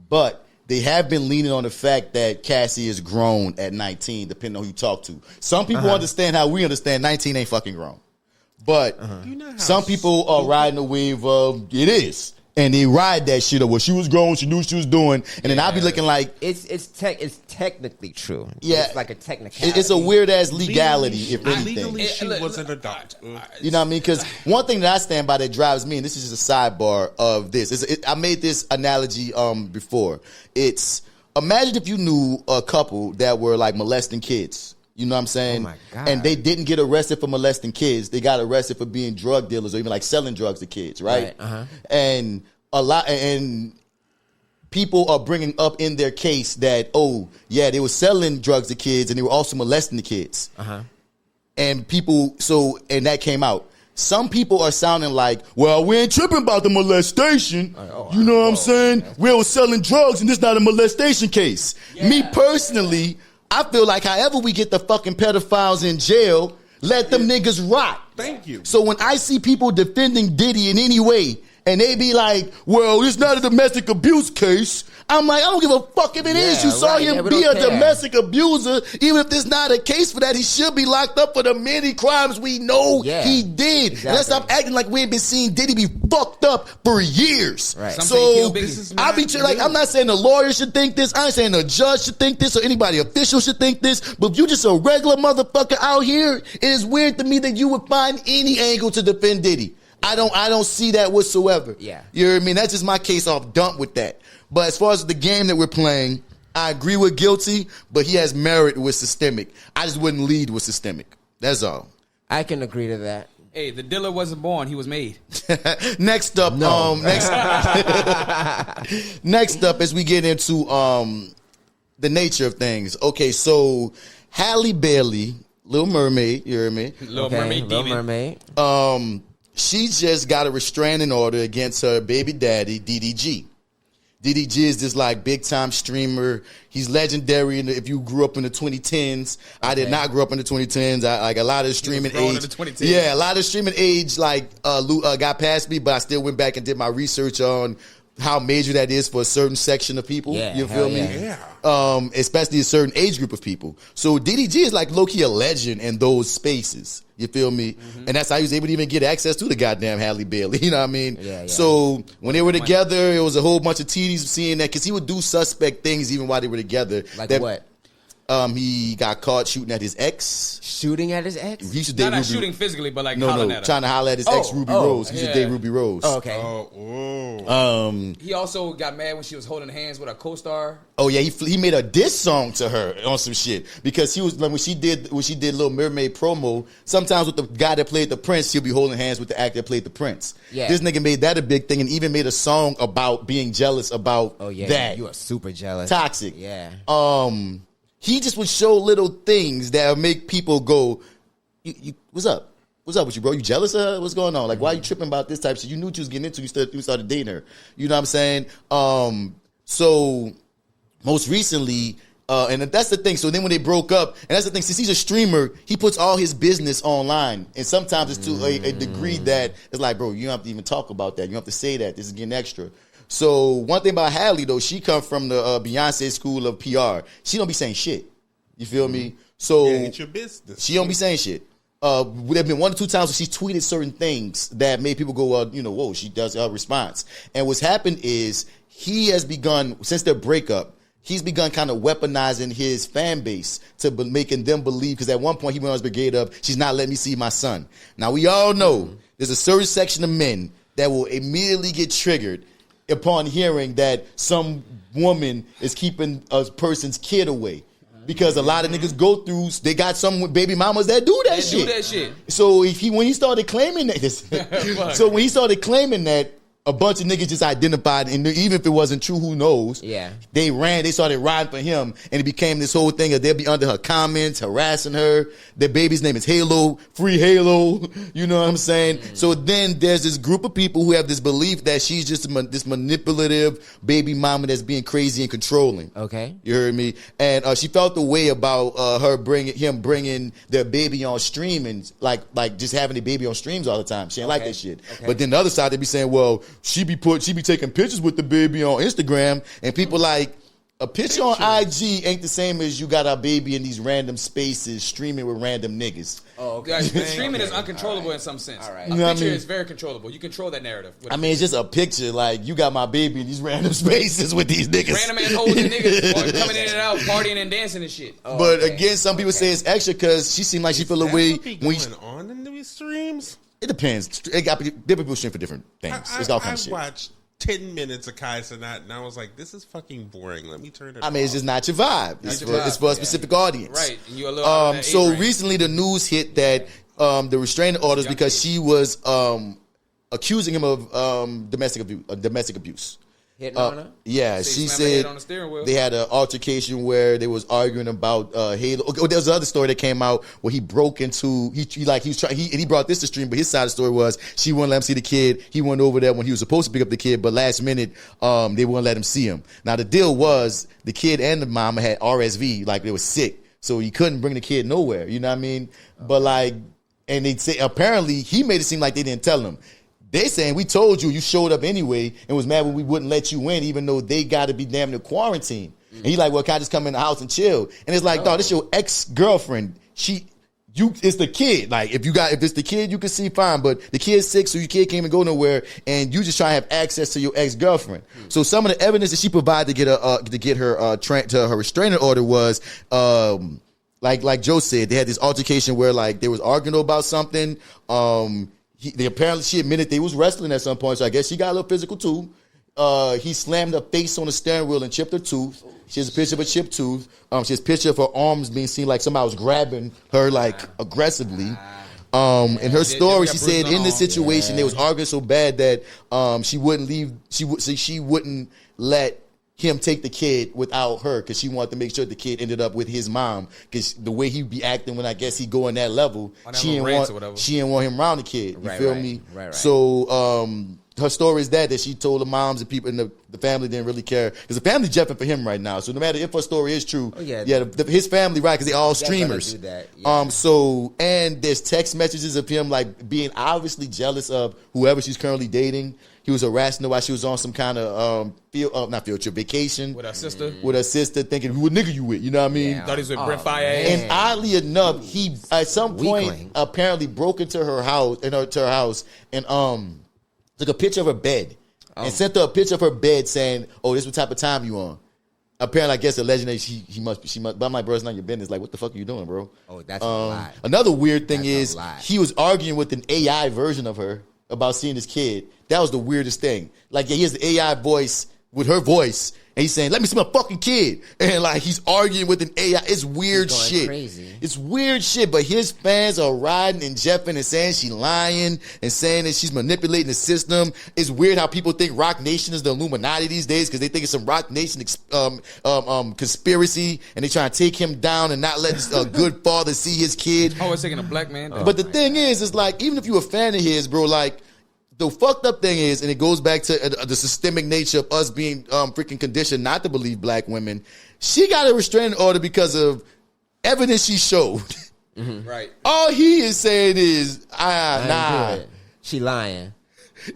[SPEAKER 3] but they have been leaning on the fact that Cassie is grown at 19, depending on who you talk to. Some people understand how we understand 19 ain't fucking grown. But some people are riding the wave of it is. And they ride that shit of, well, she was grown, she knew what she was doing. And then I'll be looking like...
[SPEAKER 5] It's technically true.
[SPEAKER 3] Yeah.
[SPEAKER 5] It's like a technicality.
[SPEAKER 3] It's a weird-ass legality, if anything.
[SPEAKER 4] Legally, she was an adult.
[SPEAKER 3] You know what I mean? Because one thing that I stand by that drives me, and this is just a sidebar of this. I made this analogy before. It's, imagine if you knew a couple that were like molesting kids. You know what I'm saying?
[SPEAKER 5] Oh my God.
[SPEAKER 3] And they didn't get arrested for molesting kids. They got arrested for being drug dealers or even like selling drugs to kids, right? And and people are bringing up in their case that, oh, yeah, they were selling drugs to kids and they were also molesting the kids. And people, and that came out. Some people are sounding like, well, we ain't tripping about the molestation. You know what I'm saying? We were selling drugs and this not a molestation case. Me personally, I feel like however we get the fucking pedophiles in jail, let them niggas rot.
[SPEAKER 4] Thank you.
[SPEAKER 3] So when I see people defending Diddy in any way, and they be like, well, it's not a domestic abuse case, I'm like, I don't give a fuck if it is. You saw him be a domestic abuser. Even if there's not a case for that, he should be locked up for the many crimes we know he did. Exactly. And let's stop acting like we ain't been seeing Diddy be fucked up for years.
[SPEAKER 5] Right.
[SPEAKER 3] So I be like, I'm not saying the lawyer should think this. I ain't saying the judge should think this or anybody official should think this. But if you just a regular motherfucker out here, it is weird to me that you would find any angle to defend Diddy. I don't see that whatsoever.
[SPEAKER 5] Yeah.
[SPEAKER 3] You know what I mean? That's just my case off dump with that. But as far as the game that we're playing, I agree with guilty, but he has merit with systemic. I just wouldn't lead with systemic. That's all.
[SPEAKER 5] I can agree to that.
[SPEAKER 2] Hey, the dealer wasn't born, he was made.
[SPEAKER 3] Next up, next up as we get into the nature of things. Okay, so Halle Bailey, Little Mermaid, you heard me?
[SPEAKER 2] Little Mermaid.
[SPEAKER 3] She just got a restraining order against her baby daddy, DDG. DDG is this like big time streamer. He's legendary. If you grew up in the 2010s, I did not grow up in the 2010s. Like a lot of streaming age, a lot of streaming age got past me, but I still went back and did my research on how major that is for a certain section of people. You feel me? Yeah. Especially a certain age group of people. So DDG is like low-key a legend in those spaces. You feel me? And that's how he was able to even get access to the goddamn Halle Bailey. You know what I mean? Yeah. So when they were together, it was a whole bunch of TDs seeing that because he would do suspect things even while they were together.
[SPEAKER 5] Like what?
[SPEAKER 3] He got caught shooting at his ex.
[SPEAKER 5] Shooting at his ex?
[SPEAKER 3] He used to date
[SPEAKER 2] not shooting physically, but like
[SPEAKER 3] trying to holler at his ex Ruby Rose. He used to date Ruby Rose.
[SPEAKER 5] Oh, okay.
[SPEAKER 2] He also got mad when she was holding hands with a co-star.
[SPEAKER 3] Oh yeah, he made a diss song to her on some shit because he was like when she did Little Mermaid promo. Sometimes with the guy that played the prince, she'll be holding hands with the actor that played the prince. Yeah. This nigga made that a big thing and even made a song about being jealous about that.
[SPEAKER 5] You are super jealous.
[SPEAKER 3] Toxic.
[SPEAKER 5] Yeah.
[SPEAKER 3] He just would show little things that would make people go, what's up? What's up with you, bro? You jealous of her? What's going on? Like, why are you tripping about this type of shit? You knew what you was getting into. You started dating her. You know what I'm saying? So most recently, and that's the thing. So then when they broke up, and that's the thing, since he's a streamer, he puts all his business online. And sometimes it's to a degree that it's like, bro, you don't have to even talk about that. You don't have to say that. This is getting extra. So one thing about Halle, though, she come from the Beyonce school of PR. She don't be saying shit. You feel me? So
[SPEAKER 4] it's your business.
[SPEAKER 3] She don't be saying shit. There have been 1 or 2 times where she tweeted certain things that made people go, whoa, she does her response. And what's happened is he has begun, since their breakup, he's begun kind of weaponizing his fan base to making them believe, because at one point he went on his brigade of, she's not letting me see my son. Now, we all know there's a certain section of men that will immediately get triggered upon hearing that some woman is keeping a person's kid away. Because a lot of niggas go through, they got some baby mamas that do that shit. So when he started claiming that, so when he started claiming that, a bunch of niggas just identified, and even if it wasn't true, who knows?
[SPEAKER 5] Yeah.
[SPEAKER 3] They started riding for him, and it became this whole thing of they'll be under her comments, harassing her. Their baby's name is Halo, free Halo, you know what I'm saying? So then there's this group of people who have this belief that she's just this manipulative baby mama that's being crazy and controlling.
[SPEAKER 5] Okay.
[SPEAKER 3] You heard me? And she felt the way about him bringing their baby on streaming, like just having the baby on streams all the time. She ain't like that shit. Okay. But then the other side, they be saying, well, she be taking pictures with the baby on Instagram, and people like, a picture on IG ain't the same as you got our baby in these random spaces streaming with random niggas.
[SPEAKER 2] Oh, okay. Streaming is uncontrollable in some sense.
[SPEAKER 5] All right.
[SPEAKER 2] A picture is very controllable. You control that narrative.
[SPEAKER 3] I mean, it's just a picture. Like, you got my baby in these random spaces with these niggas.
[SPEAKER 2] Random ass hoes and niggas coming in and out, partying and dancing and shit.
[SPEAKER 3] Oh, but again, some people say it's extra because she seemed like she feel away.
[SPEAKER 4] What's going on in these streams?
[SPEAKER 3] It depends. Different people stream for different things. It's all kind of shit.
[SPEAKER 4] I watched 10 minutes of Kai Cenat, and I was like, this is fucking boring. Let me turn it off.
[SPEAKER 3] I mean, it's just not your vibe. It's for a specific audience.
[SPEAKER 2] Right. And you're a little
[SPEAKER 3] so recently the news hit that the restraining orders because she was accusing him of domestic abuse.
[SPEAKER 5] Hitting on her?
[SPEAKER 3] Yeah, she said they had an altercation where they was arguing about Halo. There was another story that came out where he broke into he brought this to stream, but his side of the story was she wouldn't let him see the kid. He went over there when he was supposed to pick up the kid, but last minute they wouldn't let him see him. Now the deal was the kid and the mama had RSV, like they were sick, so he couldn't bring the kid nowhere. You know what I mean? But and they say apparently he made it seem like they didn't tell him. They saying, we told you showed up anyway and was mad when we wouldn't let you in, even though they got to be damn near quarantined. And he like, well, can I just come in the house and chill? And it's like, dog, this your ex-girlfriend. It's the kid. Like, if it's the kid, you can see fine, but the kid's sick, so your kid can't even go nowhere, and you just try to have access to your ex-girlfriend. So some of the evidence that she provided to get her restraining order was, like Joe said, they had this altercation where like they was arguing about something. She admitted they was wrestling at some point, so I guess she got a little physical too. He slammed her face on the steering wheel and chipped her tooth. She has a picture of a chipped tooth. She has a picture of her arms being seen like somebody was grabbing her like aggressively. In her story, she said in this situation they was arguing so bad that she wouldn't leave. She wouldn't let him take the kid without her because she wanted to make sure the kid ended up with his mom, because the way he'd be acting when I guess he go in that level, she didn't want him around the kid. You feel me? Right. So her story is that she told the moms and people in the family didn't really care because the family's jeffing for him right now. So no matter if her story is true, his family, right? Because they all streamers. Do that. Yeah. And there's text messages of him like being obviously jealous of whoever she's currently dating. He was harassing her while she was on some kind of vacation
[SPEAKER 2] with her sister.
[SPEAKER 3] With her sister, thinking who nigga you with? You know what I mean?
[SPEAKER 2] Yeah. Thought he was with Brent Fire.
[SPEAKER 3] And oddly enough, he at some point apparently broke into her house and took a picture of her bed and sent her a picture of her bed saying, "Oh, this what type of time you on?" Apparently, I guess allegedly she must. But I'm like, bro, it's not your business. Like, what the fuck are you doing, bro?
[SPEAKER 5] Oh, that's a lie.
[SPEAKER 3] Another weird thing is he was arguing with an AI version of her about seeing his kid. That was the weirdest thing. Like, he has the AI voice with her voice, and he's saying, "Let me see my fucking kid," and like he's arguing with an AI. It's weird shit.
[SPEAKER 5] Crazy.
[SPEAKER 3] It's weird shit. But his fans are riding and jeffing and saying she's lying and saying that she's manipulating the system. It's weird how people think Rock Nation is the Illuminati these days because they think it's some Rock Nation conspiracy, and they trying to take him down and not let a good father see his kid.
[SPEAKER 2] Always taking a black man.
[SPEAKER 3] But the thing is, it's like even if you're a fan of his, bro, like. The fucked up thing is, and it goes back to the systemic nature of us being freaking conditioned not to believe black women. She got a restraining order because of evidence she showed.
[SPEAKER 2] Mm-hmm. Right.
[SPEAKER 3] All he is saying is, nah.
[SPEAKER 5] She lying.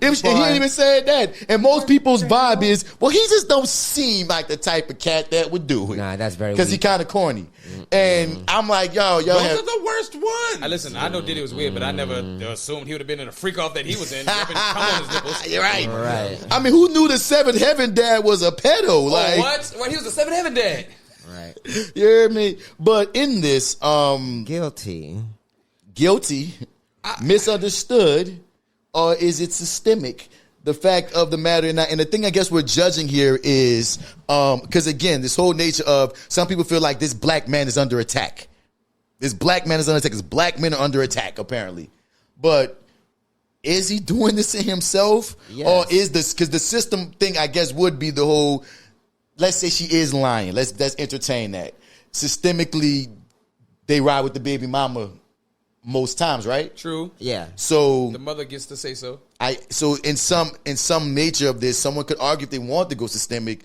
[SPEAKER 3] And he ain't even said that. And most people's vibe is, well, he just don't seem like the type of cat that would do it.
[SPEAKER 5] Nah, that's very
[SPEAKER 3] because he
[SPEAKER 5] weak.
[SPEAKER 3] kind of corny. And I'm like, y'all
[SPEAKER 4] Those
[SPEAKER 3] have
[SPEAKER 4] are the worst ones.
[SPEAKER 2] Listen, I know Diddy was weird, but I never assumed he would have been in a freak off that he was in. Come on his nipples.
[SPEAKER 3] You're right.
[SPEAKER 5] Right.
[SPEAKER 3] I mean, who knew the Seventh Heaven dad was a pedo? Like,
[SPEAKER 2] What? Well, he was a seventh heaven dad.
[SPEAKER 5] Right.
[SPEAKER 3] you hear me? But in this,
[SPEAKER 5] Guilty.
[SPEAKER 3] misunderstood, or is it systemic? The fact of the matter, and the thing I guess we're judging here is, because again, this whole nature of some people feel like this black man is under attack. This black man is under attack. This black men are under attack, apparently. But is he doing this to himself?
[SPEAKER 5] Yes.
[SPEAKER 3] Or is this, because the system thing, I guess, would be the whole, let's say she is lying. Let's entertain that. Systemically, they ride with the baby mama most times, right?
[SPEAKER 2] True.
[SPEAKER 5] Yeah.
[SPEAKER 3] So
[SPEAKER 2] The mother gets to say so.
[SPEAKER 3] so in some nature of this, someone could argue if they want to go systemic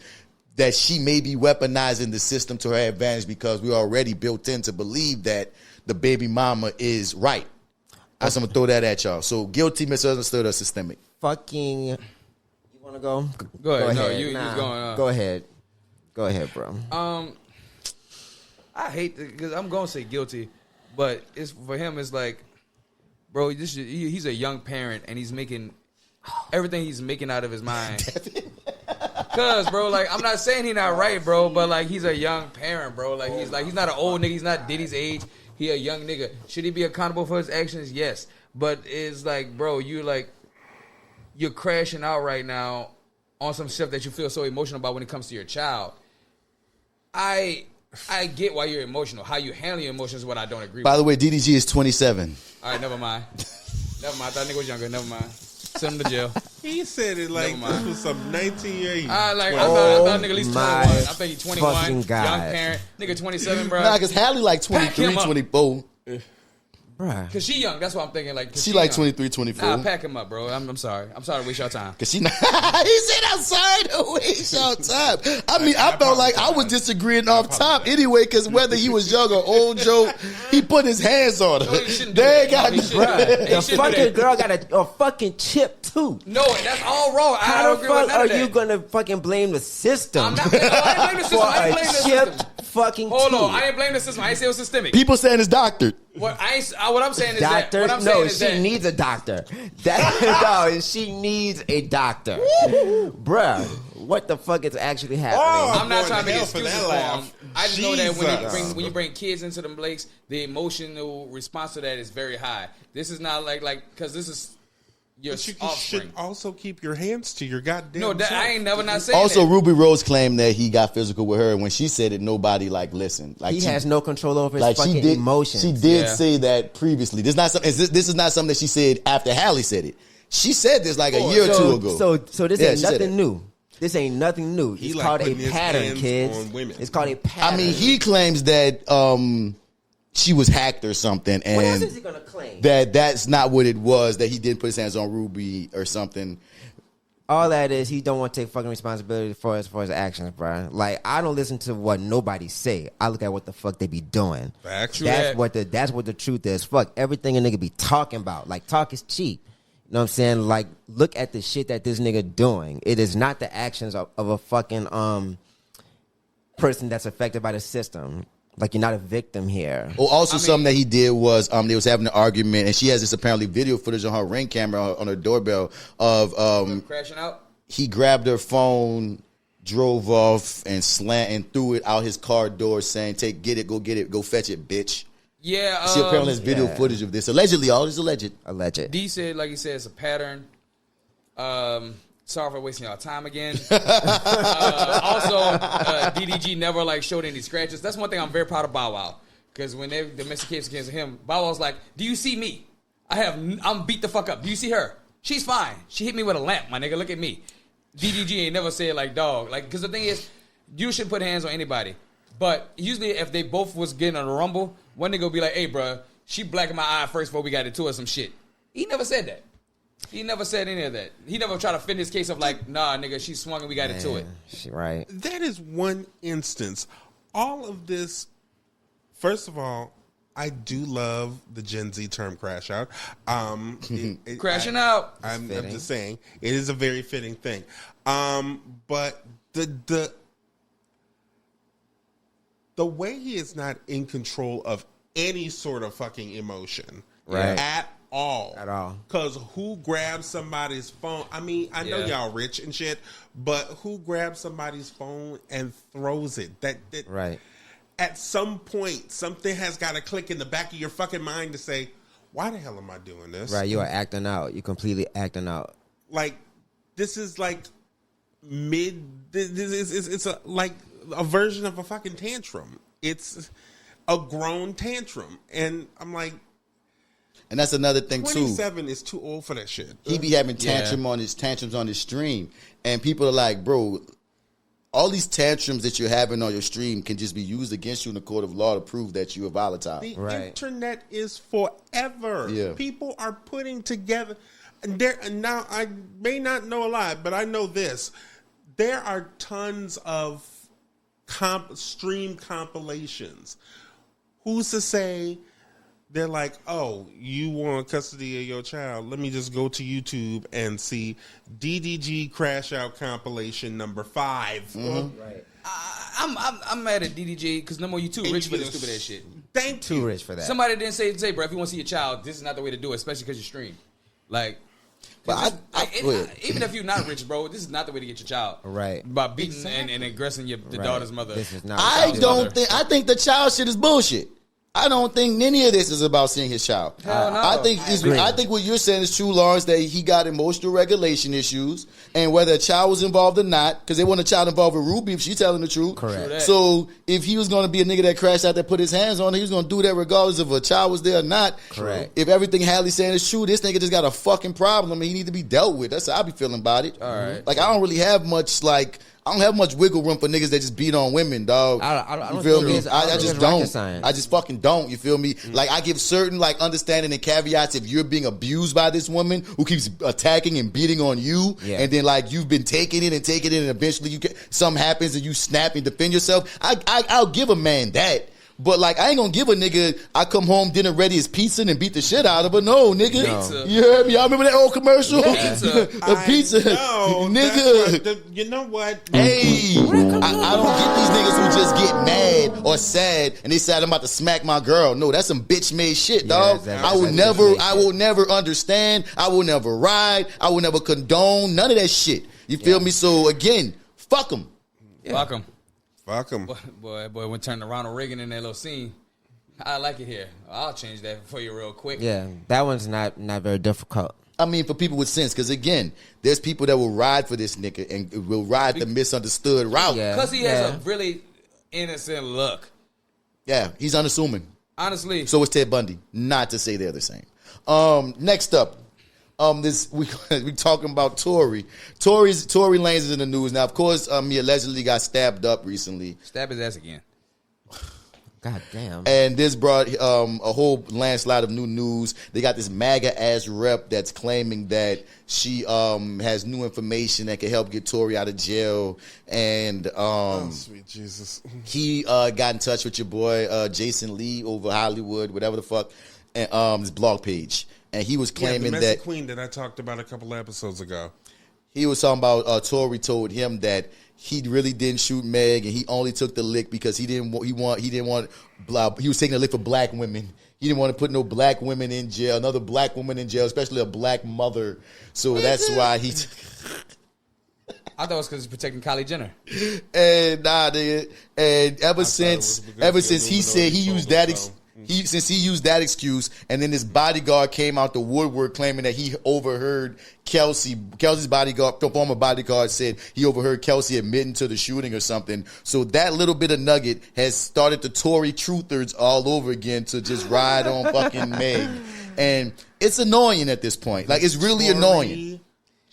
[SPEAKER 3] that she may be weaponizing the system to her advantage because we're already built in to believe that the baby mama is right. I'm gonna throw that at y'all. So guilty, misunderstood, or systemic.
[SPEAKER 5] Fucking. You want to go?
[SPEAKER 2] Go ahead. No, you going.
[SPEAKER 5] Go ahead. Go ahead, bro.
[SPEAKER 2] I hate because I'm gonna say guilty, but it's for him. It's like, bro, he's a young parent and he's making everything he's making out of his mind. Cause, bro, like I'm not saying he's not right, bro, but like he's a young parent, bro. Like he's not an old nigga. He's not Diddy's age. He a young nigga. Should he be accountable for his actions? Yes, but it's like, bro, you're crashing out right now on some stuff that you feel so emotional about when it comes to your child. I get why you're emotional. How you handle your emotions is what I don't agree with.
[SPEAKER 3] By the way, DDG is 27.
[SPEAKER 2] All right, never mind. I thought nigga was younger. Never mind. Send him to jail.
[SPEAKER 4] He said it like this was some 19-year-old.
[SPEAKER 2] I thought nigga at least 21. I think he's 21.
[SPEAKER 5] fucking God.
[SPEAKER 2] Young parent. Nigga 27, bro.
[SPEAKER 3] Nah, because Hallie like
[SPEAKER 2] Pack
[SPEAKER 3] 23,
[SPEAKER 2] him up.
[SPEAKER 3] 24.
[SPEAKER 5] Bruh.
[SPEAKER 2] Cause she young. That's what I'm thinking. Like
[SPEAKER 3] She like
[SPEAKER 2] young.
[SPEAKER 3] 23, 24.
[SPEAKER 2] Nah, pack him up, bro. I'm sorry. I'm sorry to waste your time.
[SPEAKER 3] Cause she not, he said I'm sorry to waste your time. I mean, I felt like I was disagreeing off top anyway, cause whether he was young or old, Joe, he put his hands on her.
[SPEAKER 2] No, he shouldn't do
[SPEAKER 3] They
[SPEAKER 2] that.
[SPEAKER 3] got
[SPEAKER 2] No, he shouldn't do that. He
[SPEAKER 5] The
[SPEAKER 2] shouldn't do
[SPEAKER 5] fucking
[SPEAKER 2] that.
[SPEAKER 5] girl got a fucking chip too.
[SPEAKER 2] No, that's all wrong. I
[SPEAKER 5] How
[SPEAKER 2] don't
[SPEAKER 5] the
[SPEAKER 2] agree with
[SPEAKER 5] fuck
[SPEAKER 2] none
[SPEAKER 5] are
[SPEAKER 2] of that.
[SPEAKER 5] you gonna fucking blame the system?
[SPEAKER 2] I'm not. No, I ain't blame the system.
[SPEAKER 5] for
[SPEAKER 2] I ain't
[SPEAKER 5] a
[SPEAKER 2] blame the
[SPEAKER 5] chipped
[SPEAKER 2] system.
[SPEAKER 5] fucking
[SPEAKER 2] Hold
[SPEAKER 5] tooth?
[SPEAKER 2] on. I ain't blame the system. I ain't say it was systemic.
[SPEAKER 3] People saying it's doctored.
[SPEAKER 2] What I'm saying is
[SPEAKER 5] Doctor?
[SPEAKER 2] that. What I'm saying
[SPEAKER 5] No,
[SPEAKER 2] is
[SPEAKER 5] she
[SPEAKER 2] that.
[SPEAKER 5] needs a doctor. No, she needs a doctor. Bruh, what the fuck is actually happening?
[SPEAKER 2] I'm not
[SPEAKER 4] going
[SPEAKER 2] trying to make
[SPEAKER 4] hell for
[SPEAKER 2] excuses
[SPEAKER 4] that
[SPEAKER 2] for him.
[SPEAKER 4] laugh.
[SPEAKER 2] I just know that
[SPEAKER 4] Jesus.
[SPEAKER 2] when you bring kids into them lakes, the emotional response to that is very high. This is not like because this is your
[SPEAKER 4] But you
[SPEAKER 2] offspring.
[SPEAKER 4] should also keep your hands to your goddamn
[SPEAKER 2] No,
[SPEAKER 4] self.
[SPEAKER 2] I ain't never not saying
[SPEAKER 3] Also,
[SPEAKER 2] that.
[SPEAKER 3] Ruby Rose claimed that he got physical with her, and when she said it, nobody listened. Like
[SPEAKER 5] He
[SPEAKER 3] she,
[SPEAKER 5] has no control over his
[SPEAKER 3] like
[SPEAKER 5] fucking
[SPEAKER 3] she did.
[SPEAKER 5] emotions.
[SPEAKER 3] She did
[SPEAKER 2] Yeah.
[SPEAKER 3] say that previously. This is not something that she said after Hallie said it. She said this like a year or two ago.
[SPEAKER 5] So this
[SPEAKER 3] Yeah,
[SPEAKER 5] ain't
[SPEAKER 3] she said
[SPEAKER 5] nothing
[SPEAKER 3] that.
[SPEAKER 5] new. This ain't nothing new. It's
[SPEAKER 4] like
[SPEAKER 5] called a
[SPEAKER 4] putting his
[SPEAKER 5] pattern,
[SPEAKER 4] hands
[SPEAKER 5] kids.
[SPEAKER 4] on women.
[SPEAKER 5] It's called a pattern.
[SPEAKER 3] I mean, he claims that she was hacked or something,
[SPEAKER 5] What else
[SPEAKER 3] and
[SPEAKER 5] is he gonna claim?
[SPEAKER 3] that's not what it was. That he didn't put his hands on Ruby or something.
[SPEAKER 5] All that is, he don't want to take fucking responsibility for his actions, bro. Like, I don't listen to what nobody say. I look at what the fuck they be doing.
[SPEAKER 4] Facts.
[SPEAKER 5] That's what the truth is. Fuck everything a nigga be talking about. Like, talk is cheap. You know what I'm saying? Like, look at the shit that this nigga doing. It is not the actions of a fucking person that's affected by the system. Like, you're not a victim here.
[SPEAKER 3] Oh, also something that he did was they was having an argument, and she has this apparently video footage on her Ring camera on her doorbell of
[SPEAKER 2] crashing out.
[SPEAKER 3] he grabbed her phone, drove off, and threw it out his car door, saying, get it, go fetch it, bitch."
[SPEAKER 2] Yeah.
[SPEAKER 3] She apparently has video footage of this. Allegedly, all is alleged.
[SPEAKER 5] Alleged.
[SPEAKER 2] D said, like he said, it's a pattern. Sorry for wasting y'all time again. Also, DDG never showed any scratches. That's one thing I'm very proud of Bow Wow, because when they domesticated against him, Bow Wow's like, "Do you see me? I'm beat the fuck up. Do you see her? She's fine. She hit me with a lamp, my nigga. Look at me." DDG ain't never said dog, because the thing is, you should put hands on anybody. But usually, if they both was getting on a rumble, one nigga will be like, "Hey, bro, she blacked my eye first before we got into it, some shit." He never said that. He never said any of that. He never tried to fit his case of nah, nigga, she swung and we got into it.
[SPEAKER 5] She right.
[SPEAKER 4] That is one instance. All of this, first of all, I do love the Gen Z term crash out.
[SPEAKER 2] Crashing out.
[SPEAKER 4] I'm just saying it is a very fitting thing. But the way he is not in control of any sort of fucking emotion,
[SPEAKER 5] right?
[SPEAKER 4] At all. Because who grabs somebody's phone? I mean, I know y'all rich and shit, but who grabs somebody's phone and throws it? That
[SPEAKER 5] right.
[SPEAKER 4] At some point, something has got to click in the back of your fucking mind to say, why the hell am I doing this?
[SPEAKER 5] Right, you are acting out. You're completely acting out.
[SPEAKER 4] Like, this is like it's like a version of a fucking tantrum. It's a grown tantrum. And I'm like,
[SPEAKER 3] and that's another thing,
[SPEAKER 4] 27 is too old for that shit.
[SPEAKER 3] He be having tantrums on his stream. And people are like, bro, all these tantrums that you're having on your stream can just be used against you in the court of law to prove that you are volatile.
[SPEAKER 4] The internet is forever. Yeah. People are putting together. Now, I may not know a lot, but I know this. There are tons of stream compilations. Who's to say they're like, oh, you want custody of your child? Let me just go to YouTube and see DDG Crash Out compilation number 5.
[SPEAKER 3] Mm-hmm.
[SPEAKER 2] Right. I'm mad at DDG because no more you too rich for this stupid ass shit.
[SPEAKER 4] Thank
[SPEAKER 5] too
[SPEAKER 4] you.
[SPEAKER 5] Rich for that.
[SPEAKER 2] Somebody didn't say, bro, if you want to see your child, this is not the way to do it, especially because you stream. Like,
[SPEAKER 3] but
[SPEAKER 2] even if you're not rich, bro, this is not the way to get your child.
[SPEAKER 5] Right.
[SPEAKER 2] By beating and aggressing the daughter's mother.
[SPEAKER 5] This is not.
[SPEAKER 3] I think the child shit is bullshit. I don't think any of this is about seeing his child.
[SPEAKER 2] Hell no.
[SPEAKER 3] I think what you're saying is true, Lawrence, that he got emotional regulation issues, and whether a child was involved or not, because they want a child involved with Ruby if she's telling the truth.
[SPEAKER 5] Correct.
[SPEAKER 3] So if he was going to be a nigga that crashed out that put his hands on it, he was going to do that regardless if a child was there or not.
[SPEAKER 5] Correct.
[SPEAKER 3] If everything Hallie's saying is true, this nigga just got a fucking problem and he need to be dealt with. That's how I be feeling about it.
[SPEAKER 2] All right.
[SPEAKER 3] Like, I don't really have much, I don't have much wiggle room for niggas that just beat on women, dog.
[SPEAKER 5] I
[SPEAKER 3] you feel me?
[SPEAKER 5] I
[SPEAKER 3] just don't. I just fucking don't. You feel me? Like, I give certain understanding and caveats if you're being abused by this woman who keeps attacking and beating on you, and then you've been taking it, and eventually something happens and you snap and defend yourself. I'll give a man that. But I ain't gonna give a nigga, I come home, dinner ready as pizza and beat the shit out of her. No, nigga.
[SPEAKER 2] No.
[SPEAKER 3] You heard me? Y'all remember that old commercial?
[SPEAKER 2] Yeah.
[SPEAKER 3] Pizza.
[SPEAKER 4] No,
[SPEAKER 3] nigga.
[SPEAKER 4] You know what?
[SPEAKER 3] Hey, I don't get these niggas who just get mad or sad and they say I'm about to smack my girl. No, that's some bitch made shit, dog. I will never understand. I will never ride. I will never condone none of that shit. You feel me? So again, fuck them.
[SPEAKER 2] Yeah. Fuck them.
[SPEAKER 4] Fuck him.
[SPEAKER 2] Boy, when turn to Ronald Reagan in that little scene, I like it here. I'll change that for you real quick.
[SPEAKER 5] Yeah, that one's not very difficult.
[SPEAKER 3] I mean, for people with sense, because again, there's people that will ride for this nigga and will ride the misunderstood route.
[SPEAKER 2] Because he has a really innocent look.
[SPEAKER 3] Yeah, he's unassuming.
[SPEAKER 2] Honestly.
[SPEAKER 3] So is Ted Bundy. Not to say they're the same. Next up. We talking about Torey. Torey Lanez is in the news now. Of course, he allegedly got stabbed up recently.
[SPEAKER 2] Stab his ass again.
[SPEAKER 5] God damn.
[SPEAKER 3] And this brought a whole landslide of new news. They got this MAGA ass rep that's claiming that she has new information that can help get Torey out of jail. And
[SPEAKER 4] sweet Jesus,
[SPEAKER 3] he got in touch with your boy Jason Lee over Hollywood, whatever the fuck, and his blog page. And he was claiming
[SPEAKER 4] the
[SPEAKER 3] that
[SPEAKER 4] Queen that I talked about a couple of episodes ago.
[SPEAKER 3] He was talking about Torey told him that he really didn't shoot Meg, and he only took the lick because he was taking a lick for black women. He didn't want to put no black women in jail, another black woman in jail, especially a black mother. So that's why he.
[SPEAKER 2] I thought it was because he's protecting Kylie Jenner.
[SPEAKER 3] And nigga. And ever since he said he used that. Since he used that excuse, and then his bodyguard came out the woodwork claiming that he overheard Kelsey's bodyguard, the former bodyguard, said he overheard Kelsey admitting to the shooting or something. So that little bit of nugget has started the Tory truthers all over again to just ride on fucking Meg. And it's annoying at this point. It's really annoying.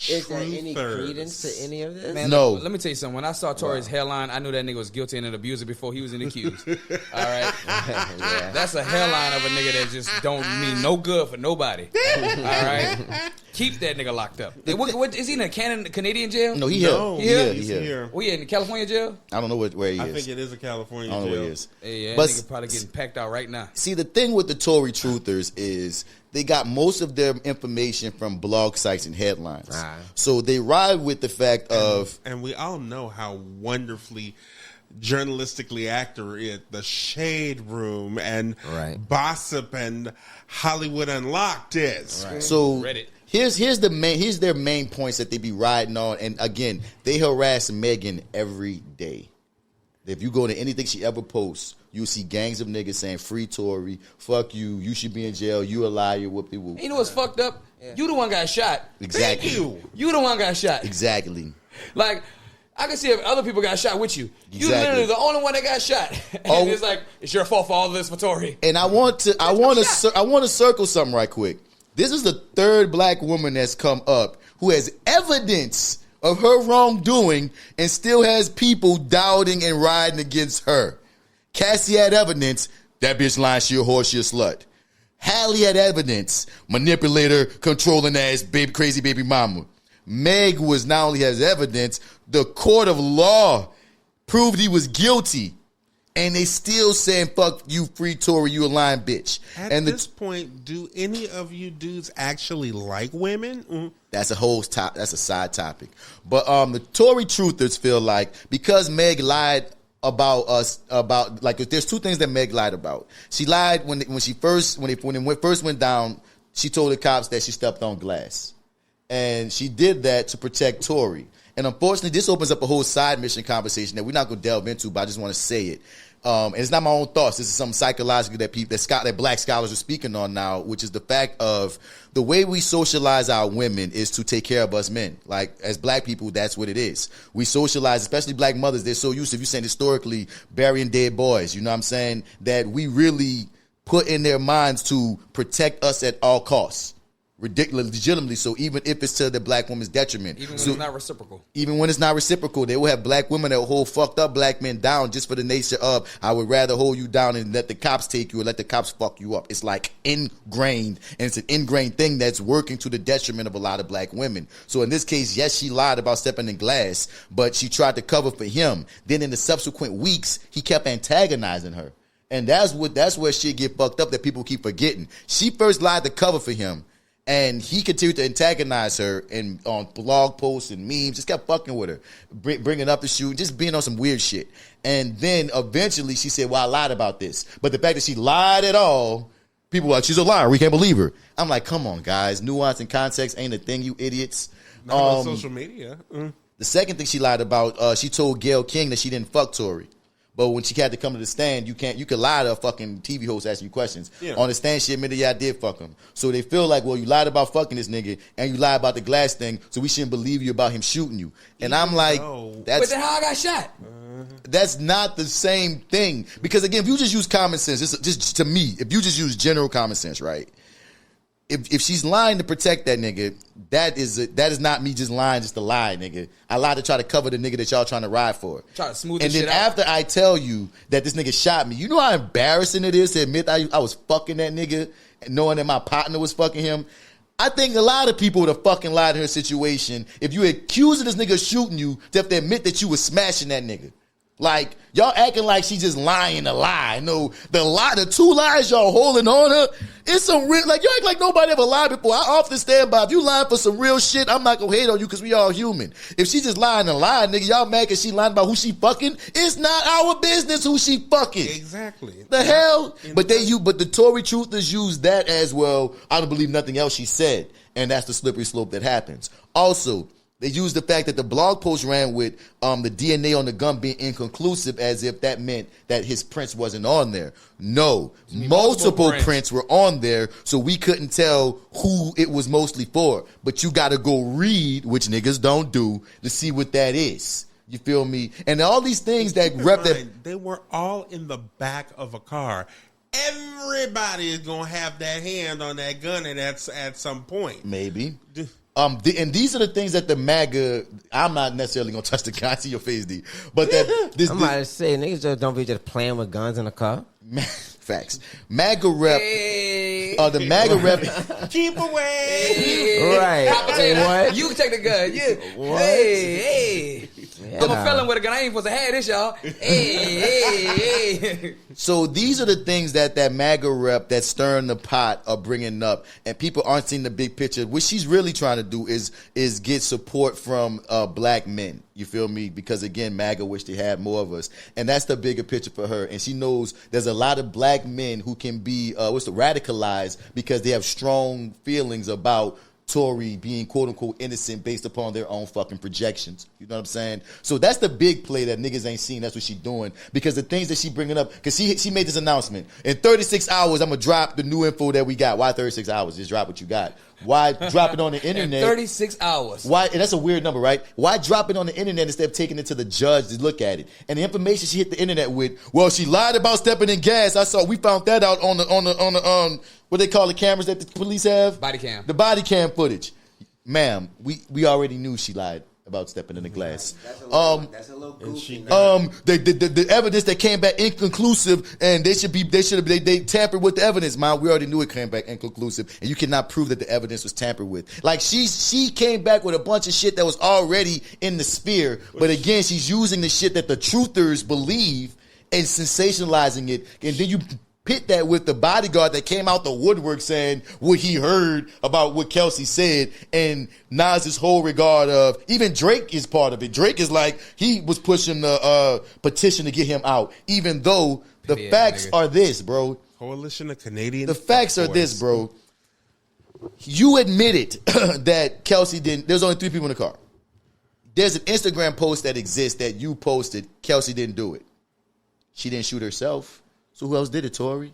[SPEAKER 5] Is there any
[SPEAKER 4] truthers.
[SPEAKER 5] credence to any of this?
[SPEAKER 2] Man,
[SPEAKER 3] No.
[SPEAKER 2] let me tell you something. When I saw Torey's hairline, I knew that nigga was guilty and an abuser before he was an accused. All right?
[SPEAKER 5] Yeah.
[SPEAKER 2] That's a hairline of a nigga that just don't mean no good for nobody. All right? Keep that nigga locked up. What, is he in a Canadian jail?
[SPEAKER 3] No, he here.
[SPEAKER 4] No,
[SPEAKER 3] He here.
[SPEAKER 4] he's
[SPEAKER 3] He here.
[SPEAKER 4] here.
[SPEAKER 2] We in California jail?
[SPEAKER 3] I don't know where he is.
[SPEAKER 4] I think it is a California
[SPEAKER 3] I don't know
[SPEAKER 4] jail.
[SPEAKER 3] where he is.
[SPEAKER 2] Hey, yeah, that
[SPEAKER 3] But
[SPEAKER 2] nigga probably getting packed out right now.
[SPEAKER 3] see, the thing with the Torey truthers is they got most of their information from blog sites and headlines. So they ride with the fact of...
[SPEAKER 4] And we all know how wonderfully journalistically accurate the Shade Room and Gossip and Hollywood Unlocked is.
[SPEAKER 3] Right. So
[SPEAKER 2] Reddit.
[SPEAKER 3] here's their main points that they be riding on. And again, they harass Megan every day. If you go to anything she ever posts, you'll see gangs of niggas saying, free Torey, fuck you, you should be in jail, you a liar, whoop-de-whoop.
[SPEAKER 2] You know what's fucked up? Yeah. You the one got shot.
[SPEAKER 3] Exactly.
[SPEAKER 2] Thank you. You the one got shot.
[SPEAKER 3] Exactly.
[SPEAKER 2] Like, I can see if other people got shot with you. You
[SPEAKER 3] Exactly.
[SPEAKER 2] literally the only one that got shot. And it's like, it's your fault for all this for Torey.
[SPEAKER 3] And I want to circle something right quick. This is the third black woman that's come up who has evidence of her wrongdoing and still has people doubting and riding against her. Cassie had evidence, that bitch lying, she a whore, she a slut. Hallie had evidence, manipulator, controlling ass, baby, crazy baby mama. Meg was not only has evidence, the court of law proved he was guilty. And they still saying, fuck you, free Torey, you a lying bitch.
[SPEAKER 4] At this point, do any of you dudes actually like women?
[SPEAKER 3] That's a side topic. But the Torey truthers feel like because Meg lied about us, about like there's two things that Meg lied about. She lied when it first went down. She told the cops that she stepped on glass, and she did that to protect Torey. And unfortunately, this opens up a whole side mission conversation that we're not going to delve into, but I just want to say it. And it's not my own thoughts. This is something psychological that black scholars are speaking on now, which is the fact of the way we socialize our women is to take care of us men. Like, as black people, that's what it is. We socialize, especially black mothers. They're so used to, if you're saying historically, burying dead boys. You know what I'm saying? That we really put in their minds to protect us at all costs. Ridiculous, legitimately. So even if it's to the black woman's detriment,
[SPEAKER 2] even when it's not reciprocal.
[SPEAKER 3] Even when it's not reciprocal, they will have black women that will hold fucked up black men down just for the nature of, I would rather hold you down and let the cops take you or let the cops fuck you up. It's like ingrained, and it's an ingrained thing that's working to the detriment of a lot of black women. So in this case, yes, she lied about stepping in glass, but she tried to cover for him. Then in the subsequent weeks, he kept antagonizing her. And that's where shit get fucked up that people keep forgetting. She first lied to cover for him. And he continued to antagonize her and on blog posts and memes, just kept fucking with her, bringing up the shoe, just being on some weird shit. And then eventually she said, well, I lied about this. But the fact that she lied at all, people were like, she's a liar. We can't believe her. I'm like, come on, guys. Nuance and context ain't a thing, you idiots.
[SPEAKER 4] Not on social media.
[SPEAKER 3] The second thing she lied about, she told Gayle King that she didn't fuck Torey. But when she had to come to the stand, you could lie to a fucking TV host asking you questions. Yeah. On the stand, she admitted, yeah, I did fuck him. So they feel like, well, you lied about fucking this nigga, and you lied about the glass thing, so we shouldn't believe you about him shooting you. And I'm like,
[SPEAKER 2] but then how I got shot?
[SPEAKER 3] That's not the same thing. Because again, if you just use common sense, just to me, if you just use general common sense, right? If she's lying to protect that nigga, that is not me just lying just to lie, nigga. I lied to try to cover the nigga that y'all trying to ride for.
[SPEAKER 2] Try to smooth
[SPEAKER 3] and
[SPEAKER 2] this
[SPEAKER 3] then
[SPEAKER 2] shit out.
[SPEAKER 3] after I tell you that this nigga shot me, you know how embarrassing it is to admit I was fucking that nigga, knowing that my partner was fucking him. I think a lot of people would have fucking lied in her situation if you accusing this nigga of shooting you to have to admit that you was smashing that nigga. Like, y'all acting like she just lying to lie. No, the two lies y'all holding on her, it's some real, like, you act like nobody ever lied before. I often stand by, if you lying for some real shit, I'm not gonna hate on you because we all human. If she just lying to lie, nigga, y'all mad because she lying about who she fucking, it's not our business who she fucking.
[SPEAKER 4] Exactly.
[SPEAKER 3] The hell? But the Torey truthers use that as, well, I don't believe nothing else she said. And that's the slippery slope that happens. Also, they use the fact that the blog post ran with the DNA on the gun being inconclusive as if that meant that his prints wasn't on there. No, multiple prints were on there, so we couldn't tell who it was mostly for. But you got to go read, which niggas don't do, to see what that is. You feel me? And all these things that rep that
[SPEAKER 4] they were all in the back of a car. Everybody is gonna have that hand on that gun at some point.
[SPEAKER 3] Maybe. And these are the things that the MAGA. I'm not necessarily gonna touch the guy. I see your face, D. But that this,
[SPEAKER 5] I'm about to say, niggas just don't be just playing with guns in the car.
[SPEAKER 3] Facts. MAGA rep. The MAGA rep.
[SPEAKER 4] Keep away.
[SPEAKER 5] Right.
[SPEAKER 2] What? You can take the gun. Yeah.
[SPEAKER 5] What?
[SPEAKER 2] Hey.
[SPEAKER 5] Yeah,
[SPEAKER 2] I'm a felon with a gun. I ain't supposed to have this, y'all. Hey.
[SPEAKER 3] So these are the things that MAGA rep that's stirring the pot are bringing up, and people aren't seeing the big picture. What she's really trying to do is get support from black men. You feel me? Because again, MAGA wish they had more of us, and that's the bigger picture for her. And she knows there's a lot of black men who can be radicalized because they have strong feelings about Torey being quote unquote innocent based upon their own fucking projections. You know what I'm saying? So that's the big play that niggas ain't seen. That's what she doing. Because the things that she bringing up, because she made this announcement. In 36 hours, I'm going to drop the new info that we got. Why 36 hours? Just drop what you got. Why drop it on the internet?
[SPEAKER 2] In 36 hours.
[SPEAKER 3] Why? And that's a weird number, right? Why drop it on the internet instead of taking it to the judge to look at it? And the information she hit the internet with, well, she lied about stepping in gas. We found that out on the what they call the cameras that the police have?
[SPEAKER 2] Body cam.
[SPEAKER 3] The body cam footage. Ma'am, we already knew she lied about stepping in the glass.
[SPEAKER 5] That's a little goofy.
[SPEAKER 3] The evidence that came back inconclusive, and they tampered with the evidence. Man, we already knew it came back inconclusive, and you cannot prove that the evidence was tampered with. Like she came back with a bunch of shit that was already in the sphere, but again, she's using the shit that the truthers believe and sensationalizing it, and then you pit that with the bodyguard that came out the woodwork saying what he heard about what Kelsey said, and Nas's whole regard of, even Drake is part of it. Drake is like, he was pushing the petition to get him out, even though the facts are this, bro.
[SPEAKER 4] Coalition of Canadian.
[SPEAKER 3] The facts are this, bro. You admitted that Kelsey didn't, there's only 3 people in the car. There's an Instagram post that exists that you posted. Kelsey didn't do it. She didn't shoot herself. So who else did it, Torey?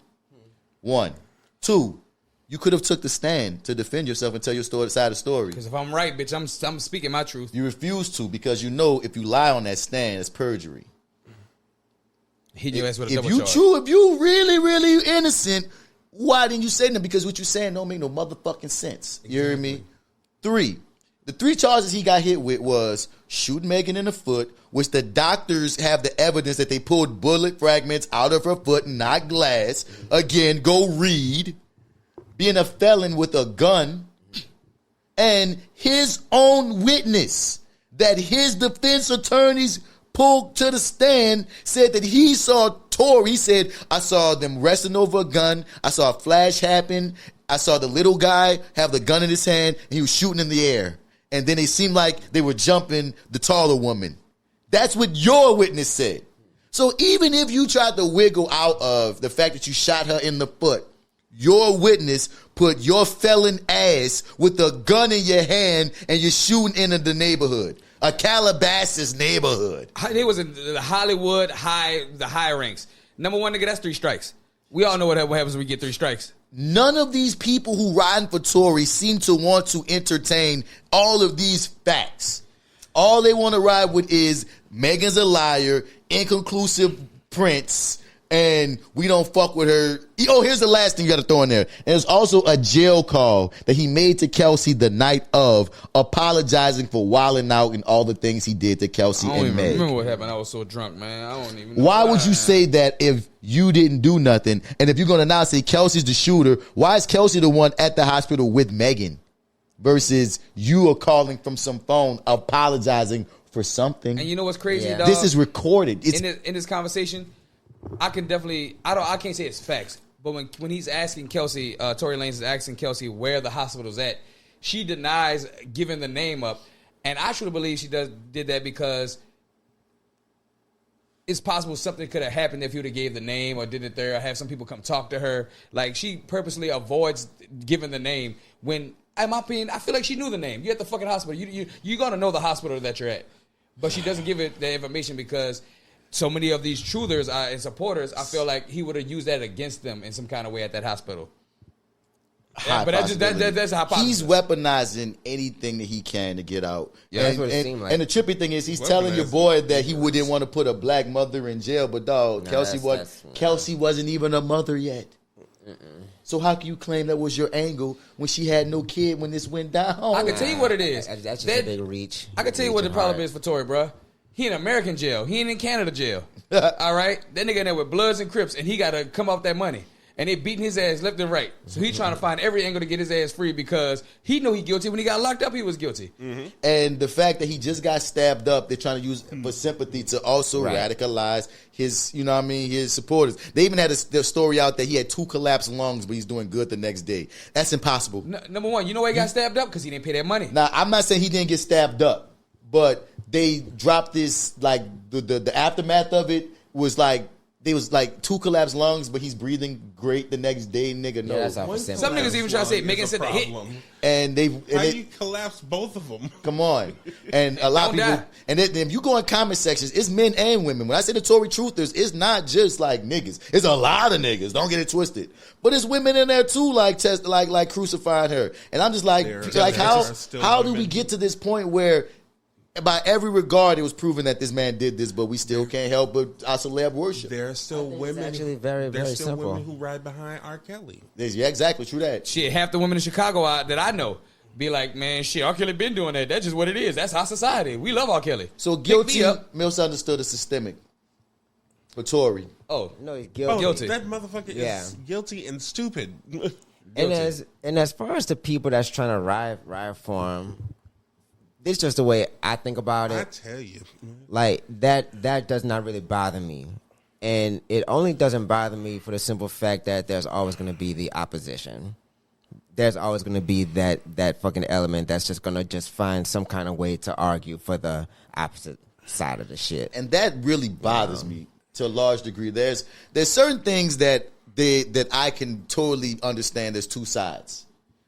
[SPEAKER 3] 1. 2, you could have took the stand to defend yourself and tell your side of the story.
[SPEAKER 2] Because if I'm right, bitch, I'm speaking my truth.
[SPEAKER 3] You refuse to, because you know if you lie on that stand, it's perjury.
[SPEAKER 2] Hit your ass with a double charge.
[SPEAKER 3] If you really, really innocent, why didn't you say nothing? Because what you're saying don't make no motherfucking sense. You hear me? 3. The 3 charges he got hit with was shooting Megan in the foot, which the doctors have the evidence that they pulled bullet fragments out of her foot, not glass. Again, go read. Being a felon with a gun. And his own witness that his defense attorneys pulled to the stand said that he saw Torey. He said, I saw them wrestling over a gun. I saw a flash happen. I saw the little guy have the gun in his hand, and he was shooting in the air. And then it seemed like they were jumping the taller woman. That's what your witness said. So even if you tried to wiggle out of the fact that you shot her in the foot, your witness put your felon ass with a gun in your hand and you're shooting into the neighborhood. A Calabasas neighborhood.
[SPEAKER 2] It was in the Hollywood the high ranks. Number 1, nigga, that's 3 strikes. We all know what happens when we get 3 strikes.
[SPEAKER 3] None of these people who riding for Torey seem to want to entertain all of these facts. All they want to ride with is Megan's a liar, inconclusive prints, and we don't fuck with her. Oh, here's the last thing you got to throw in there. And there's also a jail call that he made to Kelsey the night of, apologizing for wilding out and all the things he did to Kelsey and Meg.
[SPEAKER 2] I don't even remember what happened. I was so drunk, man. I don't even know.
[SPEAKER 3] Why would you say that if you didn't do nothing? And if you're going to now say Kelsey's the shooter, why is Kelsey the one at the hospital with Megan versus you are calling from some phone apologizing for something?
[SPEAKER 2] And you know what's crazy, dog?
[SPEAKER 3] This is recorded. It's
[SPEAKER 2] in this conversation, I can definitely, I can't say it's facts, but when he's asking Kelsey, Torey Lanez is asking Kelsey where the hospital's at, she denies giving the name up, and I truly believe she did that because it's possible something could have happened if he would have gave the name or did it there, or have some people come talk to her. Like, she purposely avoids giving the name when, in my opinion, I feel like she knew the name. You're at the fucking hospital. You're going to know the hospital that you're at, but she doesn't give it the information because so many of these truthers and supporters, I feel like he would have used that against them in some kind of way at that hospital. Yeah, but that's a hypothesis.
[SPEAKER 3] He's weaponizing anything that he can to get out.
[SPEAKER 5] Yeah, that's what it seemed like.
[SPEAKER 3] And the trippy thing is, he's telling your boy that he didn't want to put a black mother in jail, but dog, Kelsey wasn't even a mother yet. So how can you claim that was your angle when she had no kid when this went down?
[SPEAKER 2] I can tell you what it is.
[SPEAKER 5] That's just a big reach.
[SPEAKER 2] I can tell you what the problem is for Torey, bro. He in American jail. He ain't in Canada jail. All right? That nigga in there with Bloods and Crips, and he got to come off that money. And they beating his ass left and right. So he trying to find every angle to get his ass free because he know he guilty. When he got locked up, he was guilty.
[SPEAKER 3] And the fact that he just got stabbed up, they're trying to use for sympathy to also radicalize his, you know what I mean, his supporters. They even had the story out that he had 2 collapsed lungs, but he's doing good the next day. That's impossible.
[SPEAKER 2] Number one, you know why he got stabbed up? Because he didn't pay that money.
[SPEAKER 3] Now, I'm not saying he didn't get stabbed up, but they dropped this, like, the aftermath of it was like, there was like 2 collapsed lungs, but he's breathing great the next day. Nigga, no.
[SPEAKER 5] Yeah,
[SPEAKER 2] some niggas even try to say making sense.
[SPEAKER 3] And
[SPEAKER 4] how you collapse both of them?
[SPEAKER 3] Come on, and a lot of people. And then, if you go in comment sections, it's men and women. When I say the Tory truthers, it's not just like niggas. It's a lot of niggas. Don't get it twisted. But it's women in there too, like crucifying her. And I'm just like how do we get to this point where? By every regard, it was proven that this man did this, but we still can't help but our celeb worship.
[SPEAKER 4] There are still women.
[SPEAKER 5] Actually, very simple.
[SPEAKER 4] Women who ride behind R. Kelly.
[SPEAKER 3] Yeah, exactly. True that.
[SPEAKER 2] Shit, half the women in Chicago that I know be like, man, shit, R. Kelly been doing that. That's just what it is. That's our society. We love R. Kelly.
[SPEAKER 3] So guilty, misunderstood, is systemic. For Tory.
[SPEAKER 2] Oh
[SPEAKER 5] no, he's guilty.
[SPEAKER 4] That motherfucker is guilty and stupid.
[SPEAKER 5] And as far as the people that's trying to ride for him. It's just the way I think about it.
[SPEAKER 4] I tell you.
[SPEAKER 5] Like, that does not really bother me. And it only doesn't bother me for the simple fact that there's always going to be the opposition. There's always going to be that fucking element that's just going to just find some kind of way to argue for the opposite side of the shit.
[SPEAKER 3] And that really bothers me to a large degree. There's certain things that I can totally understand there's 2 sides.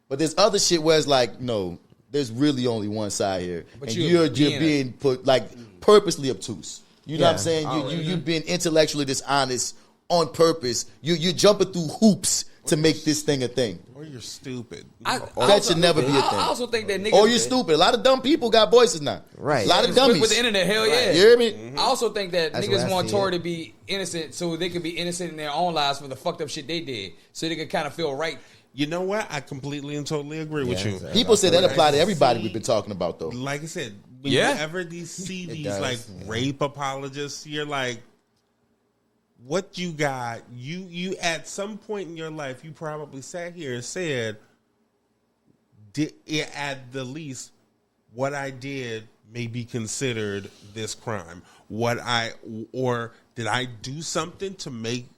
[SPEAKER 3] But there's other shit where it's like, no, there's really only one side here.
[SPEAKER 2] But
[SPEAKER 3] and you're being put, like, purposely obtuse. You know what I'm saying? You're being intellectually dishonest on purpose. You're jumping through hoops to make this thing a thing.
[SPEAKER 4] Or you're stupid.
[SPEAKER 3] That should never be a thing.
[SPEAKER 2] I also think that niggas...
[SPEAKER 3] Or you're stupid. A lot of dumb people got voices now.
[SPEAKER 5] Right.
[SPEAKER 3] A lot of dummies.
[SPEAKER 2] With the internet, hell yeah.
[SPEAKER 3] You hear me?
[SPEAKER 2] I also think that
[SPEAKER 5] That's
[SPEAKER 2] niggas
[SPEAKER 5] what I
[SPEAKER 2] want
[SPEAKER 5] see
[SPEAKER 2] Tory
[SPEAKER 5] it.
[SPEAKER 2] to be innocent so they can be innocent in their own lives for the fucked up shit they did. So they can kind of feel right.
[SPEAKER 4] You know what? I completely and totally agree with you.
[SPEAKER 3] People say that apply to everybody we've been talking about, though.
[SPEAKER 4] Like I said, whenever see these like rape apologists, you're like, what you got? You at some point in your life, you probably sat here and said, at the least, what I did may be considered this crime. Or did I do something to make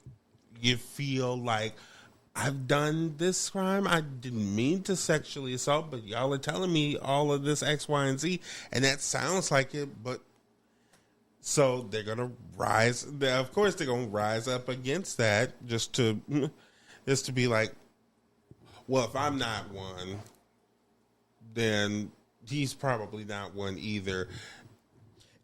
[SPEAKER 4] you feel like I've done this crime? I didn't mean to sexually assault, but y'all are telling me all of this X, Y, and Z, and that sounds like it, but so they're going to rise. Of course, they're going to rise up against that just to be like, well, if I'm not one, then he's probably not one either.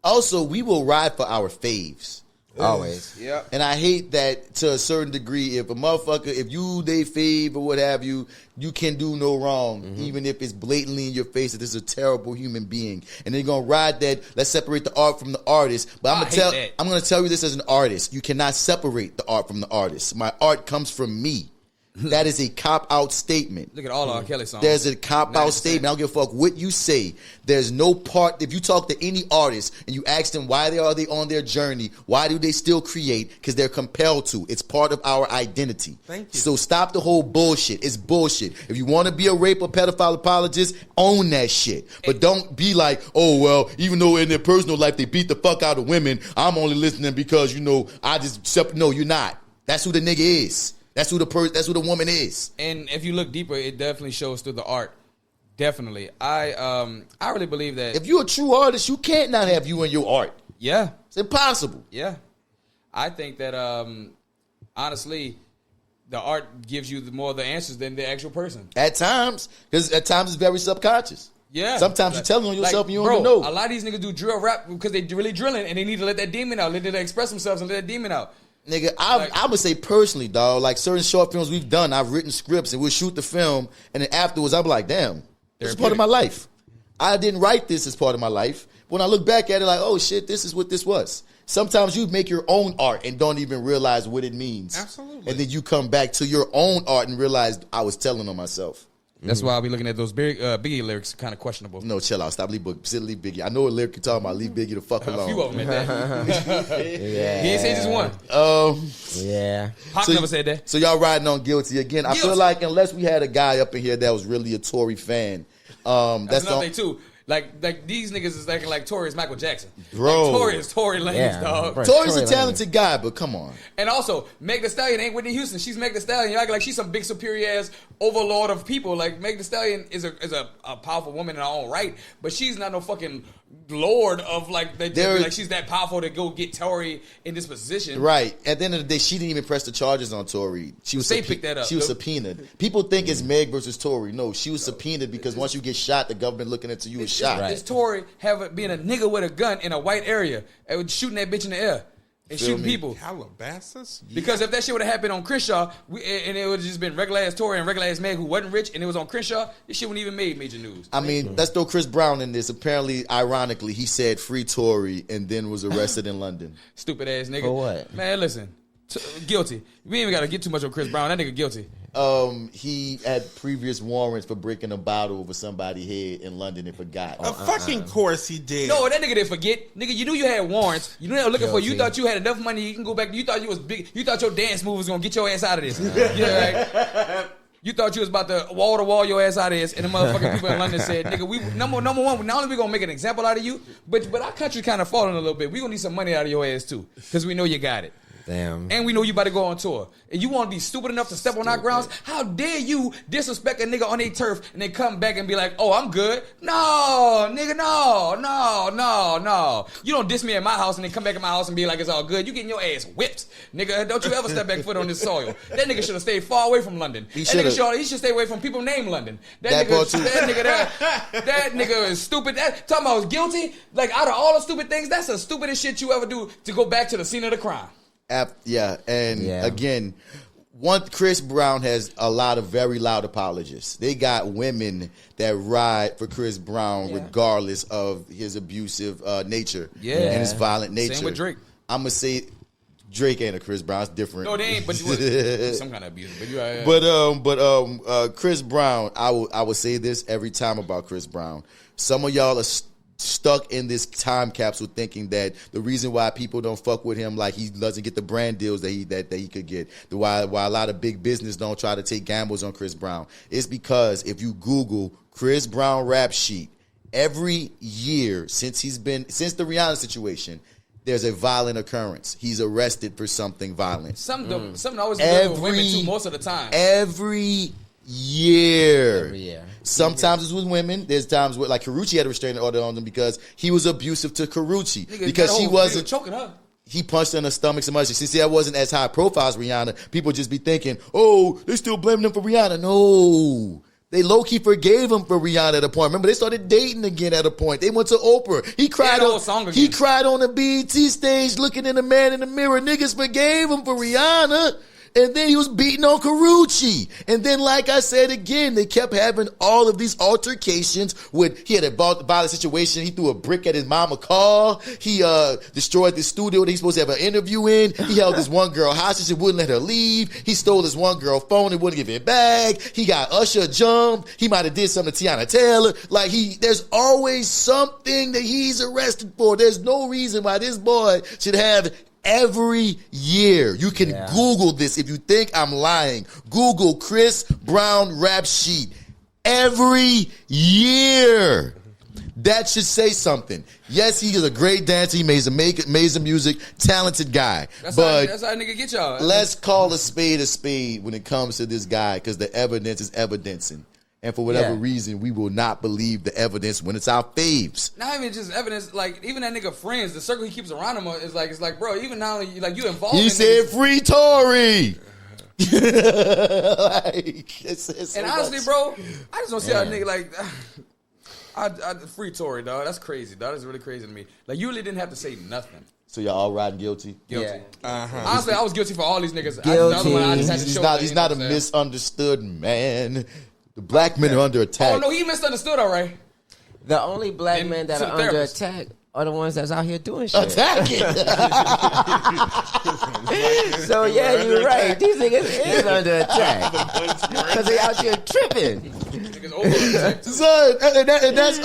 [SPEAKER 3] Also, we will ride for our faves.
[SPEAKER 5] Always.
[SPEAKER 2] Yeah.
[SPEAKER 3] And I hate that to a certain degree. If a motherfucker, if you they fave or what have you, you can do no wrong, even if it's blatantly in your face that this is a terrible human being. And they're gonna ride that. Let's separate the art from the artist. But I'm gonna tell you this as an artist. You cannot separate the art from the artist. My art comes from me. That is a cop-out statement.
[SPEAKER 2] Look at all R. Kelly songs.
[SPEAKER 3] There's a cop-out statement. I don't give a fuck what you say. There's no part. If you talk to any artist and you ask them why they on their journey, why do they still create? Because they're compelled to. It's part of our identity.
[SPEAKER 4] Thank you.
[SPEAKER 3] So stop the whole bullshit. It's bullshit. If you want to be a rape or pedophile apologist, own that shit. But don't be like, oh, well, even though in their personal life they beat the fuck out of women, I'm only listening because, you know, no, you're not. That's who the nigga is. That's who the woman is.
[SPEAKER 2] And if you look deeper, it definitely shows through the art. Definitely. I really believe that
[SPEAKER 3] if you're a true artist, you can't not have you in your art.
[SPEAKER 2] Yeah.
[SPEAKER 3] It's impossible.
[SPEAKER 2] Yeah. I think that honestly, the art gives you more of the answers than the actual person.
[SPEAKER 3] At times, because at times it's very subconscious.
[SPEAKER 2] Yeah.
[SPEAKER 3] Sometimes you're telling on yourself and you don't
[SPEAKER 2] bro,
[SPEAKER 3] even know.
[SPEAKER 2] A lot of these niggas do drill rap because they really drilling and they need to let that demon out. Let them express themselves and let that demon out.
[SPEAKER 3] Nigga, I would say personally, dog, like certain short films we've done, I've written scripts and we'll shoot the film, and then afterwards I'm like, damn, this is part of my life. I didn't write this as part of my life. When I look back at it, like, oh shit, this is what this was. Sometimes you make your own art and don't even realize what it means.
[SPEAKER 4] Absolutely.
[SPEAKER 3] And then you come back to your own art and realize I was telling on myself.
[SPEAKER 2] That's why I'll be looking at those Biggie lyrics kind of questionable.
[SPEAKER 3] No, chill out. Stop. Leave Biggie. I know what lyric you're talking about. Leave Biggie the fuck alone.
[SPEAKER 2] A few of them at that.
[SPEAKER 5] Yeah.
[SPEAKER 2] He ain't say just one.
[SPEAKER 5] Yeah.
[SPEAKER 2] Pac never said that.
[SPEAKER 3] So y'all riding on guilty again. I feel like unless we had a guy up in here that was really a Tory fan,
[SPEAKER 2] that's another thing too. Like these niggas is acting like Tory is Michael Jackson.
[SPEAKER 3] Bro.
[SPEAKER 2] Like, Tory is Torey Lanez, dog.
[SPEAKER 5] Bro,
[SPEAKER 3] Tory's
[SPEAKER 5] Tory
[SPEAKER 3] a talented guy, but come on.
[SPEAKER 2] And also, Meg Thee Stallion ain't Whitney Houston. She's Meg Thee Stallion. You act like she's some big superior ass overlord of people. Like Meg Thee Stallion is a powerful woman in her own right, but she's not no fucking lord of like she's that powerful to go get Tory in this position.
[SPEAKER 3] Right. At the end of the day, she didn't even press the charges on Tory. She was
[SPEAKER 2] picked that up.
[SPEAKER 3] She was subpoenaed. People think it's Meg versus Tory. No, she was subpoenaed because once you get shot, the government looking into you as shot.
[SPEAKER 2] It's Tory being a nigga with a gun in a white area and shooting that bitch in the air and shooting people.
[SPEAKER 4] Calabasas?
[SPEAKER 2] Because if that shit would have happened on Crenshaw, and it would have just been regular ass Tory and regular ass Meg who wasn't rich, and it was on Crenshaw, this shit wouldn't even made major news.
[SPEAKER 3] I mean, let's throw Chris Brown in this. Apparently, ironically, he said free Tory and then was arrested in London.
[SPEAKER 2] Stupid ass nigga.
[SPEAKER 5] For what?
[SPEAKER 2] Man, listen. Guilty. We ain't even got to get too much on Chris Brown. That nigga guilty.
[SPEAKER 3] He had previous warrants for breaking a bottle over somebody's head in London and forgot.
[SPEAKER 4] Of fucking course he did.
[SPEAKER 2] No, that nigga didn't forget. Nigga, you knew you had warrants. You knew they were looking for you. You thought you had enough money. You can go back. You thought you was big. You thought your dance move was going to get your ass out of this. Right? You thought you was about to wall your ass out of this, and the motherfucking people in London said, nigga, we number one, not only we going to make an example out of you, but our country kind of falling a little bit. We going to need some money out of your ass, too, because we know you got it.
[SPEAKER 5] Damn.
[SPEAKER 2] And we know you about to go on tour. And you want to be stupid enough to step on our grounds? How dare you disrespect a nigga on their turf and then come back and be like, oh, I'm good? No, nigga, no. You don't diss me at my house and then come back at my house and be like, it's all good. You getting your ass whipped. Nigga, don't you ever step back foot on this soil. That nigga should have stayed far away from London. He should stay away from people named London. That nigga is stupid. Talking about was guilty. Like, out of all the stupid things, that's the stupidest shit you ever do to go back to the scene of the crime.
[SPEAKER 3] Again, Chris Brown has a lot of very loud apologists. They got women that ride for Chris Brown regardless of his abusive nature and his violent nature.
[SPEAKER 2] Same with Drake.
[SPEAKER 3] I'm gonna say Drake ain't a Chris Brown. It's different.
[SPEAKER 2] No, they ain't. But some kind of abuse. But you are.
[SPEAKER 3] But Chris Brown, I would say this every time about Chris Brown. Some of y'all are stuck in this time capsule thinking that the reason why people don't fuck with him, like he doesn't get the brand deals that he could get, why a lot of big business don't try to take gambles on Chris Brown, is because if you Google Chris Brown rap sheet, every year since the Rihanna situation, there's a violent occurrence. He's arrested for something violent.
[SPEAKER 2] Something always good with women too, most of the time.
[SPEAKER 3] Every year. Sometimes it's with women. There's times where, like, Karrueche had a restraining order on him because he was abusive to Karrueche. Because he wasn't
[SPEAKER 2] choking her.
[SPEAKER 3] He punched her in the stomach so much. See, that wasn't as high profile as Rihanna. People just be thinking, oh, they still blaming him for Rihanna. No. They low-key forgave him for Rihanna at a point. Remember, they started dating again at a point. They went to Oprah. He cried on the BET stage looking in the man in the mirror. Niggas forgave him for Rihanna. And then he was beating on Karrueche. And then, like I said again, they kept having all of these altercations he had a violent situation. He threw a brick at his mama's car. He destroyed the studio that he's supposed to have an interview in. He held this one girl hostage and wouldn't let her leave. He stole this one girl's phone and wouldn't give it back. He got Usher jumped. He might have did something to Tiana Taylor. Like, there's always something that he's arrested for. There's no reason why this boy should have every year. You can Google this if you think I'm lying. Google Chris Brown rap sheet. Every year. That should say something. Yes, he is a great dancer. He makes amazing music. Talented guy. That's how
[SPEAKER 2] a nigga get y'all.
[SPEAKER 3] Let's call a spade when it comes to this guy, because the evidence is evidencing. And for whatever reason, we will not believe the evidence when it's our faves.
[SPEAKER 2] Not even just evidence, like, even that nigga friends, the circle he keeps around him is like, bro, even now, like, you involved
[SPEAKER 3] He said free Tory.
[SPEAKER 2] It's and honestly, bro, I just don't see how a nigga, like, I free Tory, dog. That's crazy, dog. That's really crazy to me. Like, you really didn't have to say nothing.
[SPEAKER 3] So y'all all riding guilty?
[SPEAKER 2] Guilty. Yeah. Honestly, I was guilty for all these niggas.
[SPEAKER 3] Guilty. He's not a misunderstood man. The black men are under attack.
[SPEAKER 2] Oh, no, he misunderstood, all right.
[SPEAKER 5] The only black men that are under attack are the ones that's out here doing shit.
[SPEAKER 3] Attacking.
[SPEAKER 5] So yeah, you're right. These niggas is under attack because they out here tripping.
[SPEAKER 3] Son, and that's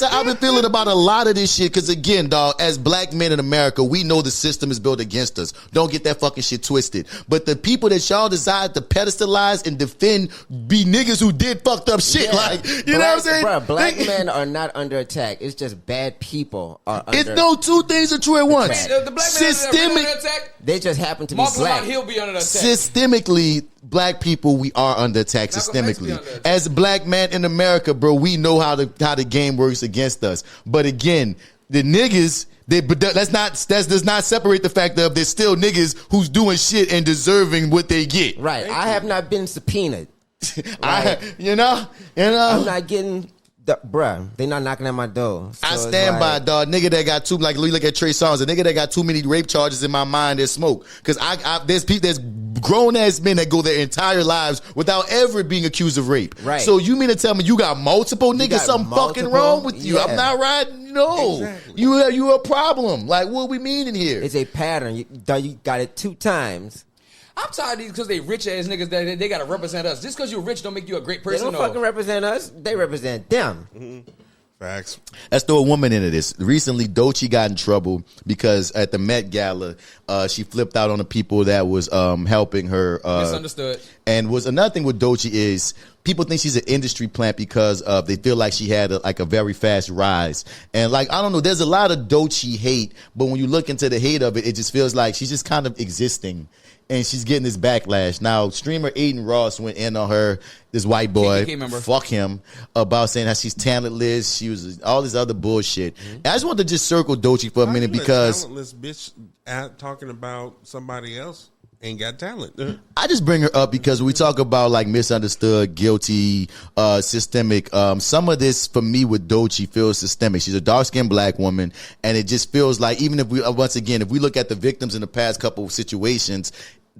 [SPEAKER 3] how I've been feeling about a lot of this shit. Because again, dog, as black men in America, we know the system is built against us. Don't get that fucking shit twisted. But the people that y'all decide to pedestalize and defend be niggas who did fucked up shit.
[SPEAKER 5] Yeah.
[SPEAKER 3] Like, you know what I'm saying?
[SPEAKER 5] Bro, black men are not under attack. It's just bad people are under
[SPEAKER 3] It's no two things are true at once.
[SPEAKER 2] The black man
[SPEAKER 3] Systemic.
[SPEAKER 2] under attack.
[SPEAKER 5] They just happen to be
[SPEAKER 2] Mark
[SPEAKER 5] black.
[SPEAKER 2] Lamont, he'll be under attack.
[SPEAKER 3] Systemically, black people, we are under attack systemically. As a black man in America, bro, we know how the game works against us. But again, the niggas, that does not separate the fact of there's still niggas who's doing shit and deserving what they get.
[SPEAKER 5] Right. I have not been subpoenaed.
[SPEAKER 3] You know.
[SPEAKER 5] I'm not getting. Bruh, they not knocking at my door. So
[SPEAKER 3] I stand by, dog. Nigga that got we look at Trey Songz, a nigga that got too many rape charges in my mind, there's smoke. Because there's grown ass men that go their entire lives without ever being accused of rape.
[SPEAKER 5] Right.
[SPEAKER 3] So you mean to tell me you got multiple niggas, something fucking wrong with you?
[SPEAKER 5] Yeah.
[SPEAKER 3] I'm not riding. No, exactly. You a problem. Like, what we meaning here?
[SPEAKER 5] It's a pattern. You got it 2 times.
[SPEAKER 2] I'm tired of these because they rich ass niggas that they gotta represent us. Just because you're rich don't make you a great person.
[SPEAKER 5] They don't fucking represent us. They represent them.
[SPEAKER 4] Mm-hmm. Facts.
[SPEAKER 3] Let's throw a woman into this. Recently, Doechii got in trouble because at the Met Gala, she flipped out on the people that was helping her.
[SPEAKER 2] Misunderstood.
[SPEAKER 3] And was another thing with Doechii is people think she's an industry plant because they feel like she had a very fast rise. And like, I don't know, there's a lot of Doechii hate, but when you look into the hate of it, it just feels like she's just kind of existing. And she's getting this backlash. Now, streamer Aiden Ross went in on her, this white boy, fuck him, about saying how she's talentless. She was all this other bullshit. Mm-hmm. And I just wanted to just circle Doechii for a minute because...
[SPEAKER 4] talentless bitch talking about somebody else ain't got talent.
[SPEAKER 3] I just bring her up because we talk about like misunderstood, guilty, systemic. Some of this for me with Doechii feels systemic. She's a dark-skinned black woman, and it just feels like even if we if we look at the victims in the past couple of situations,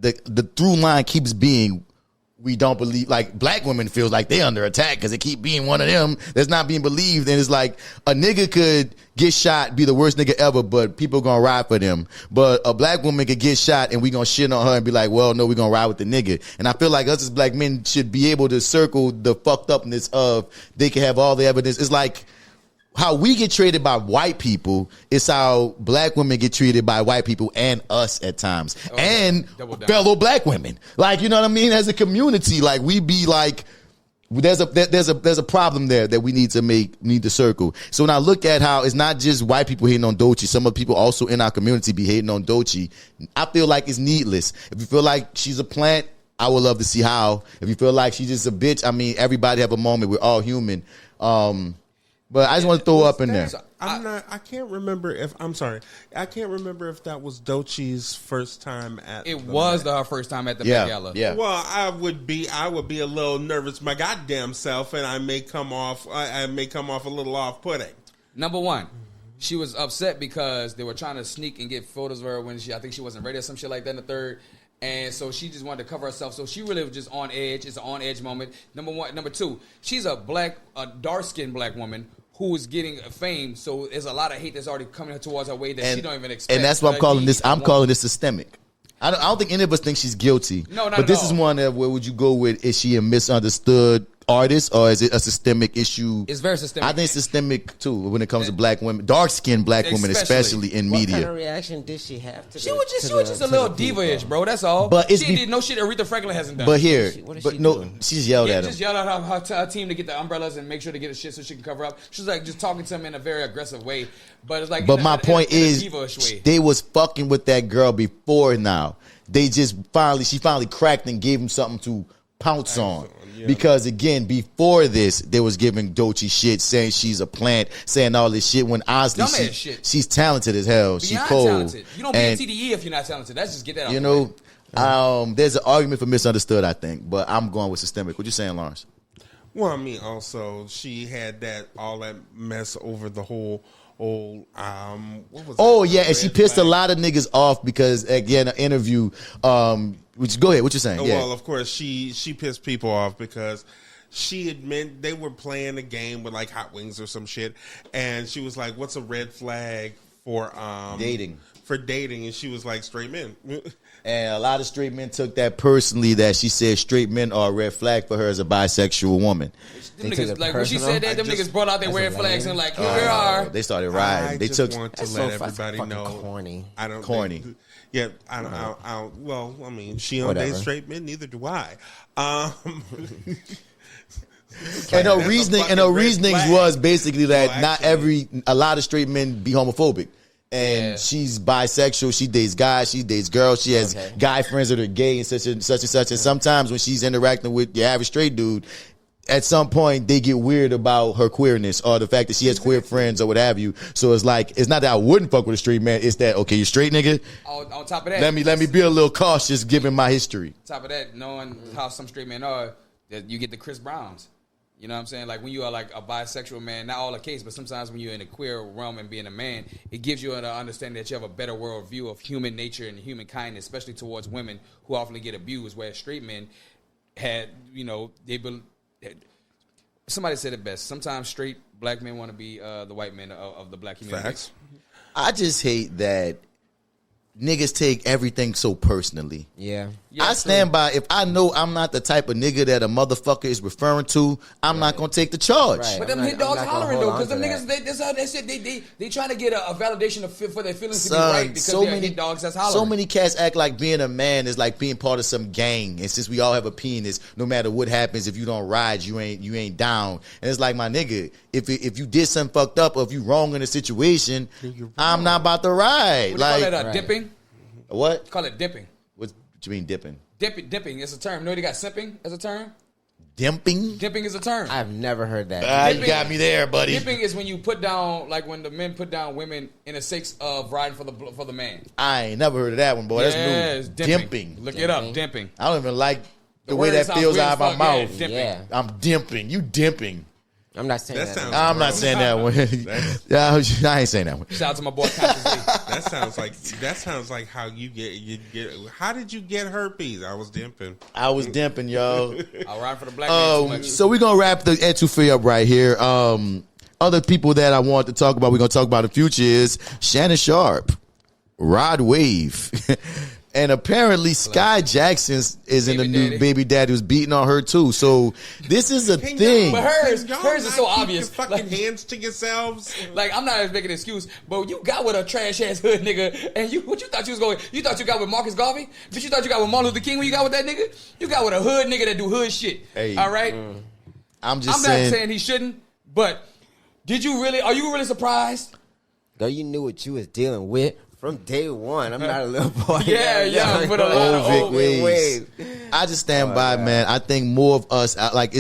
[SPEAKER 3] the through line keeps being we don't believe, like black women feels like they under attack because they keep being one of them that's not being believed. And it's like a nigga could get shot, be the worst nigga ever, but people gonna ride for them. But a black woman could get shot and we gonna shit on her and be like, well, no, we gonna ride with the nigga. And I feel like us as black men should be able to circle the fucked upness of they can have all the evidence. It's like how we get treated by white people is how black women get treated by white people and us at times. And fellow black women. Like, you know what I mean? As a community, like we be like, there's a problem there that we need to circle. So when I look at how it's not just white people hating on Doechii, some of the people also in our community be hating on Doechii, I feel like it's needless. If you feel like she's a plant, I would love to see how. If you feel like she's just a bitch, I mean, everybody have a moment. We're all human. But I just want to throw up in there.
[SPEAKER 4] I can't remember if that was Doechii's first time at.
[SPEAKER 2] It was her first time at the Met Gala.
[SPEAKER 3] Yeah.
[SPEAKER 4] Well, I would be a little nervous my goddamn self, and I may come off a little off-putting.
[SPEAKER 2] Number one, she was upset because they were trying to sneak and get photos of her when I think she wasn't ready or some shit like that in the third. And so she just wanted to cover herself. So she really was just on edge. It's an on edge moment. Number one. Number two, she's a dark-skinned black woman who is getting fame. So there's a lot of hate that's already coming towards her way that she don't even expect.
[SPEAKER 3] And that's what I'm calling this. I'm calling this systemic. I don't think any of us think she's guilty.
[SPEAKER 2] No, not
[SPEAKER 3] but
[SPEAKER 2] at
[SPEAKER 3] this
[SPEAKER 2] all.
[SPEAKER 3] is one that where would you go with? Is she a misunderstood artist or is it a systemic issue?
[SPEAKER 2] It's very systemic.
[SPEAKER 3] I think it's systemic too when it comes to black women, dark skinned black women, especially in media.
[SPEAKER 5] What kind of reaction did she have to?
[SPEAKER 2] She was just a little diva-ish, bro. That's all.
[SPEAKER 3] But
[SPEAKER 2] she did no shit Aretha Franklin hasn't done.
[SPEAKER 3] But here,
[SPEAKER 5] What is
[SPEAKER 3] but
[SPEAKER 5] she
[SPEAKER 3] no,
[SPEAKER 5] doing?
[SPEAKER 3] she just yelled at him.
[SPEAKER 2] Just yelled at her team to get the umbrellas and make sure to get the shit so she can cover up. She was like just talking to him in a very aggressive way. But it's like,
[SPEAKER 3] but my point is, they was fucking with that girl before now. They just she finally cracked and gave him something to pounce on. Yeah. Because again, before this, they was giving Doechii shit, saying she's a plant, saying all this shit. When honestly, she's talented as hell. She's cold.
[SPEAKER 2] Talented. You don't be a TDE if you're not talented. Let's just get that out.
[SPEAKER 3] You know, there's an argument for misunderstood, I think, but I'm going with systemic. What you saying, Lawrence?
[SPEAKER 4] Well, I mean, also she had all that mess over the whole. What was
[SPEAKER 3] yeah, and she pissed a lot of niggas off because again, an interview. Go ahead, what you saying?
[SPEAKER 4] Well, of course, she pissed people off because she admit they were playing a game with like Hot Wings or some shit, and she was like, "What's a red flag for
[SPEAKER 3] dating?"
[SPEAKER 4] For dating, and she was like, "Straight men."
[SPEAKER 3] And a lot of straight men took that personally, that she said straight men are a red flag for her as a bisexual woman.
[SPEAKER 2] Them niggas, like when she said that, them niggas brought out their red flags and like, here we are.
[SPEAKER 3] They started riding. They took.
[SPEAKER 4] Want to let everybody know.
[SPEAKER 5] Corny.
[SPEAKER 4] I don't.
[SPEAKER 3] Corny.
[SPEAKER 4] Yeah, I don't. Well, I mean, she don't date straight men. Neither do I.
[SPEAKER 3] And her reasonings was basically that a lot of straight men be homophobic. And she's bisexual. She dates guys. She dates girls. She has guy friends that are gay and such and such and such. And sometimes when she's interacting with the average straight dude, at some point they get weird about her queerness or the fact that she has queer friends or what have you. So it's like, it's not that I wouldn't fuck with a straight man. It's that, okay, you straight nigga.
[SPEAKER 2] On top of that,
[SPEAKER 3] let me be a little cautious given my history.
[SPEAKER 2] On top of that, knowing how some straight men are, that you get the Chris Browns. You know what I'm saying? Like when you are like a bisexual man, not all the case, but sometimes when you're in a queer realm and being a man, it gives you an understanding that you have a better worldview of human nature and human kindness, especially towards women who often get abused, whereas straight men had, somebody said it best. Sometimes straight black men want to be the white men of the black community.
[SPEAKER 4] Facts.
[SPEAKER 3] I just hate that niggas take everything so personally.
[SPEAKER 5] Yeah.
[SPEAKER 3] I stand by, if I know I'm not the type of nigga that a motherfucker is referring to, I'm not going to take the charge.
[SPEAKER 2] Right. But them hit dogs hollering though, because them niggas, that's how they said they trying to get a validation for their feelings to be right because they're hit dogs that's hollering.
[SPEAKER 3] So many cats act like being a man is like being part of some gang, and since we all have a penis, no matter what happens, if you don't ride, you ain't down. And it's like, my nigga, if you did something fucked up or if you wrong in a situation, I'm not about to ride.
[SPEAKER 2] What do you call that, dipping?
[SPEAKER 3] What?
[SPEAKER 2] Call it dipping.
[SPEAKER 3] What you mean dipping?
[SPEAKER 2] Dipping is a term. You know they got simping as a term?
[SPEAKER 3] Dimping?
[SPEAKER 2] Dipping is a term.
[SPEAKER 5] I've never heard that.
[SPEAKER 3] You got me there, buddy.
[SPEAKER 2] Dipping is when you put down, like when the men put down women in the sake of riding for the man.
[SPEAKER 3] I ain't never heard of that one, boy. That's new.
[SPEAKER 2] It's
[SPEAKER 3] dimping.
[SPEAKER 2] Look it up, dimping.
[SPEAKER 3] I don't even like the way that feels out of my mouth.
[SPEAKER 2] Yeah.
[SPEAKER 3] I'm dimping. You dimping.
[SPEAKER 5] I'm not saying that.
[SPEAKER 3] I'm not saying that one. I ain't saying that one.
[SPEAKER 2] Shout out to my boy Conscious Lee.
[SPEAKER 4] That sounds like how you get. How did you get herpes? I was dimping.
[SPEAKER 3] Yo.
[SPEAKER 2] I'll ride for the black man too much.
[SPEAKER 3] So we're gonna wrap the ETOUFEE up right here. Other people that I want to talk about, we're gonna talk about in the future is Shannon Sharp, Rod Wave. And apparently Sky Jackson is in the new baby daddy who's beating on her too. So this is a thing.
[SPEAKER 2] But hers is so obvious.
[SPEAKER 4] Your fucking hands to yourselves.
[SPEAKER 2] Like, I'm not making an excuse, but you got with a trash ass hood nigga, and what you thought you was going? You thought you got with Marcus Garvey? But you thought you got with Martin Luther King when you got with that nigga? You got with a hood nigga that do hood shit.
[SPEAKER 3] Hey,
[SPEAKER 2] all right.
[SPEAKER 3] I'm
[SPEAKER 2] not saying he shouldn't, but are you really surprised?
[SPEAKER 5] Girl, you knew what you was dealing with from day one. I'm not a little boy.
[SPEAKER 2] Yeah, but a lot of old ways.
[SPEAKER 3] I just stand by, man. I think more of us, like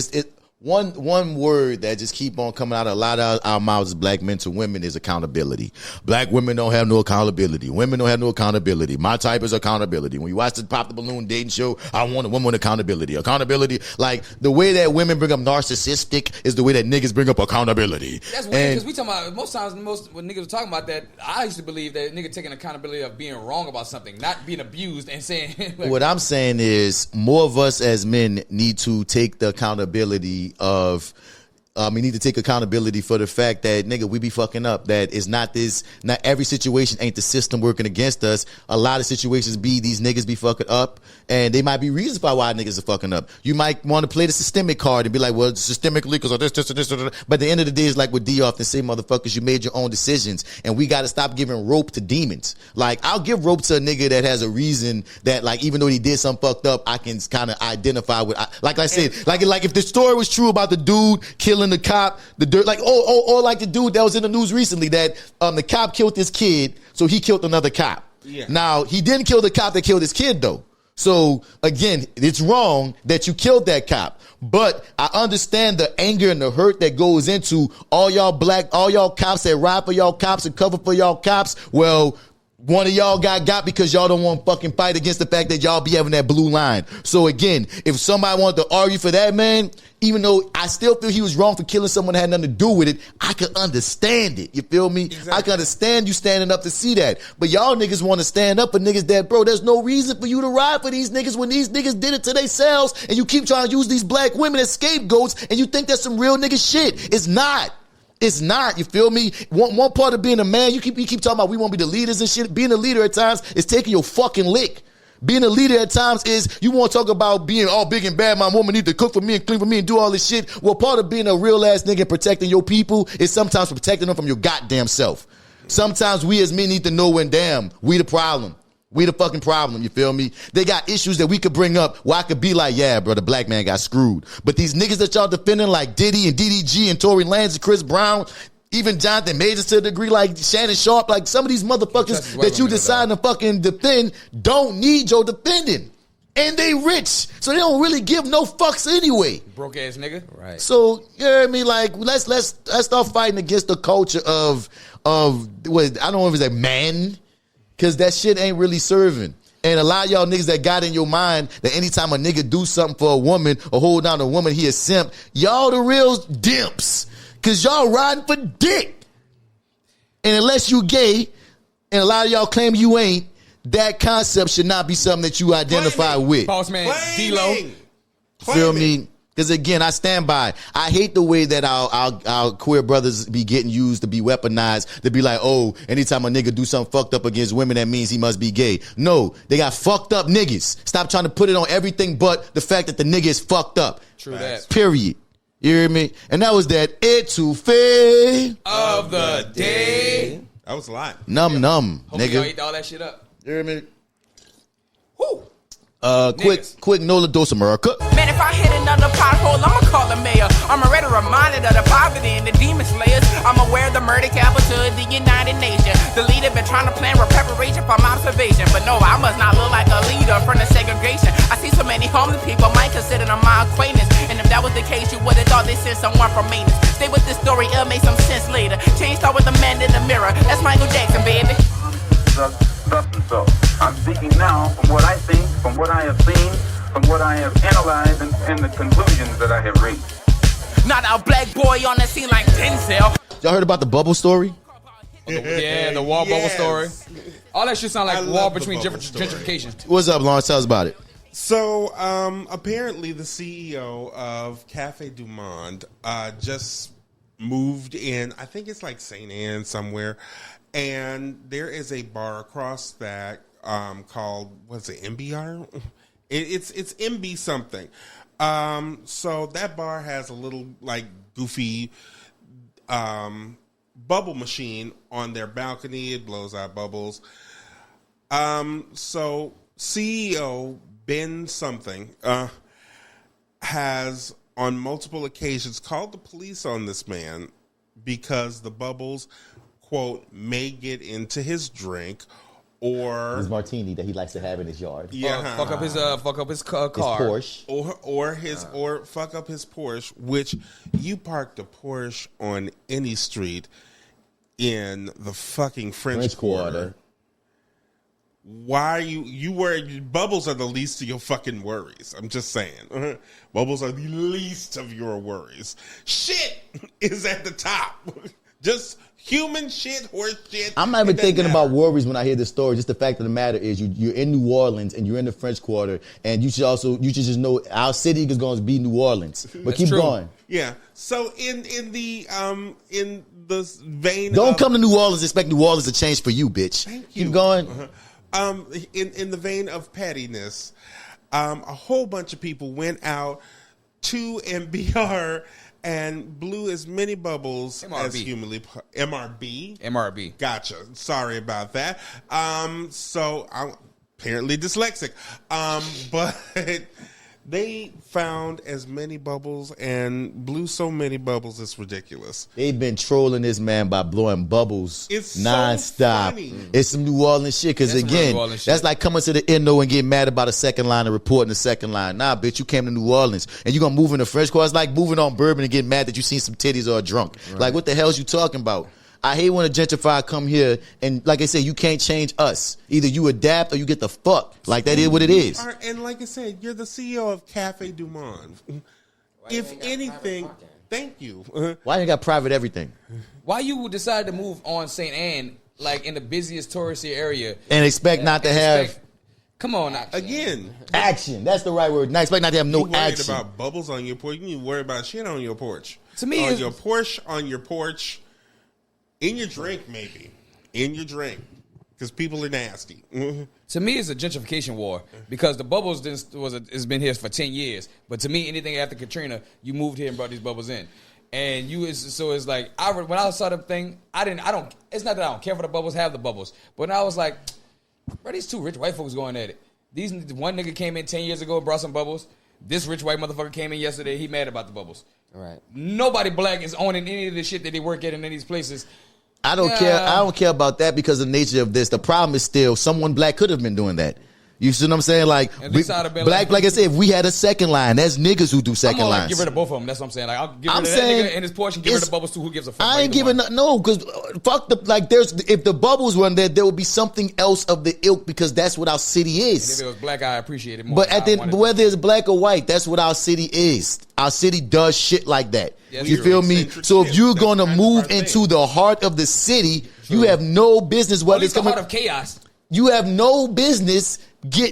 [SPEAKER 3] one word that just keep on coming out of a lot of our mouths as black men to women is accountability. Black women don't have no accountability. Women don't have no accountability. My type is accountability. When you watch the Pop the Balloon dating show, I want a woman with accountability. Accountability, like the way that women bring up narcissistic is the way that niggas bring up accountability.
[SPEAKER 2] That's weird because we talking about most times when niggas are talking about that, I used to believe that nigga taking accountability of being wrong about something, not being abused and saying. Like,
[SPEAKER 3] what I'm saying is more of us as men need to take the accountability of we need to take accountability for the fact that, nigga, we be fucking up. That is not every situation ain't the system working against us. A lot of situations these niggas be fucking up, and they might be reasons why niggas are fucking up. You might want to play the systemic card and be like, well, systemically because of this. But at the end of the day, it's like what D often say, motherfuckers, you made your own decisions, and we got to stop giving rope to demons. Like, I'll give rope to a nigga that has a reason that, like, even though he did something fucked up, I can kind of identify with. Like I said, like if the story was true about the dude killing the cop, the dirt, like or like the dude that was in the news recently that the cop killed his kid, so he killed another cop. Yeah. Now he didn't kill the cop that killed his kid though. So again, it's wrong that you killed that cop. But I understand the anger and the hurt that goes into all y'all cops that ride for y'all cops and cover for y'all cops. Well, One of y'all got because y'all don't want to fucking fight against the fact that y'all be having that blue line. So again, if somebody wanted to argue for that, man, even though I still feel he was wrong for killing someone that had nothing to do with it, I could understand it. You feel me? Exactly. I can understand you standing up to see that. But y'all niggas want to stand up for niggas that, bro, there's no reason for you to ride for these niggas when these niggas did it to themselves and you keep trying to use these black women as scapegoats and you think that's some real nigga shit. It's not. It's not, you feel me? One part of being a man, you keep talking about we want to be the leaders and shit. Being a leader at times is taking your fucking lick. Being a leader at times is you want to talk about being all big and bad. My woman need to cook for me and clean for me and do all this shit. Well, part of being a real ass nigga and protecting your people is sometimes protecting them from your goddamn self. Sometimes we as men need to know when damn, we the problem. We the fucking problem, you feel me? They got issues that we could bring up where I could be like, yeah, bro, the black man got screwed. But these niggas that y'all defending like Diddy and DDG and Torey Lanez and Chris Brown, even Jonathan Majors to a degree, like Shannon Sharp, like some of these motherfuckers that you decide to fucking defend don't need your defending. And they rich, so they don't really give no fucks anyway.
[SPEAKER 2] Broke ass nigga. Right.
[SPEAKER 3] So, you know what I mean? Like, let's start fighting against the culture of what, I don't know if it's a man, because that shit ain't really serving. And a lot of y'all niggas that got in your mind that anytime a nigga do something for a woman or hold down a woman, he a simp. Y'all the real dimps. Because y'all riding for dick. And unless you gay, and a lot of y'all claim you ain't, that concept should not be something that you identify with.
[SPEAKER 2] Boss man, D-Lo.
[SPEAKER 3] Feel me? Because again, I stand by. I hate the way that our queer brothers be getting used to be weaponized, to be like, oh, anytime a nigga do something fucked up against women, that means he must be gay. No, they got fucked up niggas. Stop trying to put it on everything but the fact that the nigga is fucked up.
[SPEAKER 2] True that.
[SPEAKER 3] Period. You hear me? And that was that ETOUFEE
[SPEAKER 2] of the day.
[SPEAKER 4] That was a lot.
[SPEAKER 3] Num,
[SPEAKER 2] Hope
[SPEAKER 3] nigga.
[SPEAKER 2] y'all ate all that shit up.
[SPEAKER 3] You hear me?
[SPEAKER 2] Woo.
[SPEAKER 3] Quick NOLA'MURICA.
[SPEAKER 8] Man, if I hit another pothole, I'ma call the mayor. I'm already reminded of the poverty and the demon slayers. I'm aware of the murder capital of the United Nations. The leader been trying to plan with preparation from observation. But no, I must not look like a leader from the segregation. I see so many homeless people, might consider them my acquaintance. And if that was the case, you would've thought they sent someone from maintenance. Stay with this story, it'll make some sense later. Change start with the man in the mirror. That's Michael Jackson, baby.
[SPEAKER 11] So I'm speaking now from what I think, from what I have seen, from what I have analyzed, and the conclusions that I have reached.
[SPEAKER 8] Not a black boy on the scene like Denzel.
[SPEAKER 3] Y'all heard about the bubble story?
[SPEAKER 2] Yeah, the wall bubble story. All that shit sound like wall between gentrification.
[SPEAKER 3] What's up, Lawrence? Tell us about it.
[SPEAKER 4] So, apparently the CEO of Cafe Du Monde just moved in, I think it's like St. Anne somewhere, and there is a bar across that called, what's it, MBR? It's MB something. So that bar has a little like goofy bubble machine on their balcony. It blows out bubbles. So CEO Ben something has on multiple occasions called the police on this man because the bubbles, quote, may get into his drink or
[SPEAKER 3] his martini that he likes to have in his yard.
[SPEAKER 4] Yeah,
[SPEAKER 2] fuck up his car,
[SPEAKER 3] his Porsche,
[SPEAKER 4] or fuck up his Porsche. Which you parked a Porsche on any street in the fucking French Quarter. Why are you worry? Bubbles are the least of your fucking worries. I'm just saying. Bubbles are the least of your worries. Shit is at the top. Just human shit, horse shit.
[SPEAKER 3] I'm not even thinking about worries when I hear this story. Just the fact of the matter is you're in New Orleans and you're in the French Quarter, and you should just know our city is going to be New Orleans. But
[SPEAKER 2] That's
[SPEAKER 3] keep
[SPEAKER 2] true.
[SPEAKER 3] going.
[SPEAKER 4] Yeah. So in the vein,
[SPEAKER 3] Don't come to New Orleans and expect New Orleans to change for you, bitch.
[SPEAKER 4] Thank you.
[SPEAKER 3] Keep going.
[SPEAKER 4] In the vein of pettiness, a whole bunch of people went out to MBR and blew as many bubbles as humanly MRB. Gotcha. Sorry about that. So I'm apparently dyslexic. But they found as many bubbles and blew so many bubbles, it's ridiculous.
[SPEAKER 3] They've been trolling this man by blowing bubbles nonstop.
[SPEAKER 4] So funny.
[SPEAKER 3] It's some New Orleans shit. Because again, that's like coming to the NO and getting mad about a second line and reporting the second line. Nah, bitch, you came to New Orleans and you gonna move in the French Quarter. It's like moving on Bourbon and getting mad that you seen some titties or a drunk. Right. Like, what the hell is you talking about? I hate when a gentrifier come here and, like I said, you can't change us. Either you adapt or you get the fuck. Like, that is what it is.
[SPEAKER 4] And like I said, you're the CEO of Cafe Du Monde. If anything, thank you.
[SPEAKER 3] Why you got private everything?
[SPEAKER 2] Why you decide to move on St. Anne, like in the busiest touristy area,
[SPEAKER 3] and expect not to have...
[SPEAKER 2] Come on,
[SPEAKER 4] again.
[SPEAKER 3] Action. That's the right word. I expect not to have no
[SPEAKER 4] you
[SPEAKER 3] action.
[SPEAKER 4] Worried about bubbles on your porch. You need to worry about shit on your porch.
[SPEAKER 2] To me,
[SPEAKER 4] on your porch, in your drink, maybe. In your drink. Because people are nasty.
[SPEAKER 2] To me, it's a gentrification war because the bubbles has been here for 10 years. But to me, anything after Katrina, you moved here and brought these bubbles in. And so it's like, when I saw the thing, it's not that I don't care for the bubbles, have the bubbles. But when I was like, bro, these two rich white folks going at it. One nigga came in 10 years ago and brought some bubbles. This rich white motherfucker came in yesterday. He mad about the bubbles.
[SPEAKER 5] Right.
[SPEAKER 2] Nobody black is owning any of the shit that they work at in any of these places.
[SPEAKER 3] I don't care. I don't care about that because of the nature of this. The problem is still someone black could have been doing that. You see what I'm saying? Like, black, like I said, if we had a second line, that's niggas who do second lines.
[SPEAKER 2] Like, get rid of both of them. That's what I'm saying. Like, I'll get rid of that nigga and his portion, get rid of bubbles too. Who gives a fuck?
[SPEAKER 3] I ain't giving no, because fuck if the bubbles run there would be something else of the ilk because that's what our city is.
[SPEAKER 2] And if it was black, I appreciate it more.
[SPEAKER 3] But whether it's black or white, that's what our city is. Our city does shit like that.
[SPEAKER 2] Yes,
[SPEAKER 3] you feel me? So if you're going to move into the heart of the city, you have no business. Whether it's
[SPEAKER 2] the heart of chaos.
[SPEAKER 3] You have no business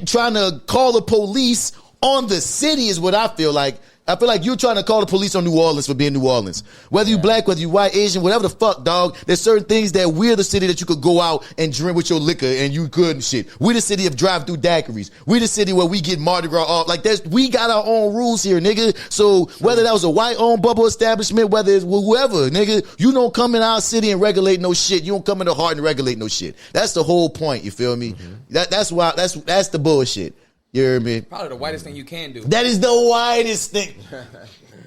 [SPEAKER 3] trying to call the police on the city is what I feel like. I feel like you're trying to call the police on New Orleans for being New Orleans. Whether you black, whether you white, Asian, whatever the fuck, dog. There's certain things that we're the city that you could go out and drink with your liquor and you good and shit. We're the city of drive-through daiquiris. We're the city where we get Mardi Gras off. Like, we got our own rules here, nigga. So whether that was a white-owned bubble establishment, whether it's whoever, nigga, you don't come in our city and regulate no shit. You don't come in the heart and regulate no shit. That's the whole point, you feel me? That's why, that's the bullshit. You hear me?
[SPEAKER 2] Probably the whitest thing you can do.
[SPEAKER 3] That is the whitest thing.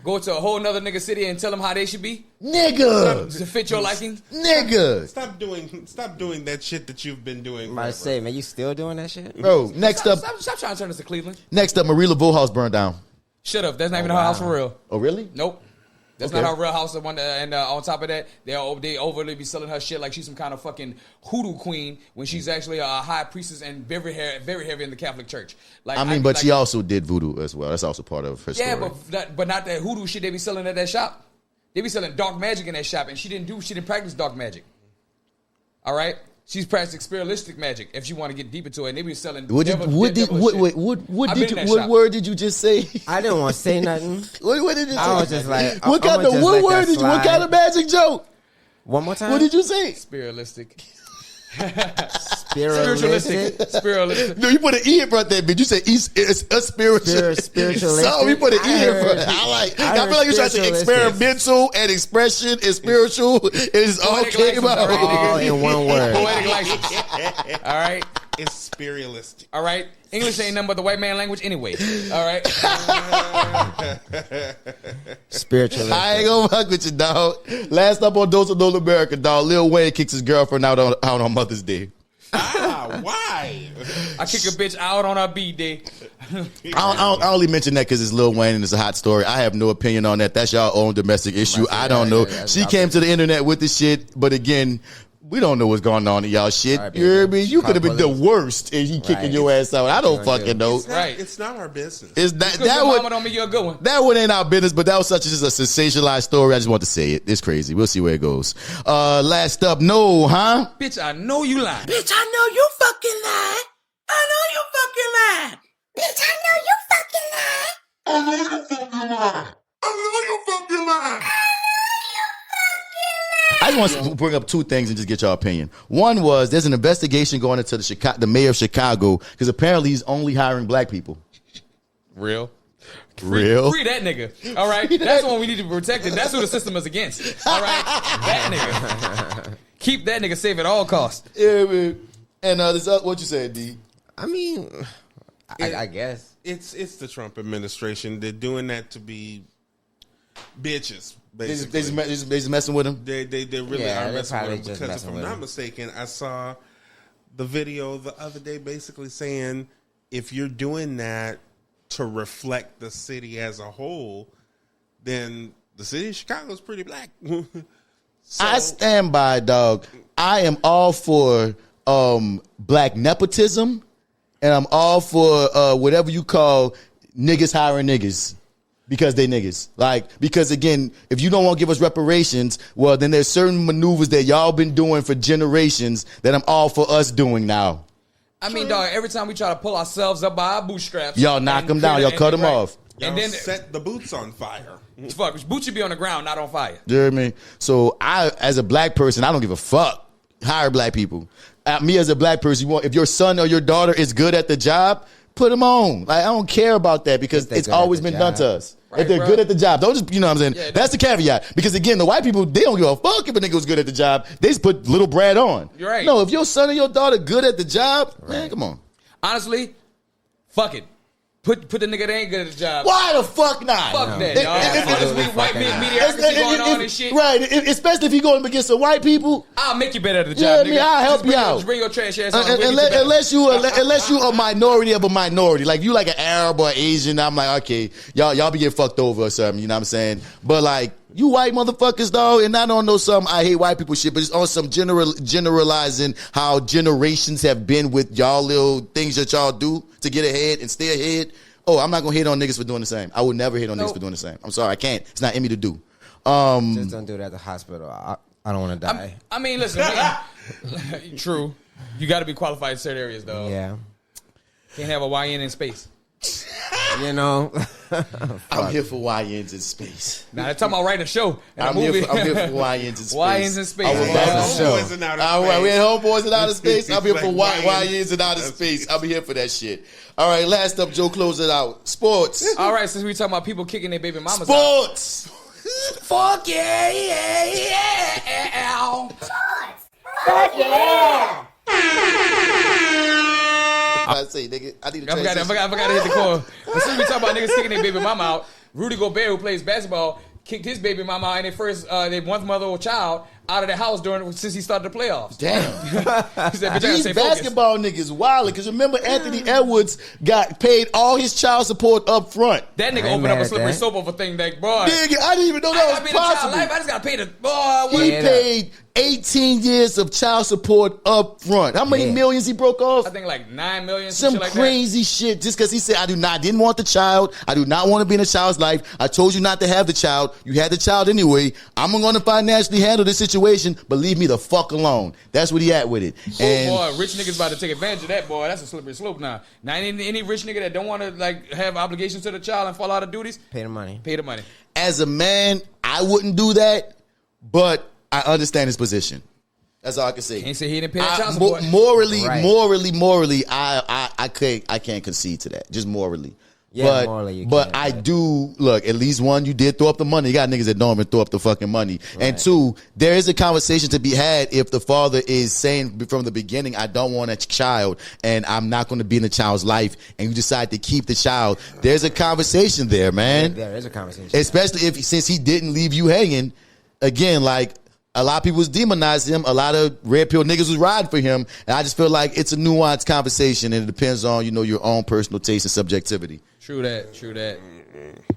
[SPEAKER 2] Go to a whole nother nigga city and tell them how they should be?
[SPEAKER 3] Nigga.
[SPEAKER 2] To fit your liking?
[SPEAKER 3] Nigga.
[SPEAKER 4] Stop doing that shit that you've been doing.
[SPEAKER 5] I say, man, you still doing that shit?
[SPEAKER 3] Bro, next up.
[SPEAKER 2] Stop trying to turn us to Cleveland.
[SPEAKER 3] Next up, Marie Laveau house burned down.
[SPEAKER 2] Shut up. That's not even her house for real.
[SPEAKER 3] Oh, really?
[SPEAKER 2] Nope. That's not her real house. And on top of that, they overly be selling her shit like she's some kind of fucking hoodoo queen when she's actually a high priestess and very heavy in the Catholic Church. Like,
[SPEAKER 3] but she also did voodoo as well. That's also part of her story.
[SPEAKER 2] Yeah, but not that hoodoo shit they be selling at that shop. They be selling dark magic in that shop, and she didn't practice dark magic. All right. She's practicing spiritualistic magic. If you want to get deep into it, and they be selling. What
[SPEAKER 3] word did you just say?
[SPEAKER 5] I didn't want to say nothing.
[SPEAKER 3] What did you say?
[SPEAKER 5] I was just like,
[SPEAKER 3] what kind of magic joke?
[SPEAKER 5] One more time.
[SPEAKER 3] What did you say?
[SPEAKER 2] Spiritualistic.
[SPEAKER 5] Spiritualistic.
[SPEAKER 3] No, you put an E in front of that bitch. You said it's a spiritual.
[SPEAKER 5] Spiritualistic.
[SPEAKER 3] So you put an E in front. I feel like you're trying to say experimental and expression and spiritual is all came out.
[SPEAKER 5] All in one word.
[SPEAKER 2] Poetic license. All right.
[SPEAKER 4] It's spiritualistic.
[SPEAKER 2] All right. English ain't nothing but the white man language anyway. All right.
[SPEAKER 5] Spiritualistic.
[SPEAKER 3] I ain't gonna fuck with you, dog. Last up on Dose of NOLA'MURICA, dog. Lil Wayne kicks his girlfriend out on Mother's Day.
[SPEAKER 4] Why?
[SPEAKER 2] I kick a bitch out on her B-Day.
[SPEAKER 3] I only mention that because it's Lil Wayne and it's a hot story. I have no opinion on that. That's y'all own domestic issue. I don't know. She came to the internet with the shit, but again, we don't know what's going on in y'all shit. You hear me? You could have been the worst and you kicking your ass out. I don't fucking know.
[SPEAKER 4] It's not our business.
[SPEAKER 2] That one don't make you a good one.
[SPEAKER 3] That one ain't our business, but that was just a sensationalized story. I just want to say it. It's crazy. We'll see where it goes. Last up, no, huh?
[SPEAKER 2] Bitch, I know you lying.
[SPEAKER 7] Bitch, I know you fucking lying. I know you fucking lying. Bitch, I know you fucking lying. I know you fucking lying. I know you fucking lying.
[SPEAKER 3] I just want to bring up two things and just get your opinion. One was there's an investigation going into the mayor of Chicago because apparently he's only hiring black people.
[SPEAKER 2] Real.
[SPEAKER 3] Free
[SPEAKER 2] that nigga. All right. That's the one we need to protect. And that's who the system is against. All right. That nigga. Keep that nigga safe at all costs.
[SPEAKER 3] Yeah, man. And what you said, D?
[SPEAKER 5] I mean, I guess
[SPEAKER 4] it's the Trump administration. They're doing that to be bitches.
[SPEAKER 3] They just messing with him.
[SPEAKER 4] They really are messing with him because if I'm not mistaken, I saw the video the other day basically saying if you're doing that to reflect the city as a whole, then the city of Chicago is pretty black.
[SPEAKER 3] I stand by, dog. I am all for black nepotism, and I'm all for whatever you call niggas hiring niggas because they niggas. Because again, if you don't want to give us reparations, well, then there's certain maneuvers that y'all been doing for generations that I'm all for us doing now.
[SPEAKER 2] I mean, dog, every time we try to pull ourselves up by our bootstraps,
[SPEAKER 3] y'all knock them down, y'all cut them off.
[SPEAKER 4] And then set the boots on fire.
[SPEAKER 2] Fuck, boots should be on the ground, not on fire.
[SPEAKER 3] You know what I mean? So I, as a black person, I don't give a fuck. Hire black people. Me as a black person, if your son or your daughter is good at the job, put them on. I don't care about that because it's always been done to us. Right, if they're good at the job, don't just, you know what I'm saying? Yeah, that's the caveat. Because again, the white people, they don't give a fuck if a nigga was good at the job. They just put little Brad on.
[SPEAKER 2] You're right.
[SPEAKER 3] No, if your son or your daughter good at the job, man, come on.
[SPEAKER 2] Honestly, fuck it. Put the nigga that ain't good at the job.
[SPEAKER 3] Why the fuck not?
[SPEAKER 2] Fuck that, dog. White mediocrity going on and shit.
[SPEAKER 3] Right, especially if you going against some white people.
[SPEAKER 2] I'll make you better at the job, nigga.
[SPEAKER 3] I'll help you out.
[SPEAKER 2] Just bring your trash ass on.
[SPEAKER 3] Unless you a minority of a minority. Like you like an Arab or Asian, I'm like, okay, y'all be getting fucked over or something, you know what I'm saying? But like, you white motherfuckers, though, and I don't know some I hate white people shit, but it's on some generalizing how generations have been with y'all little things that y'all do to get ahead and stay ahead. Oh, I'm not gonna hate on niggas for doing the same. I would never hate on niggas for doing the same. I'm sorry, I can't. It's not in me to do.
[SPEAKER 5] Just don't do it at the hospital. I don't want to die.
[SPEAKER 2] I mean, listen. True. You got to be qualified in certain areas, though.
[SPEAKER 5] Yeah.
[SPEAKER 2] Can't have a YN in space.
[SPEAKER 5] You know,
[SPEAKER 3] I'm here for YNs in space.
[SPEAKER 2] Now they're talking about writing a show.
[SPEAKER 3] I'm here for YNs in space.
[SPEAKER 2] YNs in space.
[SPEAKER 4] Homeboys in outer space.
[SPEAKER 3] We had homeboys in outer space. I'm here for YNs in outer space. I'll be here for that shit. All right, last up, Joe, close it out. Sports.
[SPEAKER 2] All right, since we talking about people kicking their baby mamas
[SPEAKER 3] Sports.
[SPEAKER 2] Fuck yeah.
[SPEAKER 7] Fuck yeah!
[SPEAKER 3] I say, nigga, I need to
[SPEAKER 2] I forgot to hit the core. As soon as we talk about niggas kicking their baby mama out, Rudy Gobert, who plays basketball, kicked his baby mama out and their one mother or child out of the house since he started the playoffs.
[SPEAKER 3] Damn.
[SPEAKER 2] He said,
[SPEAKER 3] these basketball niggas wild because remember Anthony Edwards got paid all his child support up front.
[SPEAKER 2] That nigga opened up a slippery soap over thing that, boy.
[SPEAKER 3] Nigga, I didn't even know that was possible.
[SPEAKER 2] I just got to pay the boy.
[SPEAKER 3] He paid 18 years of child support up front. How many millions he broke off?
[SPEAKER 2] I think like 9 million.
[SPEAKER 3] Some
[SPEAKER 2] shit like
[SPEAKER 3] crazy shit. Just because he said, didn't want the child. I do not want to be in a child's life. I told you not to have the child. You had the child anyway. I'm going to financially handle this situation, but leave me the fuck alone. That's what he at with it. And
[SPEAKER 2] boy, rich niggas about to take advantage of that, boy. That's a slippery slope now. Now, any rich nigga that don't want to like have obligations to the child and fall out of duties,
[SPEAKER 5] pay the money.
[SPEAKER 2] Pay the money.
[SPEAKER 3] As a man, I wouldn't do that, but I understand his position. That's all I can say.
[SPEAKER 2] Can't say he didn't pay that child support.
[SPEAKER 3] Morally, I can't concede to that. Just morally.
[SPEAKER 5] Yeah, morally
[SPEAKER 3] but I do look. At least one, you did throw up the money. You got niggas that don't even throw up the fucking money. Right. And two, there is a conversation to be had if the father is saying from the beginning, I don't want a child, and I'm not going to be in the child's life, and you decide to keep the child. There's a conversation there, man.
[SPEAKER 5] There is a conversation,
[SPEAKER 3] especially since he didn't leave you hanging. Again, like. A lot of people was demonizing him. A lot of red pill niggas was riding for him. And I just feel like it's a nuanced conversation and it depends on, your own personal taste and subjectivity.
[SPEAKER 2] True that.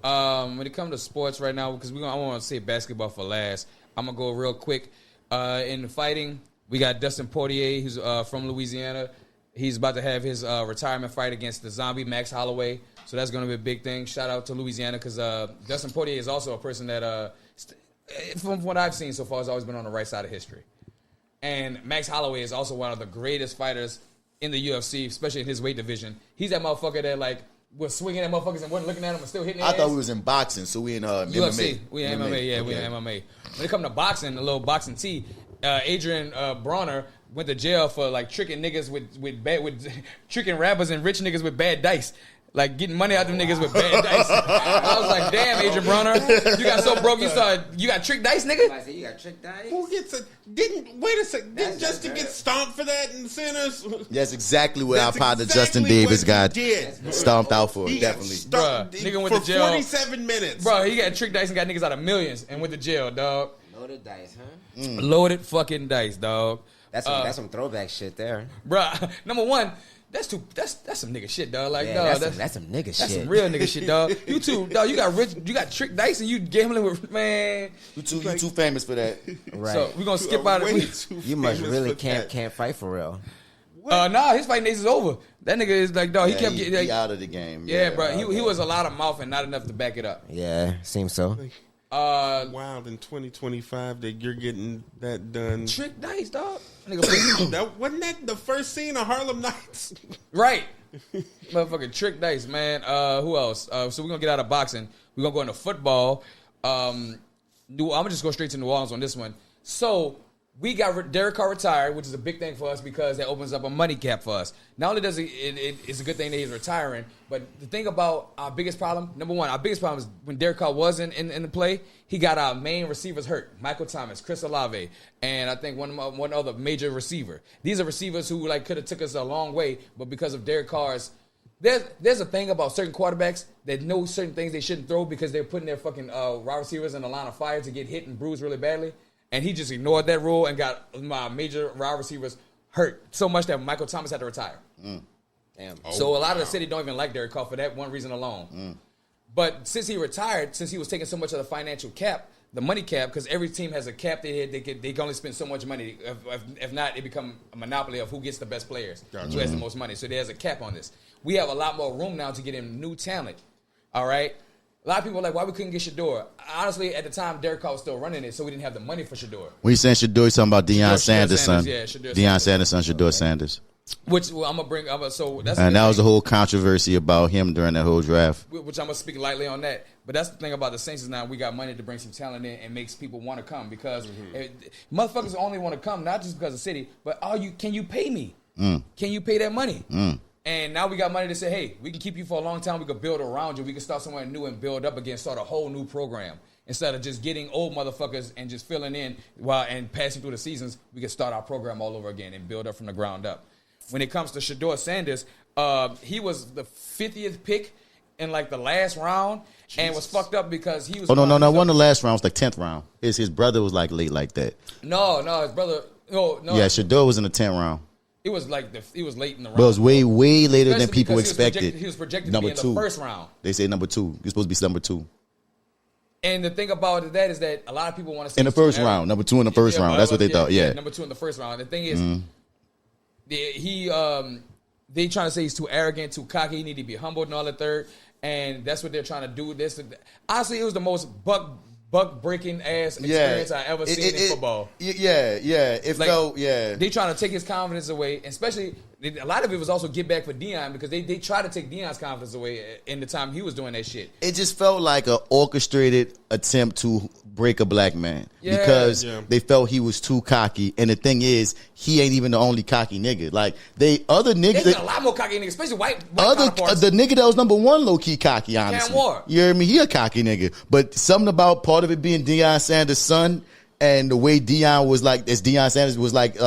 [SPEAKER 2] When it comes to sports right now, because I want to say basketball for last, I'm going to go real quick. In the fighting, we got Dustin Poirier, who's from Louisiana. He's about to have his retirement fight against the zombie Max Holloway. So that's going to be a big thing. Shout out to Louisiana because Dustin Poirier is also a person that... from what I've seen so far, has always been on the right side of history. And Max Holloway is also one of the greatest fighters in the UFC, especially in his weight division. He's that motherfucker that was swinging at motherfuckers and wasn't looking at them and still hitting their ass.
[SPEAKER 3] I thought we was in boxing, so we in
[SPEAKER 2] UFC.
[SPEAKER 3] MMA.
[SPEAKER 2] We in MMA, yeah, we in MMA. When it comes to boxing, a little boxing tea, Adrian Bronner went to jail for tricking niggas with tricking rappers and rich niggas with bad dice. Like getting money out of them niggas with bad dice. I was like, damn, Adrian Bronner, you got so broke you got trick dice, nigga?
[SPEAKER 5] I said, you got trick dice?
[SPEAKER 4] Who gets didn't Justin get stomped for that in the centers?
[SPEAKER 3] That's exactly what our partner Justin Davis got stomped out for. Definitely.
[SPEAKER 2] Nigga went to jail
[SPEAKER 4] 47 minutes.
[SPEAKER 2] Bro, he got trick dice and got niggas out of millions and went to jail, dog.
[SPEAKER 5] Loaded dice, huh?
[SPEAKER 2] Loaded fucking dice, dog.
[SPEAKER 5] That's some throwback shit there,
[SPEAKER 2] bruh. Number one, that's some nigga shit, dog. Like,
[SPEAKER 5] yeah,
[SPEAKER 2] dog,
[SPEAKER 5] that's some nigga shit.
[SPEAKER 2] That's some real nigga shit, dog. You too, dog. You got Trick Dice, and you gambling with man.
[SPEAKER 3] You too famous for that,
[SPEAKER 5] right?
[SPEAKER 2] So we're gonna skip out of it.
[SPEAKER 5] You must really can't fight for real.
[SPEAKER 2] Nah, his fight days is over. That nigga is like, dog. He kept getting
[SPEAKER 3] he out of the game.
[SPEAKER 2] Yeah, bro. He was a lot of mouth and not enough to back it up.
[SPEAKER 5] Yeah, seems so.
[SPEAKER 4] Wild in 2025 that you're getting that done.
[SPEAKER 2] Trick Dice, dog. Nigga,
[SPEAKER 4] wasn't that the first scene of Harlem Nights?
[SPEAKER 2] Right. Motherfucking Trick Dice, man. Who else? So we're gonna get out of boxing. We're gonna go into football. I'm gonna just go straight to New Orleans on this one. So we got Derek Carr retired, which is a big thing for us because that opens up a money cap for us. Not only does it's a good thing that he's retiring, but the thing about our biggest problem, number one, our biggest problem is when Derek Carr wasn't in the play, he got our main receivers hurt. Michael Thomas, Chris Olave, and I think one other major receiver. These are receivers who like could have took us a long way, but because of Derek Carr's, there's a thing about certain quarterbacks that know certain things they shouldn't throw because they're putting their fucking wide receivers in the line of fire to get hit and bruised really badly. And he just ignored that rule and got my major wide receivers hurt so much that Michael Thomas had to retire.
[SPEAKER 5] Damn.
[SPEAKER 2] So a lot of the city don't even like Derek Carr for that one reason alone. But since he retired, since he was taking so much of the financial cap, the money cap, because every team has a cap they can only spend so much money. If not, it become a monopoly of who gets the best players, who has the most money. So there's a cap on this. We have a lot more room now to get in new talent. All right. A lot of people are like, why we couldn't get Shador? Honestly, at the time, Derek Carr was still running it, so we didn't have the money for Shador.
[SPEAKER 3] When you saying Shador, you're talking about Deion Sanders' son.
[SPEAKER 2] Yeah, Shador
[SPEAKER 3] Deion Sanders' son, Shador Sanders.
[SPEAKER 2] Which I'm going to bring up. So that's
[SPEAKER 3] and that was a whole controversy about him during that whole draft.
[SPEAKER 2] Which I'm going to speak lightly on that. But that's the thing about the Saints is now we got money to bring some talent in and makes people want to come because motherfuckers only want to come, not just because of city, but can you pay me? Can you pay that money? And now we got money to say, hey, we can keep you for a long time. We can build around you. We can start somewhere new and build up again, start a whole new program. Instead of just getting old motherfuckers and just filling in and passing through the seasons, we can start our program all over again and build up from the ground up. When it comes to Shador Sanders, he was the 50th pick in like the last round and was fucked up because he was.
[SPEAKER 3] Oh, no. One of the last rounds, like 10th round. His brother was like late like that.
[SPEAKER 2] No, his brother. No.
[SPEAKER 3] Yeah, Shador was in the 10th round.
[SPEAKER 2] It was like it was late in the round.
[SPEAKER 3] But it was way later
[SPEAKER 2] Especially
[SPEAKER 3] than people expected.
[SPEAKER 2] He was projected to be in the first round.
[SPEAKER 3] They say number 2. You're supposed to be number 2.
[SPEAKER 2] And the thing about that is that a lot of people want to see
[SPEAKER 3] in the first round, number 2 in the first round. That's what they thought. Yeah,
[SPEAKER 2] number 2 in the first round. The thing is, they trying to say he's too arrogant, too cocky. He need to be humbled and all that third. And that's what they're trying to do. Honestly, it was the most buck-breaking ass experience I ever seen in football.
[SPEAKER 3] Yeah.
[SPEAKER 2] They trying to take his confidence away, especially a lot of it was also get back for Deion because they tried to take Deion's confidence away in the time he was doing that shit.
[SPEAKER 3] It just felt like an orchestrated attempt to break a black man because they felt he was too cocky. And the thing is, he ain't even the only cocky nigga. Like other niggas,
[SPEAKER 2] there's a lot more cocky niggas, especially white counterparts.
[SPEAKER 3] The nigga that was number 1 low key cocky, honestly.
[SPEAKER 2] Cam Ward.
[SPEAKER 3] You hear me? He a cocky nigga, but something about part of it being Deion Sanders' son and the way Deion was like, as Deion Sanders was like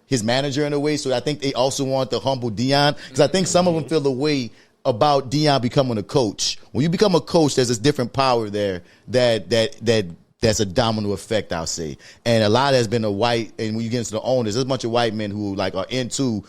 [SPEAKER 3] his manager in a way. So I think they also want to humble Deion because I think some of them feel the way about Deion becoming a coach. When you become a coach, there's this different power there that's a domino effect, I'll say. And a lot has been and when you get into the owners, there's a bunch of white men who like are into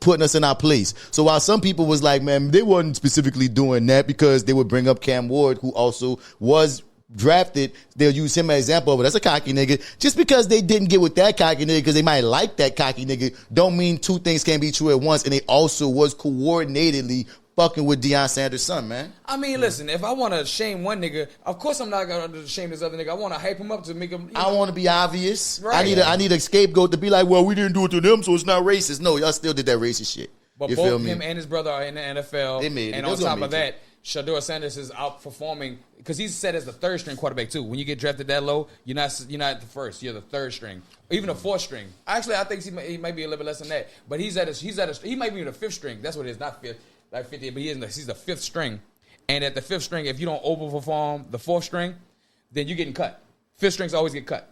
[SPEAKER 3] putting us in our place. So while some people was like, man, they wasn't specifically doing that because they would bring up Cam Ward, who also was drafted, they'll use him as an example, but that's a cocky nigga. Just because they didn't get with that cocky nigga because they might like that cocky nigga don't mean two things can't be true at once. And they also was coordinatedly fucking with Deion Sanders' son, man.
[SPEAKER 2] I mean, listen, if I want to shame one nigga, of course I'm not going to shame this other nigga. I want to hype him up to make him.
[SPEAKER 3] I want to be obvious. Right. I need a scapegoat to be like, well, we didn't do it to them, so it's not racist. No, y'all still did that racist shit.
[SPEAKER 2] But
[SPEAKER 3] you
[SPEAKER 2] both
[SPEAKER 3] feel me?
[SPEAKER 2] him and his brother are in the NFL.
[SPEAKER 3] They made it.
[SPEAKER 2] And on top of that, Shador Sanders is outperforming because he's set as the third string quarterback too. When you get drafted that low, you're not the first. You're the third string, or even a fourth string. Actually, I think he might be a little bit less than that. But he might be in the fifth string. That's what it is, not fifth, like 50. But he's the fifth string. And at the fifth string, if you don't overperform the fourth string, then you're getting cut. Fifth strings always get cut.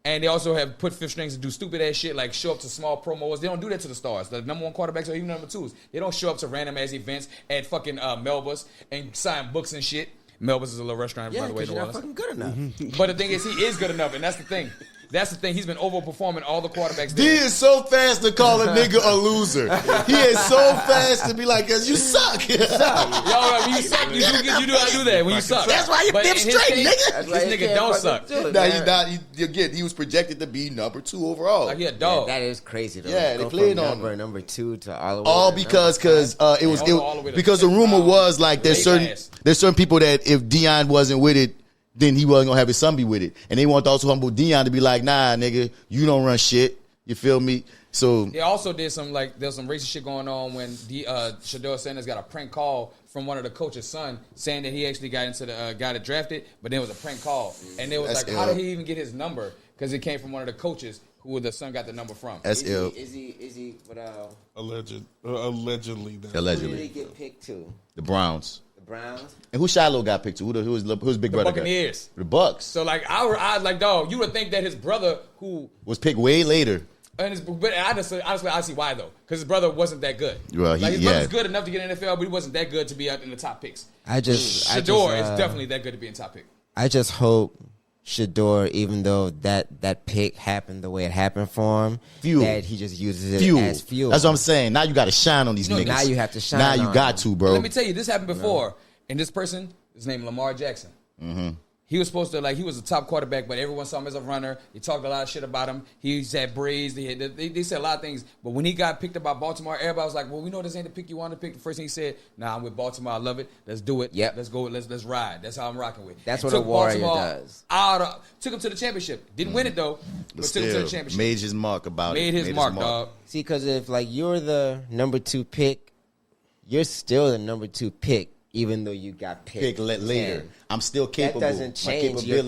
[SPEAKER 2] And they also have put fifth strings to do stupid ass shit like show up to small promos. They don't do that to the stars. The number one quarterbacks or even number twos. They don't show up to random ass events at fucking Melba's and sign books and shit. Melba's is a little restaurant, by the way.
[SPEAKER 5] Yeah, because you're not fucking good enough.
[SPEAKER 2] But the thing is, he is good enough, and that's the thing. That's the thing. He's been overperforming all the quarterbacks.
[SPEAKER 3] D is so fast to call a nigga a loser. He is so fast to be like, "Cause you suck."
[SPEAKER 2] Yo, when you suck, you do that when you suck.
[SPEAKER 3] That's why you dip straight, nigga.
[SPEAKER 2] This nigga don't suck.
[SPEAKER 3] No, he's not. He was projected to be number 2 overall.
[SPEAKER 2] Like he a dog.
[SPEAKER 5] That is crazy though.
[SPEAKER 3] Yeah, they played on
[SPEAKER 5] number 2 to all the way.
[SPEAKER 3] All because because the rumor was like there's certain people that if Deion wasn't with it, then he wasn't gonna have his son be with it, and they want the also humble Deion to be like, nah, nigga, you don't run shit. You feel me? So
[SPEAKER 2] they also did some there's some racist shit going on when Shedeur Sanders got a prank call from one of the coach's son saying that he actually got into the guy that drafted, but then it was a prank call, and it was like, how did he even get his number? Because it came from one of the coaches who the son got the number from.
[SPEAKER 5] Is he?
[SPEAKER 4] Allegedly.
[SPEAKER 5] Who did he get picked to?
[SPEAKER 3] The Browns.
[SPEAKER 5] Browns.
[SPEAKER 3] And who Shiloh got picked to? Who's big brother?
[SPEAKER 2] Buccaneers.
[SPEAKER 3] The Bucks.
[SPEAKER 2] So like I like dog, you would think that his brother who
[SPEAKER 3] was picked way later.
[SPEAKER 2] But honestly, I see why though, because his brother wasn't that good.
[SPEAKER 3] Well,
[SPEAKER 2] his brother's good enough to get in the NFL, but he wasn't that good to be up in the top picks. Shedeur is definitely that good to be in top pick.
[SPEAKER 5] I just hope Shedeur, even though that pick happened the way it happened for him, that he just uses it as fuel.
[SPEAKER 3] That's what I'm saying. Now you got to shine on these niggas.
[SPEAKER 5] Now you have to shine.
[SPEAKER 3] Now you got to, bro.
[SPEAKER 2] Let me tell you, this happened before, and this person is named Lamar Jackson.
[SPEAKER 3] Mm-hmm.
[SPEAKER 2] He was supposed to, he was a top quarterback, but everyone saw him as a runner. He talked a lot of shit about him. He had braids. They said a lot of things. But when he got picked up by Baltimore, everybody was like, well, we know this ain't the pick you want to pick. The first thing he said, nah, I'm with Baltimore. I love it. Let's do it.
[SPEAKER 5] Yep.
[SPEAKER 2] Let's go. Let's ride. That's how I'm rocking with.
[SPEAKER 5] That's what a warrior does.
[SPEAKER 2] Took him to the championship. Didn't win it, though, but
[SPEAKER 3] still,
[SPEAKER 2] took him to the championship.
[SPEAKER 3] Made his mark about
[SPEAKER 2] made
[SPEAKER 3] it.
[SPEAKER 2] His mark, dog.
[SPEAKER 5] See, because if, you're the number 2 pick, you're still the number 2 pick. Even though you got picked later, I'm still capable. That doesn't change your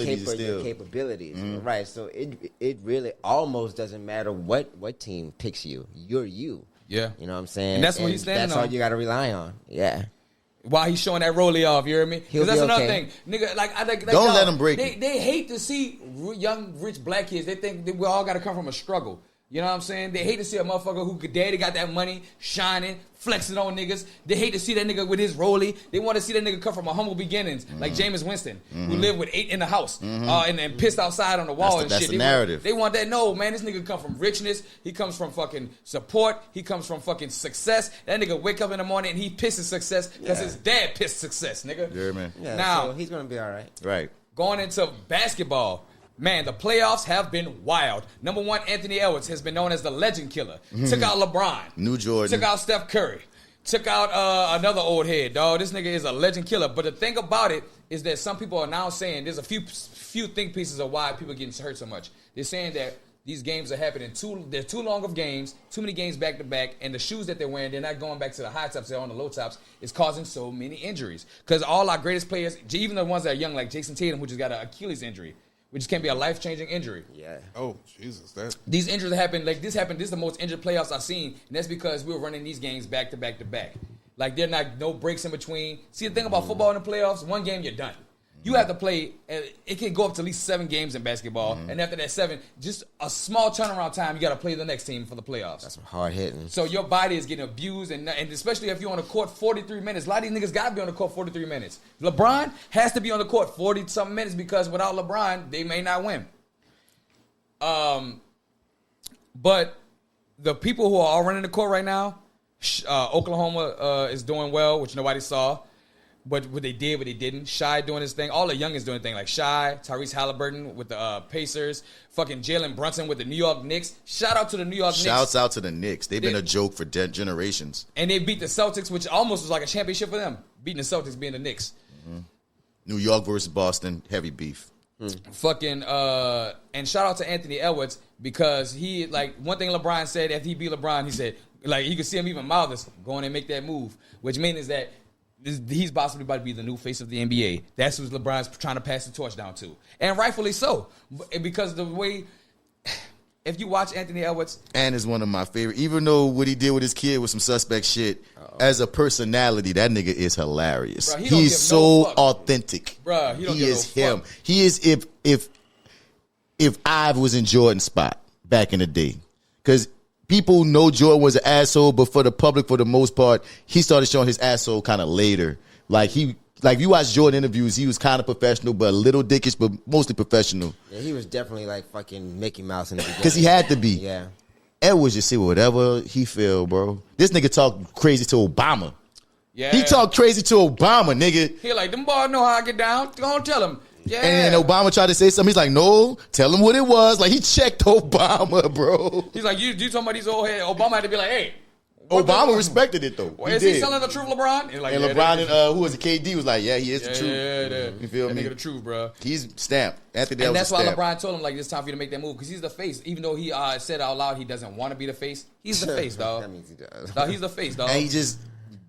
[SPEAKER 5] capabilities,
[SPEAKER 3] Mm-hmm.
[SPEAKER 5] right? So it really almost doesn't matter what team picks you. You're you.
[SPEAKER 2] Yeah,
[SPEAKER 5] you know what I'm saying.
[SPEAKER 2] And that's what he's standing on.
[SPEAKER 5] That's all you got to rely on. Yeah.
[SPEAKER 2] While he's showing that rollie off, you hear me? Because that's another thing, nigga. Don't
[SPEAKER 3] let him break.
[SPEAKER 2] They hate to see young, rich black kids. They think that we all got to come from a struggle. You know what I'm saying? They hate to see a motherfucker who daddy got that money, shining, flexing on niggas. They hate to see that nigga with his rollie. They want to see that nigga come from a humble beginnings, like Jameis Winston, who lived with 8 in the house and pissed outside on the wall and shit.
[SPEAKER 3] That's the narrative.
[SPEAKER 2] They want that. No, man, this nigga come from richness. He comes from fucking support. He comes from fucking success. That nigga wake up in the morning and he pisses success because his dad pissed success, nigga.
[SPEAKER 3] Yeah, man.
[SPEAKER 5] Yeah,
[SPEAKER 2] now,
[SPEAKER 5] so he's going to be all right.
[SPEAKER 3] Right.
[SPEAKER 2] Going into basketball. Man, the playoffs have been wild. Number 1, Anthony Edwards has been known as the legend killer. Took out LeBron.
[SPEAKER 3] New Jordan.
[SPEAKER 2] Took out Steph Curry. Took out another old head, dog. This nigga is a legend killer. But the thing about it is that some people are now saying there's a few think pieces of why people are getting hurt so much. They're saying that these games are happening they're too long of games, too many games back to back, and the shoes that they're wearing, they're not going back to the high tops, they're on the low tops, is causing so many injuries. Because all our greatest players, even the ones that are young, like Jason Tatum, who just got an Achilles injury, which can be a life-changing injury.
[SPEAKER 5] Yeah.
[SPEAKER 4] Oh, Jesus.
[SPEAKER 2] These injuries happen. This is the most injured playoffs I've seen, and that's because we were running these games back to back to back. Like, they're not, no breaks in between. See, the thing about football in the playoffs, one game, you're done. You have to play, it can go up to at least 7 games in basketball, and after that 7, just a small turnaround time, you got to play the next team for the playoffs.
[SPEAKER 5] That's some hard hitting.
[SPEAKER 2] So your body is getting abused, and especially if you're on the court 43 minutes. A lot of these niggas got to be on the court 43 minutes. LeBron has to be on the court 40-something minutes because without LeBron, they may not win. But the people who are all running the court right now, Oklahoma is doing well, which nobody saw. But what they did, what they didn't. Shy doing his thing. All the youngins doing their thing. Like Shy, Tyrese Halliburton with the Pacers. Fucking Jalen Brunson with the New York Knicks. Shout out to the New York Knicks.
[SPEAKER 3] Shouts out to the Knicks. They've been a joke for generations.
[SPEAKER 2] And they beat the Celtics, which almost was like a championship for them. Beating the Celtics, being the Knicks.
[SPEAKER 3] Mm-hmm. New York versus Boston, heavy beef.
[SPEAKER 2] Fucking, and shout out to Anthony Edwards because he, one thing LeBron said after he beat LeBron, he said, you could see him even mouth this, go in and make that move, which means that he's possibly about to be the new face of the NBA. That's who LeBron's trying to pass the torch down to. And rightfully so. Because the way, if you watch Anthony Edwards.
[SPEAKER 3] And is one of my favorite. Even though what he did with his kid was some suspect shit, as a personality, that nigga is hilarious.
[SPEAKER 2] Bruh,
[SPEAKER 3] he's so authentic.
[SPEAKER 2] Bruh,
[SPEAKER 3] he is him. He is if Ive was in Jordan's spot back in the day. Because people know Jordan was an asshole, but for the public, for the most part, he started showing his asshole kind of later. Like, he Like, you watch Jordan interviews, he was kind of professional, but a little dickish, but mostly professional.
[SPEAKER 5] Yeah, he was definitely like fucking Mickey Mouse in the beginning.
[SPEAKER 3] Because he had to be.
[SPEAKER 5] Yeah.
[SPEAKER 3] Edwards just say whatever he feel, bro. This nigga talk crazy to Obama.
[SPEAKER 2] Yeah.
[SPEAKER 3] He talk crazy to Obama, nigga.
[SPEAKER 2] He like, them boys know how I get down. Go on, tell him. Yeah.
[SPEAKER 3] And then Obama tried to say something. He's like, no, tell him what it was. Like, he checked Obama, bro.
[SPEAKER 2] He's like, you talking about these old heads? Obama had to be like, hey.
[SPEAKER 3] Obama respected it, though.
[SPEAKER 2] Is he telling the truth, LeBron?
[SPEAKER 3] And LeBron and who was it? KD was like, yeah, he is the truth.
[SPEAKER 2] Yeah.
[SPEAKER 3] You feel me?
[SPEAKER 2] Nigga the truth, bro.
[SPEAKER 3] He's stamped. Anthony Davis.
[SPEAKER 2] And that's why
[SPEAKER 3] stamped.
[SPEAKER 2] LeBron told him, like, it's time for you to make that move because he's the face. Even though he said out loud he doesn't want to be the face, he's the face, dog.
[SPEAKER 5] That means he does.
[SPEAKER 2] Dog, he's the face, dog.
[SPEAKER 3] And he's just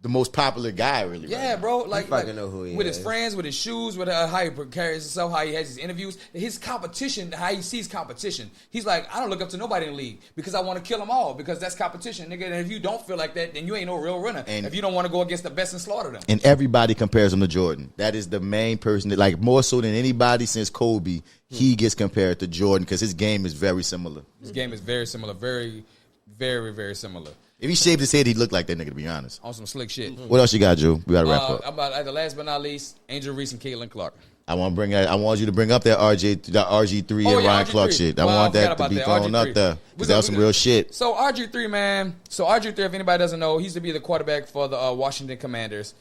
[SPEAKER 3] the most popular guy, really.
[SPEAKER 2] Yeah,
[SPEAKER 3] right
[SPEAKER 2] bro. Like,
[SPEAKER 5] fucking know who he
[SPEAKER 2] with
[SPEAKER 5] is.
[SPEAKER 2] his friends, with his shoes, with how he carries himself, how he has his interviews, his competition, how he sees competition. He's like, I don't look up to nobody in the league because I want to kill them all because that's competition, nigga. And if you don't feel like that, then you ain't no real runner. And if you don't want to go against the best and slaughter them.
[SPEAKER 3] And everybody compares him to Jordan. That is the main person that, like, more so than anybody since Kobe, he gets compared to Jordan because his game is very similar.
[SPEAKER 2] His game is very similar, very, very, very similar.
[SPEAKER 3] If he shaved his head, he'd look like that nigga, to be honest.
[SPEAKER 2] On some slick shit.
[SPEAKER 3] What else you got, Joe? We got to wrap up.
[SPEAKER 2] About the last but not least, Angel Reese and Caitlin Clark.
[SPEAKER 3] I want you to bring up that RG3 and Ryan
[SPEAKER 2] RG3.
[SPEAKER 3] Clark shit. I
[SPEAKER 2] Well,
[SPEAKER 3] want that
[SPEAKER 2] forgot
[SPEAKER 3] to be
[SPEAKER 2] about
[SPEAKER 3] thrown
[SPEAKER 2] that.
[SPEAKER 3] up there because that was some real shit.
[SPEAKER 2] So RG3, man. So RG3, if anybody doesn't know, he used to be the quarterback for the Washington Commanders,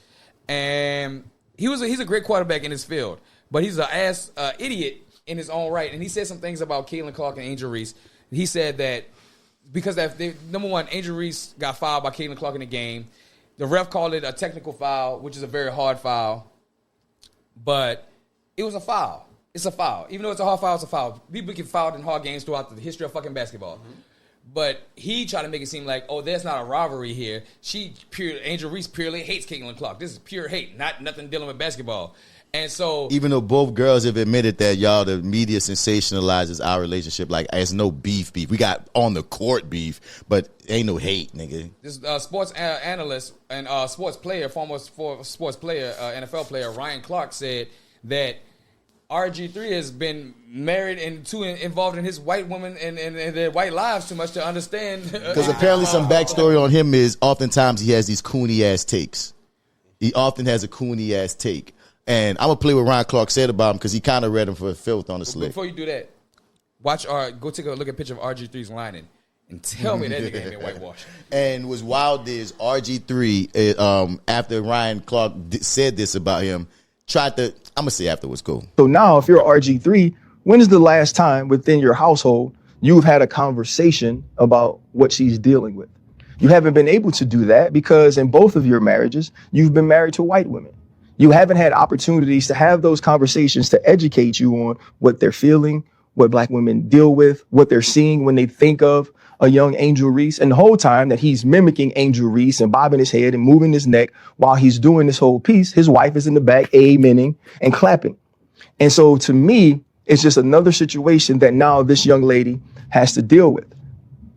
[SPEAKER 2] and he's a great quarterback in his field, but he's an ass idiot in his own right. And he said some things about Caitlin Clark and Angel Reese. He said that because number one, Angel Reese got fouled by Caitlin Clark in the game. The ref called it a technical foul, which is a very hard foul, but it was a foul. It's a foul. Even though it's a hard foul, it's a foul. People get fouled in hard games throughout the history of fucking basketball. Mm-hmm. But he tried to make it seem like, oh, there's not a rivalry here. Angel Reese purely hates Caitlin Clark. This is pure hate, not nothing dealing with basketball. And so,
[SPEAKER 3] even though both girls have admitted that, y'all, the media sensationalizes our relationship like there's no beef. We got on the court beef, but ain't no hate, nigga.
[SPEAKER 2] This sports analyst and sports player, former sports player, NFL player Ryan Clark said that RG3 has been married and too involved in his white woman and their white lives too much to understand.
[SPEAKER 3] Because apparently some backstory on him is oftentimes he has these coony ass takes. He often has a coony ass take. And I'm going to play what Ryan Clark said about him because he kind of read him for filth on the slick.
[SPEAKER 2] Before you do that, go take a look at a picture of RG3's lining and tell me that nigga ain't been whitewashed.
[SPEAKER 3] And what's wild is RG3, after Ryan Clark said this about him, I'm going to say afterwards, cool.
[SPEAKER 12] So now if you're RG3, when is the last time within your household you've had a conversation about what she's dealing with? You haven't been able to do that because in both of your marriages, you've been married to white women. You haven't had opportunities to have those conversations to educate you on what they're feeling, what black women deal with, what they're seeing when they think of a young Angel Reese. And the whole time that he's mimicking Angel Reese and bobbing his head and moving his neck while he's doing this whole piece, his wife is in the back amening and clapping. And so to me, it's just another situation that now this young lady has to deal with.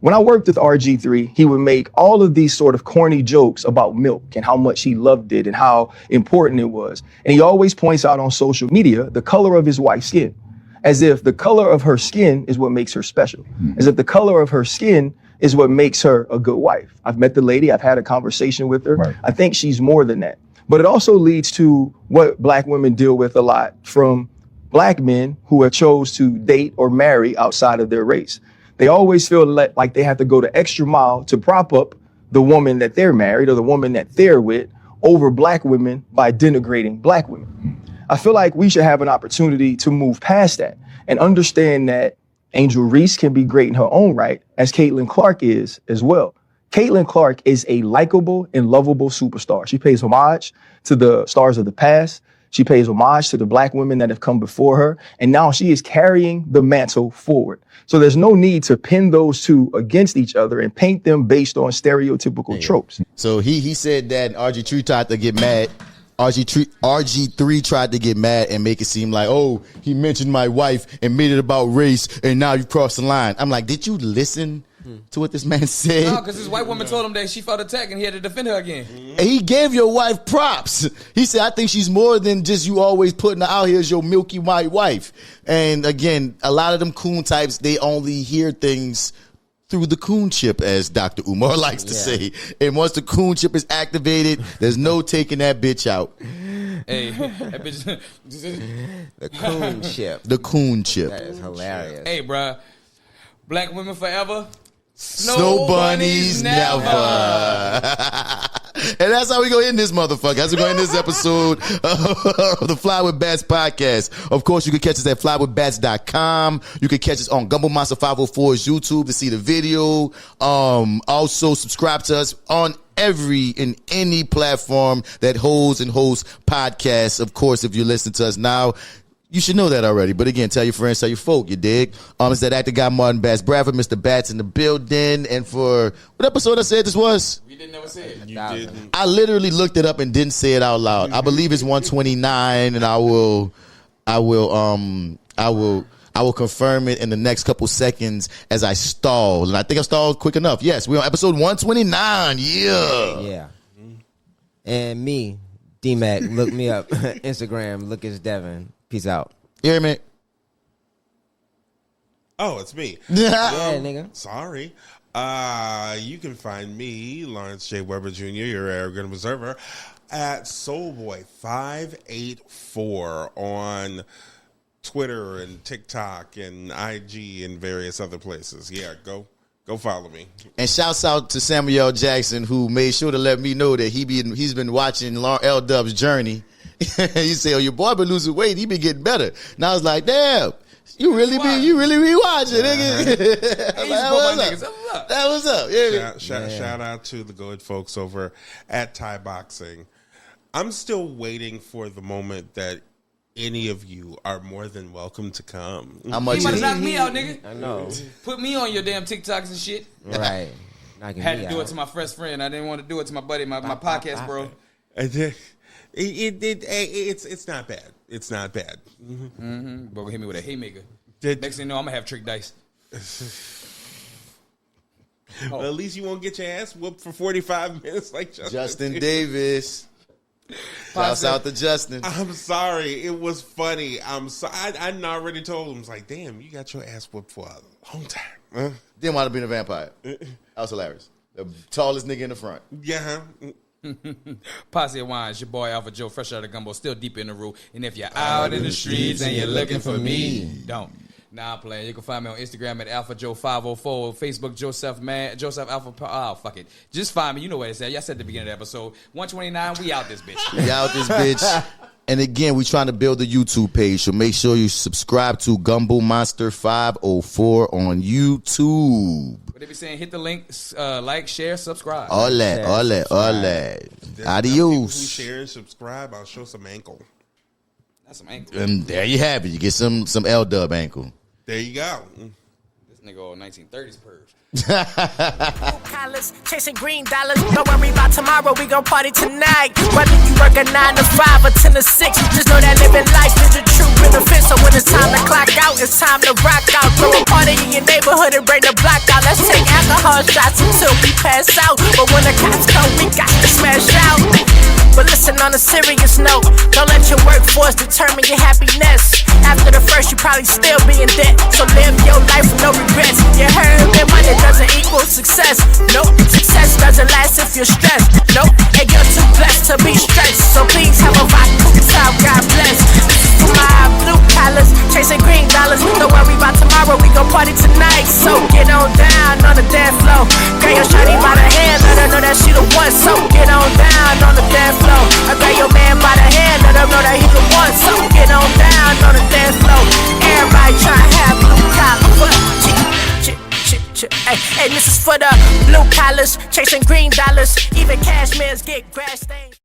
[SPEAKER 12] When I worked with RG3, he would make all of these sort of corny jokes about milk and how much he loved it and how important it was. And he always points out on social media the color of his wife's skin, as if the color of her skin is what makes her special, as if the color of her skin is what makes her a good wife. I've met the lady. I've had a conversation with her. Right. I think she's more than that. But it also leads to what black women deal with a lot from black men who have chose to date or marry outside of their race. They always feel like they have to go the extra mile to prop up the woman that they're married or the woman that they're with over black women by denigrating black women. I feel like we should have an opportunity to move past that and understand that Angel Reese can be great in her own right, as Caitlin Clark is as well. Caitlin Clark is a likable and lovable superstar. She pays homage to the stars of the past. She pays homage to the black women that have come before her. And now she is carrying the mantle forward. So there's no need to pin those two against each other and paint them based on stereotypical tropes.
[SPEAKER 3] So he said that RG3 tried to get mad. RG3 tried to get mad and make it seem like, oh, he mentioned my wife and made it about race and now you crossed the line. I'm like, did you listen to what this man said?
[SPEAKER 2] No, because his white woman told him that she felt attacked and he had to defend her again.
[SPEAKER 3] And he gave your wife props. He said, I think she's more than just you always putting her out here as your milky white wife. And again, a lot of them coon types, they only hear things through the coon chip, as Dr. Umar likes to say. And once the coon chip is activated, there's no taking that bitch out.
[SPEAKER 2] Hey, that bitch.
[SPEAKER 5] The coon chip.
[SPEAKER 3] The coon chip.
[SPEAKER 5] That is hilarious.
[SPEAKER 2] Hey, bruh. Black women forever.
[SPEAKER 3] Snow bunnies never. And that's how we go in this motherfucker. That's how we go in this episode of the Fly with Bats podcast. Of course, you can catch us at flywithbats.com. You can catch us on Gumbo Monster 504's YouTube to see the video. Also, subscribe to us on any platform that holds and hosts podcasts. Of course, if you listen to us now, you should know that already. But again, tell your friends, tell your folk, you dig? It's that actor guy, Martin Bats Bradford, Mr. Bats in the building. And for what episode I said this was?
[SPEAKER 2] We didn't never say it.
[SPEAKER 4] You didn't.
[SPEAKER 3] I literally looked it up and didn't say it out loud. I believe it's 129, and I will confirm it in the next couple seconds as I stall. And I think I stalled quick enough. Yes, we're on episode 129.
[SPEAKER 5] Yeah. And me, D-Mac, look me up. Instagram, look as Devin. Peace out.
[SPEAKER 3] You hear me?
[SPEAKER 4] Oh, it's me.
[SPEAKER 5] Yeah, nigga.
[SPEAKER 4] Sorry. You can find me, Lawrence J. Weber Jr., your arrogant observer, at Soulboy584 on Twitter and TikTok and IG and various other places. Yeah, go follow me.
[SPEAKER 3] And shouts out to Samuel Jackson, who made sure to let me know that he's been watching LDub's journey. He said, "Oh, your boy been losing weight. He been getting better." And I was like, "Damn, you really be watching, nigga." That was up. Yeah.
[SPEAKER 4] Shout out to the good folks over at Thai Boxing. I'm still waiting for the moment that any of you are more than welcome to come.
[SPEAKER 2] How much? You might knock me out, nigga.
[SPEAKER 5] I know.
[SPEAKER 2] Put me on your damn TikToks and shit.
[SPEAKER 5] Right.
[SPEAKER 2] Had to do it to my first friend. I didn't want to do it to my buddy, my podcast bro.
[SPEAKER 4] It's not bad. It's not bad.
[SPEAKER 2] But hit me with a haymaker. Next thing you know, I'm gonna have trick dice.
[SPEAKER 4] Well, at least you won't get your ass whooped for 45 minutes like
[SPEAKER 3] Justin Davis. Shouts out to Justin.
[SPEAKER 4] I'm sorry. It was funny. I'm sorry. I already told him. I was like, damn, you got your ass whooped for a long time. Huh?
[SPEAKER 3] Didn't want to be a vampire. That was hilarious. The tallest nigga in the front.
[SPEAKER 4] Yeah.
[SPEAKER 2] Posse of Wine, it's your boy AlphaJo, fresh out of gumbo, still deep in the root. And if you're out in the streets and you're looking for me, don't. Nah, I'm playing. You can find me on Instagram at AlphaJo504, Facebook Joseph Alpha. Oh, fuck it. Just find me. You know what it said. Y'all said at the beginning of the episode. 129, we out this bitch.
[SPEAKER 3] We out this bitch. And again, we're trying to build a YouTube page, so make sure you subscribe to Gumbo Monster 504 on YouTube.
[SPEAKER 2] What they be saying? Hit the link, like, share, subscribe.
[SPEAKER 3] All that. Adios.
[SPEAKER 4] Who share and subscribe, I'll show some ankle.
[SPEAKER 2] That's some ankle.
[SPEAKER 3] And there you have it. You get some LDub ankle.
[SPEAKER 4] There you go.
[SPEAKER 2] This nigga old 1930s purge.
[SPEAKER 8] Collars, chasing green dollars. Don't worry about tomorrow, we gon' party tonight. Whether you work a 9 to 5 or 10 to 6, just know that living life is a true benefit. So when it's time to clock out, it's time to rock out. Throw a party in your neighborhood and bring the block out. Let's take alcohol shots until we pass out. But when the cops come, we got to smash out. But listen, on a serious note, don't let your workforce determine your happiness. After the first, you probably still be in debt. So live your life with no regrets. You heard that money doesn't equal success. Nope, success doesn't last if you're stressed. Nope, and you're too blessed to be stressed. So please have a vodka, it's how God bless. For my blue collars, chasing green dollars. Don't worry about tomorrow, we gon' party tonight. So get on down on the dance floor. Grab your shawty by the hand, let her know that she the one. So get on down on the dance floor. I grab your man by the hand, let him know that he the one. So get on down on the dance floor. Everybody try to have blue collar, but hey, this is for the blue collars, chasing green dollars. Even cashmere's get grass stains.